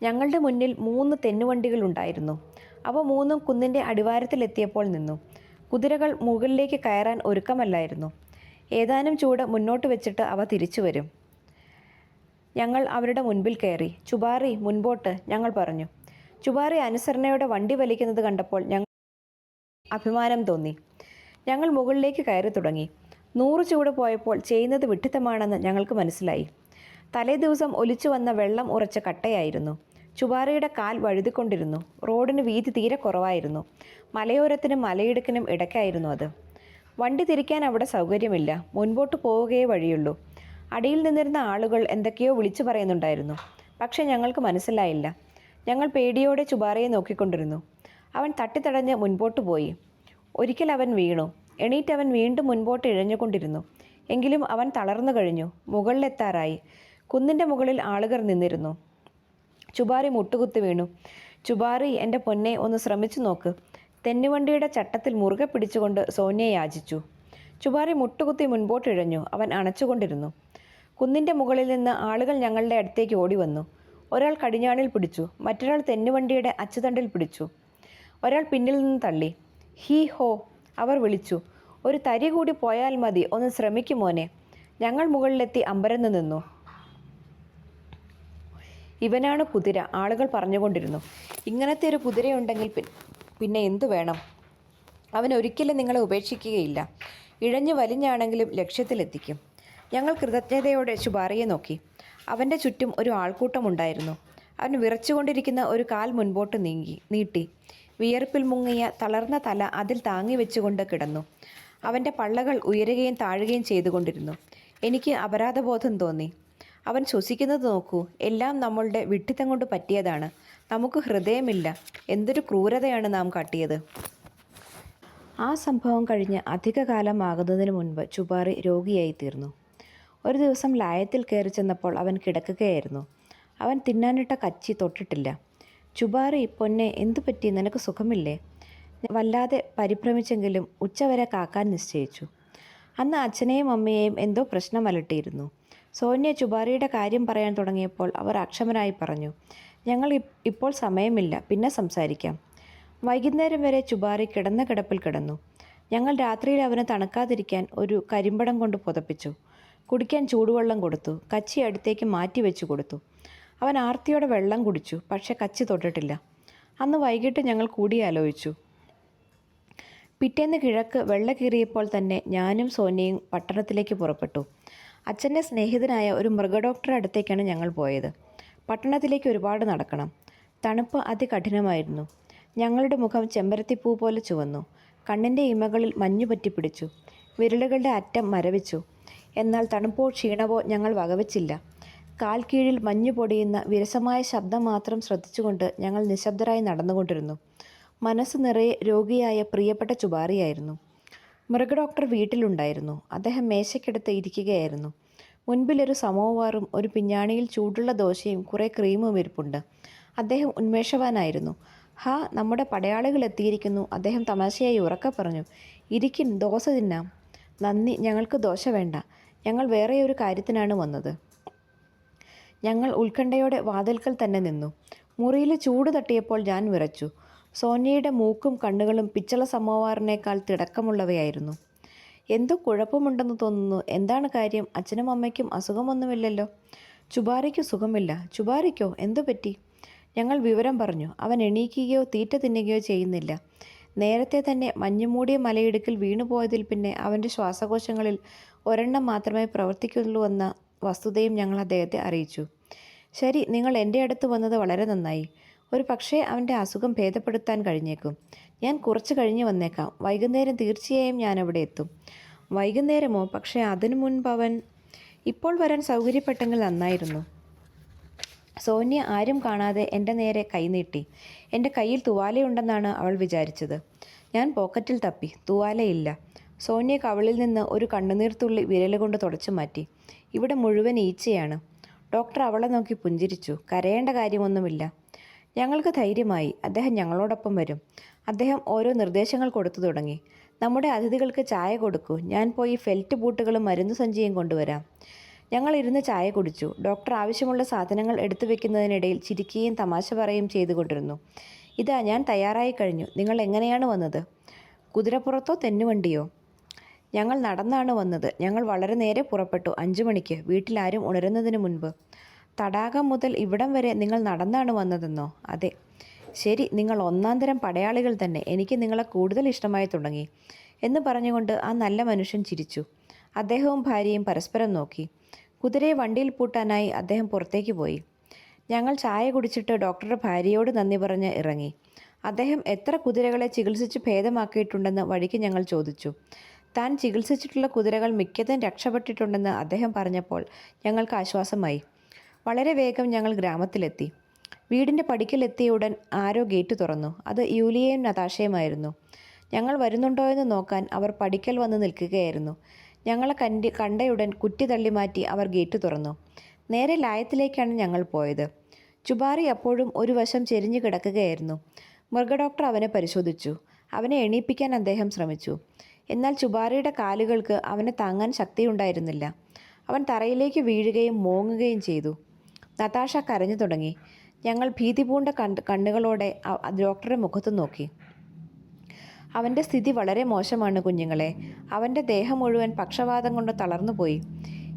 ഞങ്ങളുടെ മുന്നിൽ 3 തെന്നുവണ്ടികളുണ്ടായിരുന്നു. അവ 3ഉം കുന്നിൻ്റെ അടിവാരത്തിലെത്തിയപ്പോൾ നിന്നു. കുതിരകൾ മുകളിലേക്ക് കയറാൻ ഒരുക്കമല്ലായിരുന്നു. ഏതാനും ചൂട് മുന്നോട്ട് വെച്ചിട്ട് അവ തിരിച്ചു വരും. ഞങ്ങൾ അവരുടെ മുൻപിൽ കയറി. ചുബാറി, മുൻപോട്ട്, ഞങ്ങൾ പറഞ്ഞു. ചുബാറി അനുസരണയോടെ വണ്ടി വലിക്കുന്നത് കണ്ടപ്പോൾ ഞങ്ങൾ അഭിമാനം തോന്നി. ഞങ്ങൾ മുകളിലേക്ക് കയറി തുടങ്ങി. 100 ചൂട് പോയപ്പോൾ ചെയ്യുന്നത് വിഡ്ഢിത്തമാണെന്ന് ഞങ്ങൾക്ക് മനസ്സിലായി. തലേ ദിവസം ഒലിച്ചു വന്ന വെള്ളം ഉറച്ച കട്ടയായിരുന്നു. ചുബാറിയുടെ കാൽ വഴുതിക്കൊണ്ടിരുന്നു. റോഡിന് വീതി തീരെ കുറവായിരുന്നു. മലയോരത്തിനും മലയിടുക്കിനും ഇടയ്ക്കായിരുന്നു അത്. വണ്ടി തിരിക്കാൻ അവിടെ സൗകര്യമില്ല. മുൻപോട്ട് പോവുകയേ വഴിയുള്ളൂ. അടിയിൽ നിന്നിരുന്ന ആളുകൾ എന്തൊക്കെയോ വിളിച്ചു പറയുന്നുണ്ടായിരുന്നു. പക്ഷെ ഞങ്ങൾക്ക് മനസ്സിലായില്ല. ഞങ്ങൾ പേടിയോടെ ചുബാറിയെ നോക്കിക്കൊണ്ടിരുന്നു. അവൻ തട്ടിത്തടഞ്ഞ് മുൻപോട്ട് പോയി. ഒരിക്കൽ അവൻ വീണു. എണീറ്റവൻ വീണ്ടും മുൻപോട്ട് ഇഴഞ്ഞുകൊണ്ടിരുന്നു. എങ്കിലും അവൻ തളർന്നു കഴിഞ്ഞു. മുകളിലെത്താറായി. കുന്നിൻ്റെ മുകളിൽ ആളുകൾ നിന്നിരുന്നു. ചുബാറി മുട്ടുകുത്തി വീണു. ചുബാറി, എൻ്റെ പൊന്നെ, ഒന്ന് ശ്രമിച്ചു നോക്ക്. തെന്നുവണ്ടിയുടെ ചട്ടത്തിൽ മുറുകെ പിടിച്ചുകൊണ്ട് സോനിയ യാചിച്ചു. ചുബാറി മുട്ടുകുത്തി മുൻപോട്ട് ഇഴഞ്ഞു. അവൻ അണച്ചുകൊണ്ടിരുന്നു. കുന്നിൻ്റെ മുകളിൽ നിന്ന് ആളുകൾ ഞങ്ങളുടെ അടുത്തേക്ക് ഓടി വന്നു. ഒരാൾ കടിഞ്ഞാണിൽ പിടിച്ചു. മറ്റൊരാൾ തെന്നുവണ്ടിയുടെ അച്ചുതണ്ടിൽ പിടിച്ചു. ഒരാൾ പിന്നിൽ നിന്ന് തള്ളി. ഹീ ഹോ, അവർ വിളിച്ചു. ഒരു തരി കൂടി പോയാൽ മതി, ഒന്ന് ശ്രമിക്കും മോനെ. ഞങ്ങൾ മുകളിലെത്തി അമ്പരന്ന് നിന്നു. ഇവനാണ് കുതിര, ആളുകൾ പറഞ്ഞുകൊണ്ടിരുന്നു. ഇങ്ങനത്തെ ഒരു കുതിരയുണ്ടെങ്കിൽ പിന്നെ എന്തു വേണം? അവൻ ഒരിക്കലും നിങ്ങളെ ഉപേക്ഷിക്കുകയില്ല. ഇഴഞ്ഞു വലിഞ്ഞാണെങ്കിലും ലക്ഷ്യത്തിലെത്തിക്കും. ഞങ്ങൾ കൃതജ്ഞതയോടെ ചുബാറിയെ നോക്കി. അവൻ്റെ ചുറ്റും ഒരു ആൾക്കൂട്ടമുണ്ടായിരുന്നു. അവൻ വിറച്ചുകൊണ്ടിരിക്കുന്ന ഒരു കാൽ മുൻപോട്ട് നീട്ടി. വിയർപ്പിൽ മുങ്ങിയ തളർന്ന തല അതിൽ താങ്ങി വെച്ചുകൊണ്ട് കിടന്നു. അവൻ്റെ പള്ളകൾ ഉയരുകയും താഴുകയും ചെയ്തുകൊണ്ടിരുന്നു. എനിക്ക് അപരാധബോധം തോന്നി. അവൻ ശ്വസിക്കുന്നത് നോക്കൂ. എല്ലാം നമ്മളുടെ വിഡ്ഢിത്തം കൊണ്ട് പറ്റിയതാണ്. നമുക്ക് ഹൃദയമില്ല. എന്തൊരു ക്രൂരതയാണ് നാം കാട്ടിയത്. ആ സംഭവം കഴിഞ്ഞ് അധികകാലമാകുന്നതിന് മുൻപ് ചുബാറി രോഗിയായി തീർന്നു. ഒരു ദിവസം ലായത്തിൽ കയറി ചെന്നപ്പോൾ അവൻ കിടക്കുകയായിരുന്നു. അവൻ തിന്നാനിട്ട കച്ചി തൊട്ടിട്ടില്ല. ചുബാറി, പൊന്നെ, എന്തു പറ്റി? നിനക്ക് സുഖമില്ലേ? വല്ലാതെ പരിഭ്രമിച്ചെങ്കിലും ഉച്ചവരെ കാക്കാൻ നിശ്ചയിച്ചു. അന്ന് അച്ഛനെയും അമ്മയെയും എന്തോ പ്രശ്നം അലട്ടിയിരുന്നു. സോനിയ ചുബാറിയുടെ കാര്യം പറയാൻ തുടങ്ങിയപ്പോൾ അവർ അക്ഷമരായി പറഞ്ഞു, ഞങ്ങൾ ഇപ്പോൾ സമയമില്ല, പിന്നെ സംസാരിക്കാം. വൈകുന്നേരം വരെ ചുബാറി കിടന്ന കിടപ്പിൽ കിടന്നു. ഞങ്ങൾ രാത്രിയിൽ അവന് തണുക്കാതിരിക്കാൻ ഒരു കരിമ്പടം കൊണ്ട് പുതപ്പിച്ചു. കുടിക്കാൻ ചൂടുവെള്ളം കൊടുത്തു. കച്ചി അടുത്തേക്ക് മാറ്റി വെച്ചു കൊടുത്തു. അവൻ ആർത്തിയോടെ വെള്ളം കുടിച്ചു. പക്ഷെ കച്ചി തൊട്ടിട്ടില്ല. അന്ന് വൈകിട്ട് ഞങ്ങൾ കൂടിയാലോചിച്ചു. പിറ്റേന്ന് കിഴക്ക് വെള്ള കീറിയപ്പോൾ തന്നെ ഞാനും സോനിയയും പട്ടണത്തിലേക്ക് പുറപ്പെട്ടു. അച്ഛൻ്റെ സ്നേഹിതനായ ഒരു മൃഗഡോക്ടറുടെ അടുത്തേക്കാണ് ഞങ്ങൾ പോയത്. പട്ടണത്തിലേക്ക് ഒരുപാട് നടക്കണം. തണുപ്പ് അതികഠിനമായിരുന്നു. ഞങ്ങളുടെ മുഖം ചെമ്പരത്തിപ്പൂ പോലെ ചുവന്നു. കണ്ണിൻ്റെ ഇമകളിൽ മഞ്ഞു പറ്റിപ്പിടിച്ചു. വിരലുകളുടെ അറ്റം മരവിച്ചു. എന്നാൽ തണുപ്പോ ക്ഷീണവോ ഞങ്ങൾ വകവച്ചില്ല. കാൽ കീഴിൽ മഞ്ഞു പൊടിയുന്ന വിരസമായ ശബ്ദം മാത്രം ശ്രദ്ധിച്ചുകൊണ്ട് ഞങ്ങൾ നിശബ്ദരായി നടന്നുകൊണ്ടിരുന്നു. മനസ്സ് നിറയെ രോഗിയായ പ്രിയപ്പെട്ട ചുബാറിയായിരുന്നു. മൃഗഡോക്ടർ വീട്ടിലുണ്ടായിരുന്നു. അദ്ദേഹം മേശയ്ക്കടുത്ത് ഇരിക്കുകയായിരുന്നു. മുൻപിലൊരു സമോവാറും ഒരു പിഞ്ഞാണിയിൽ ചൂടുള്ള ദോശയും കുറേ ക്രീമും ഇരിപ്പുണ്ട്. അദ്ദേഹം ഉന്മേഷവാനായിരുന്നു. ഹാ, നമ്മുടെ പടയാളികൾ എത്തിയിരിക്കുന്നു, അദ്ദേഹം തമാശയായി ഉറക്കെ പറഞ്ഞു. ഇരിക്കിൻ, ദോശ തിന്നാം. നന്ദി, ഞങ്ങൾക്ക് ദോശ വേണ്ട. ഞങ്ങൾ വേറെ ഒരു കാര്യത്തിനാണ് വന്നത്. ഞങ്ങൾ ഉത്കണ്ഠയോടെ വാതിൽക്കൽ തന്നെ നിന്നു. മുറിയിൽ ചൂട് തട്ടിയപ്പോൾ ഞാൻ വിറച്ചു. സോനിയയുടെ മൂക്കും കണ്ണുകളും പിച്ചള സമോവാറിനേക്കാൾ തിടക്കമുള്ളവയായിരുന്നു. എന്തോ കുഴപ്പമുണ്ടെന്ന് തോന്നുന്നു. എന്താണ് കാര്യം? അച്ഛനും അമ്മയ്ക്കും അസുഖമൊന്നുമില്ലല്ലോ. ചുബാറിക്ക് സുഖമില്ല. ചുബാറിക്കോ? എന്തു പറ്റി? ഞങ്ങൾ വിവരം പറഞ്ഞു. അവൻ എണീക്കുകയോ തീറ്റ തിന്നുകയോ ചെയ്യുന്നില്ല. നേരത്തെ തന്നെ മഞ്ഞുമൂടിയ മലയിടുക്കിൽ വീണുപോയതിൽ പിന്നെ അവൻ്റെ ശ്വാസകോശങ്ങളിൽ ഒരെണ്ണം മാത്രമേ പ്രവർത്തിക്കുള്ളൂവെന്ന വസ്തുതയും ഞങ്ങൾ അദ്ദേഹത്തെ അറിയിച്ചു. ശരി, നിങ്ങൾ എൻ്റെ അടുത്ത് വന്നത് വളരെ നന്നായി. ഒരു പക്ഷേ അവൻ്റെ അസുഖം ഭേദപ്പെടുത്താൻ കഴിഞ്ഞേക്കും. ഞാൻ കുറച്ച് കഴിഞ്ഞ് വന്നേക്കാം. വൈകുന്നേരം തീർച്ചയായും ഞാനവിടെ എത്തും. വൈകുന്നേരമോ? പക്ഷേ അതിനു മുൻപ് അവൻ ഇപ്പോൾ വരാൻ സൗകര്യപ്പെട്ടെങ്കിൽ നന്നായിരുന്നു. സോനിയ ആരും കാണാതെ എൻ്റെ നേരെ കൈനീട്ടി. എൻ്റെ കയ്യിൽ തുവാലയുണ്ടെന്നാണ് അവൾ വിചാരിച്ചത്. ഞാൻ പോക്കറ്റിൽ തപ്പി. തുവാലയില്ല. സോനിയ കവിളിൽ നിന്ന് ഒരു കണ്ണുനീർത്തുള്ളി വിരലുകൊണ്ട് തുടച്ചു മാറ്റി. ഇവിടെ മുഴുവൻ ഈച്ചയാണ്. ഡോക്ടർ അവളെ നോക്കി പുഞ്ചിരിച്ചു. കരയേണ്ട കാര്യമൊന്നുമില്ല. ഞങ്ങൾക്ക് ധൈര്യമായി. അദ്ദേഹം ഞങ്ങളോടൊപ്പം വരും. അദ്ദേഹം ഓരോ നിർദ്ദേശങ്ങൾ കൊടുത്തു തുടങ്ങി. നമ്മുടെ അതിഥികൾക്ക് ചായ കൊടുക്കൂ. ഞാൻ പോയി ഫെൽറ്റ് ബൂട്ടുകളും മരുന്നു സഞ്ചിയും കൊണ്ടുവരാം. ഞങ്ങൾ ഇരുന്ന് ചായ കുടിച്ചു. ഡോക്ടർ ആവശ്യമുള്ള സാധനങ്ങൾ എടുത്തു വെക്കുന്നതിനിടയിൽ ചിരിക്കുകയും തമാശ പറയുകയും ചെയ്തുകൊണ്ടിരുന്നു. ഇതാ ഞാൻ തയ്യാറായി കഴിഞ്ഞു. നിങ്ങൾ എങ്ങനെയാണ് വന്നത്? കുതിരപ്പുറത്തോ തെന്നുവണ്ടിയോ? ഞങ്ങൾ നടന്നാണ് വന്നത്. ഞങ്ങൾ വളരെ നേരെ പുറപ്പെട്ടു. 5 മണിക്ക്, വീട്ടിലാരും ഉണരുന്നതിന് മുൻപ്. തടാകം മുതൽ ഇവിടം വരെ നിങ്ങൾ നടന്നാണ് വന്നതെന്നോ? അതെ. ശരി, നിങ്ങൾ ഒന്നാന്തരം പടയാളികൾ തന്നെ. എനിക്ക് നിങ്ങളെ കൂടുതൽ ഇഷ്ടമായി തുടങ്ങി എന്ന് പറഞ്ഞുകൊണ്ട് ആ നല്ല മനുഷ്യൻ ചിരിച്ചു. അദ്ദേഹവും ഭാര്യയും പരസ്പരം നോക്കി. കുതിരയെ വണ്ടിയിൽ പൂട്ടാനായി അദ്ദേഹം പുറത്തേക്ക് പോയി. ഞങ്ങൾ ചായ കുടിച്ചിട്ട് ഡോക്ടറുടെ ഭാര്യയോട് നന്ദി പറഞ്ഞ് ഇറങ്ങി. അദ്ദേഹം എത്ര കുതിരകളെ ചികിത്സിച്ച് ഭേദമാക്കിയിട്ടുണ്ടെന്ന് വഴിക്ക് ഞങ്ങൾ ചോദിച്ചു. താൻ ചികിത്സിച്ചിട്ടുള്ള കുതിരകൾ മിക്കതും രക്ഷപ്പെട്ടിട്ടുണ്ടെന്ന് അദ്ദേഹം പറഞ്ഞപ്പോൾ ഞങ്ങൾക്ക് ആശ്വാസമായി. വളരെ വേഗം ഞങ്ങൾ ഗ്രാമത്തിലെത്തി. വീടിൻ്റെ പടിക്കലെത്തിയ ഉടൻ ആരോ ഗേറ്റ് തുറന്നു. അത് യൂലിയയും നതാഷയുമായിരുന്നു. ഞങ്ങൾ വരുന്നുണ്ടോ എന്ന് നോക്കാൻ അവർ പടിക്കൽ വന്ന് നിൽക്കുകയായിരുന്നു. ഞങ്ങളെ കണ്ടയുടൻ കുറ്റി തള്ളി മാറ്റി അവർ ഗേറ്റ് തുറന്നു. നേരെ ലായത്തിലേക്കാണ് ഞങ്ങൾ പോയത്. ചുബാറി അപ്പോഴും ഒരു വശം ചെരിഞ്ഞു കിടക്കുകയായിരുന്നു. മൃഗഡോക്ടർ അവനെ പരിശോധിച്ചു. അവനെ എണീപ്പിക്കാൻ അദ്ദേഹം ശ്രമിച്ചു. എന്നാൽ ചുബാറിയുടെ കാലുകൾക്ക് അവനെ താങ്ങാൻ ശക്തിയുണ്ടായിരുന്നില്ല. അവൻ തറയിലേക്ക് വീഴുകയും മോങ്ങുകയും ചെയ്തു. നതാഷ കരഞ്ഞു തുടങ്ങി. ഞങ്ങൾ ഭീതി പൂണ്ട കണ്ണുകളോടെ ഡോക്ടറുടെ മുഖത്ത് നോക്കി. അവൻ്റെ സ്ഥിതി വളരെ മോശമാണ് കുഞ്ഞുങ്ങളെ. അവൻ്റെ ദേഹം മുഴുവൻ പക്ഷവാതം കൊണ്ട് തളർന്നുപോയി.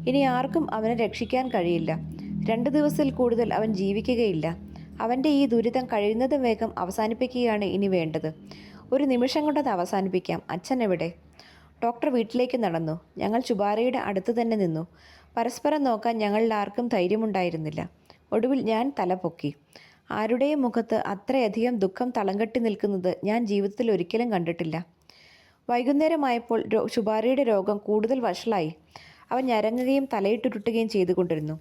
ഇനി ആർക്കും അവനെ രക്ഷിക്കാൻ കഴിയില്ല. 2 ദിവസത്തിൽ കൂടുതൽ അവൻ ജീവിക്കുകയില്ല. അവൻ്റെ ഈ ദുരിതം കഴിയുന്നതും വേഗം അവസാനിപ്പിക്കുകയാണ് ഇനി വേണ്ടത്. ഒരു നിമിഷം കൊണ്ടത് അവസാനിപ്പിക്കാം. അച്ഛൻ എവിടെ? ഡോക്ടർ വീട്ടിലേക്ക് നടന്നു. ഞങ്ങൾ ചുബാറിയുടെ അടുത്ത് തന്നെ നിന്നു. പരസ്പരം നോക്കാൻ ഞങ്ങളിൽ ആർക്കും ധൈര്യമുണ്ടായിരുന്നില്ല. ഒടുവിൽ ഞാൻ തല പൊക്കി. ആരുടെയും മുഖത്ത് അത്രയധികം ദുഃഖം തളം കെട്ടി നിൽക്കുന്നത് ഞാൻ ജീവിതത്തിൽ ഒരിക്കലും കണ്ടിട്ടില്ല. വൈകുന്നേരമായപ്പോൾ ചുബാറിയുടെ രോഗം കൂടുതൽ വഷളായി. അവൻ ഞരങ്ങുകയും തലയിട്ടുരുട്ടുകയും ചെയ്തുകൊണ്ടിരുന്നു.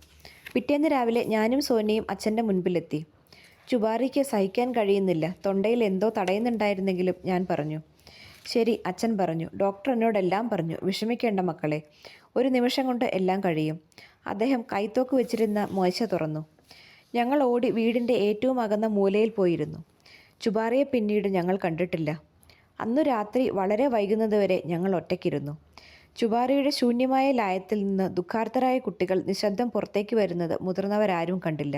പിറ്റേന്ന് രാവിലെ ഞാനും സോനിയും അച്ഛൻ്റെ മുൻപിലെത്തി. ചുബാറിക്ക് സഹിക്കാൻ കഴിയുന്നില്ല. തൊണ്ടയിൽ എന്തോ തടയുന്നുണ്ടായിരുന്നെങ്കിലും ഞാൻ പറഞ്ഞു. ശരി, അച്ഛൻ പറഞ്ഞു. ഡോക്ടർ എന്നോടെല്ലാം പറഞ്ഞു. വിഷമിക്കേണ്ട മക്കളെ, ഒരു നിമിഷം കൊണ്ട് എല്ലാം കഴിയും. അദ്ദേഹം കൈത്തോക്ക് വെച്ചിരുന്ന മോശ തുറന്നു. ഞങ്ങൾ ഓടി വീടിൻ്റെ ഏറ്റവും അകന്ന മൂലയിൽ പോയിരുന്നു. ചുബാറിയെ പിന്നീട് ഞങ്ങൾ കണ്ടിട്ടില്ല. അന്നു രാത്രി വളരെ വൈകുന്നതുവരെ ഞങ്ങൾ ഒറ്റയ്ക്കിരുന്നു. ചുബാറിയുടെ ശൂന്യമായ ലായത്തിൽ നിന്ന് ദുഃഖാർത്തരായ കുട്ടികൾ നിശബ്ദം പുറത്തേക്ക് വരുന്നത് മുതിർന്നവരാരും കണ്ടില്ല.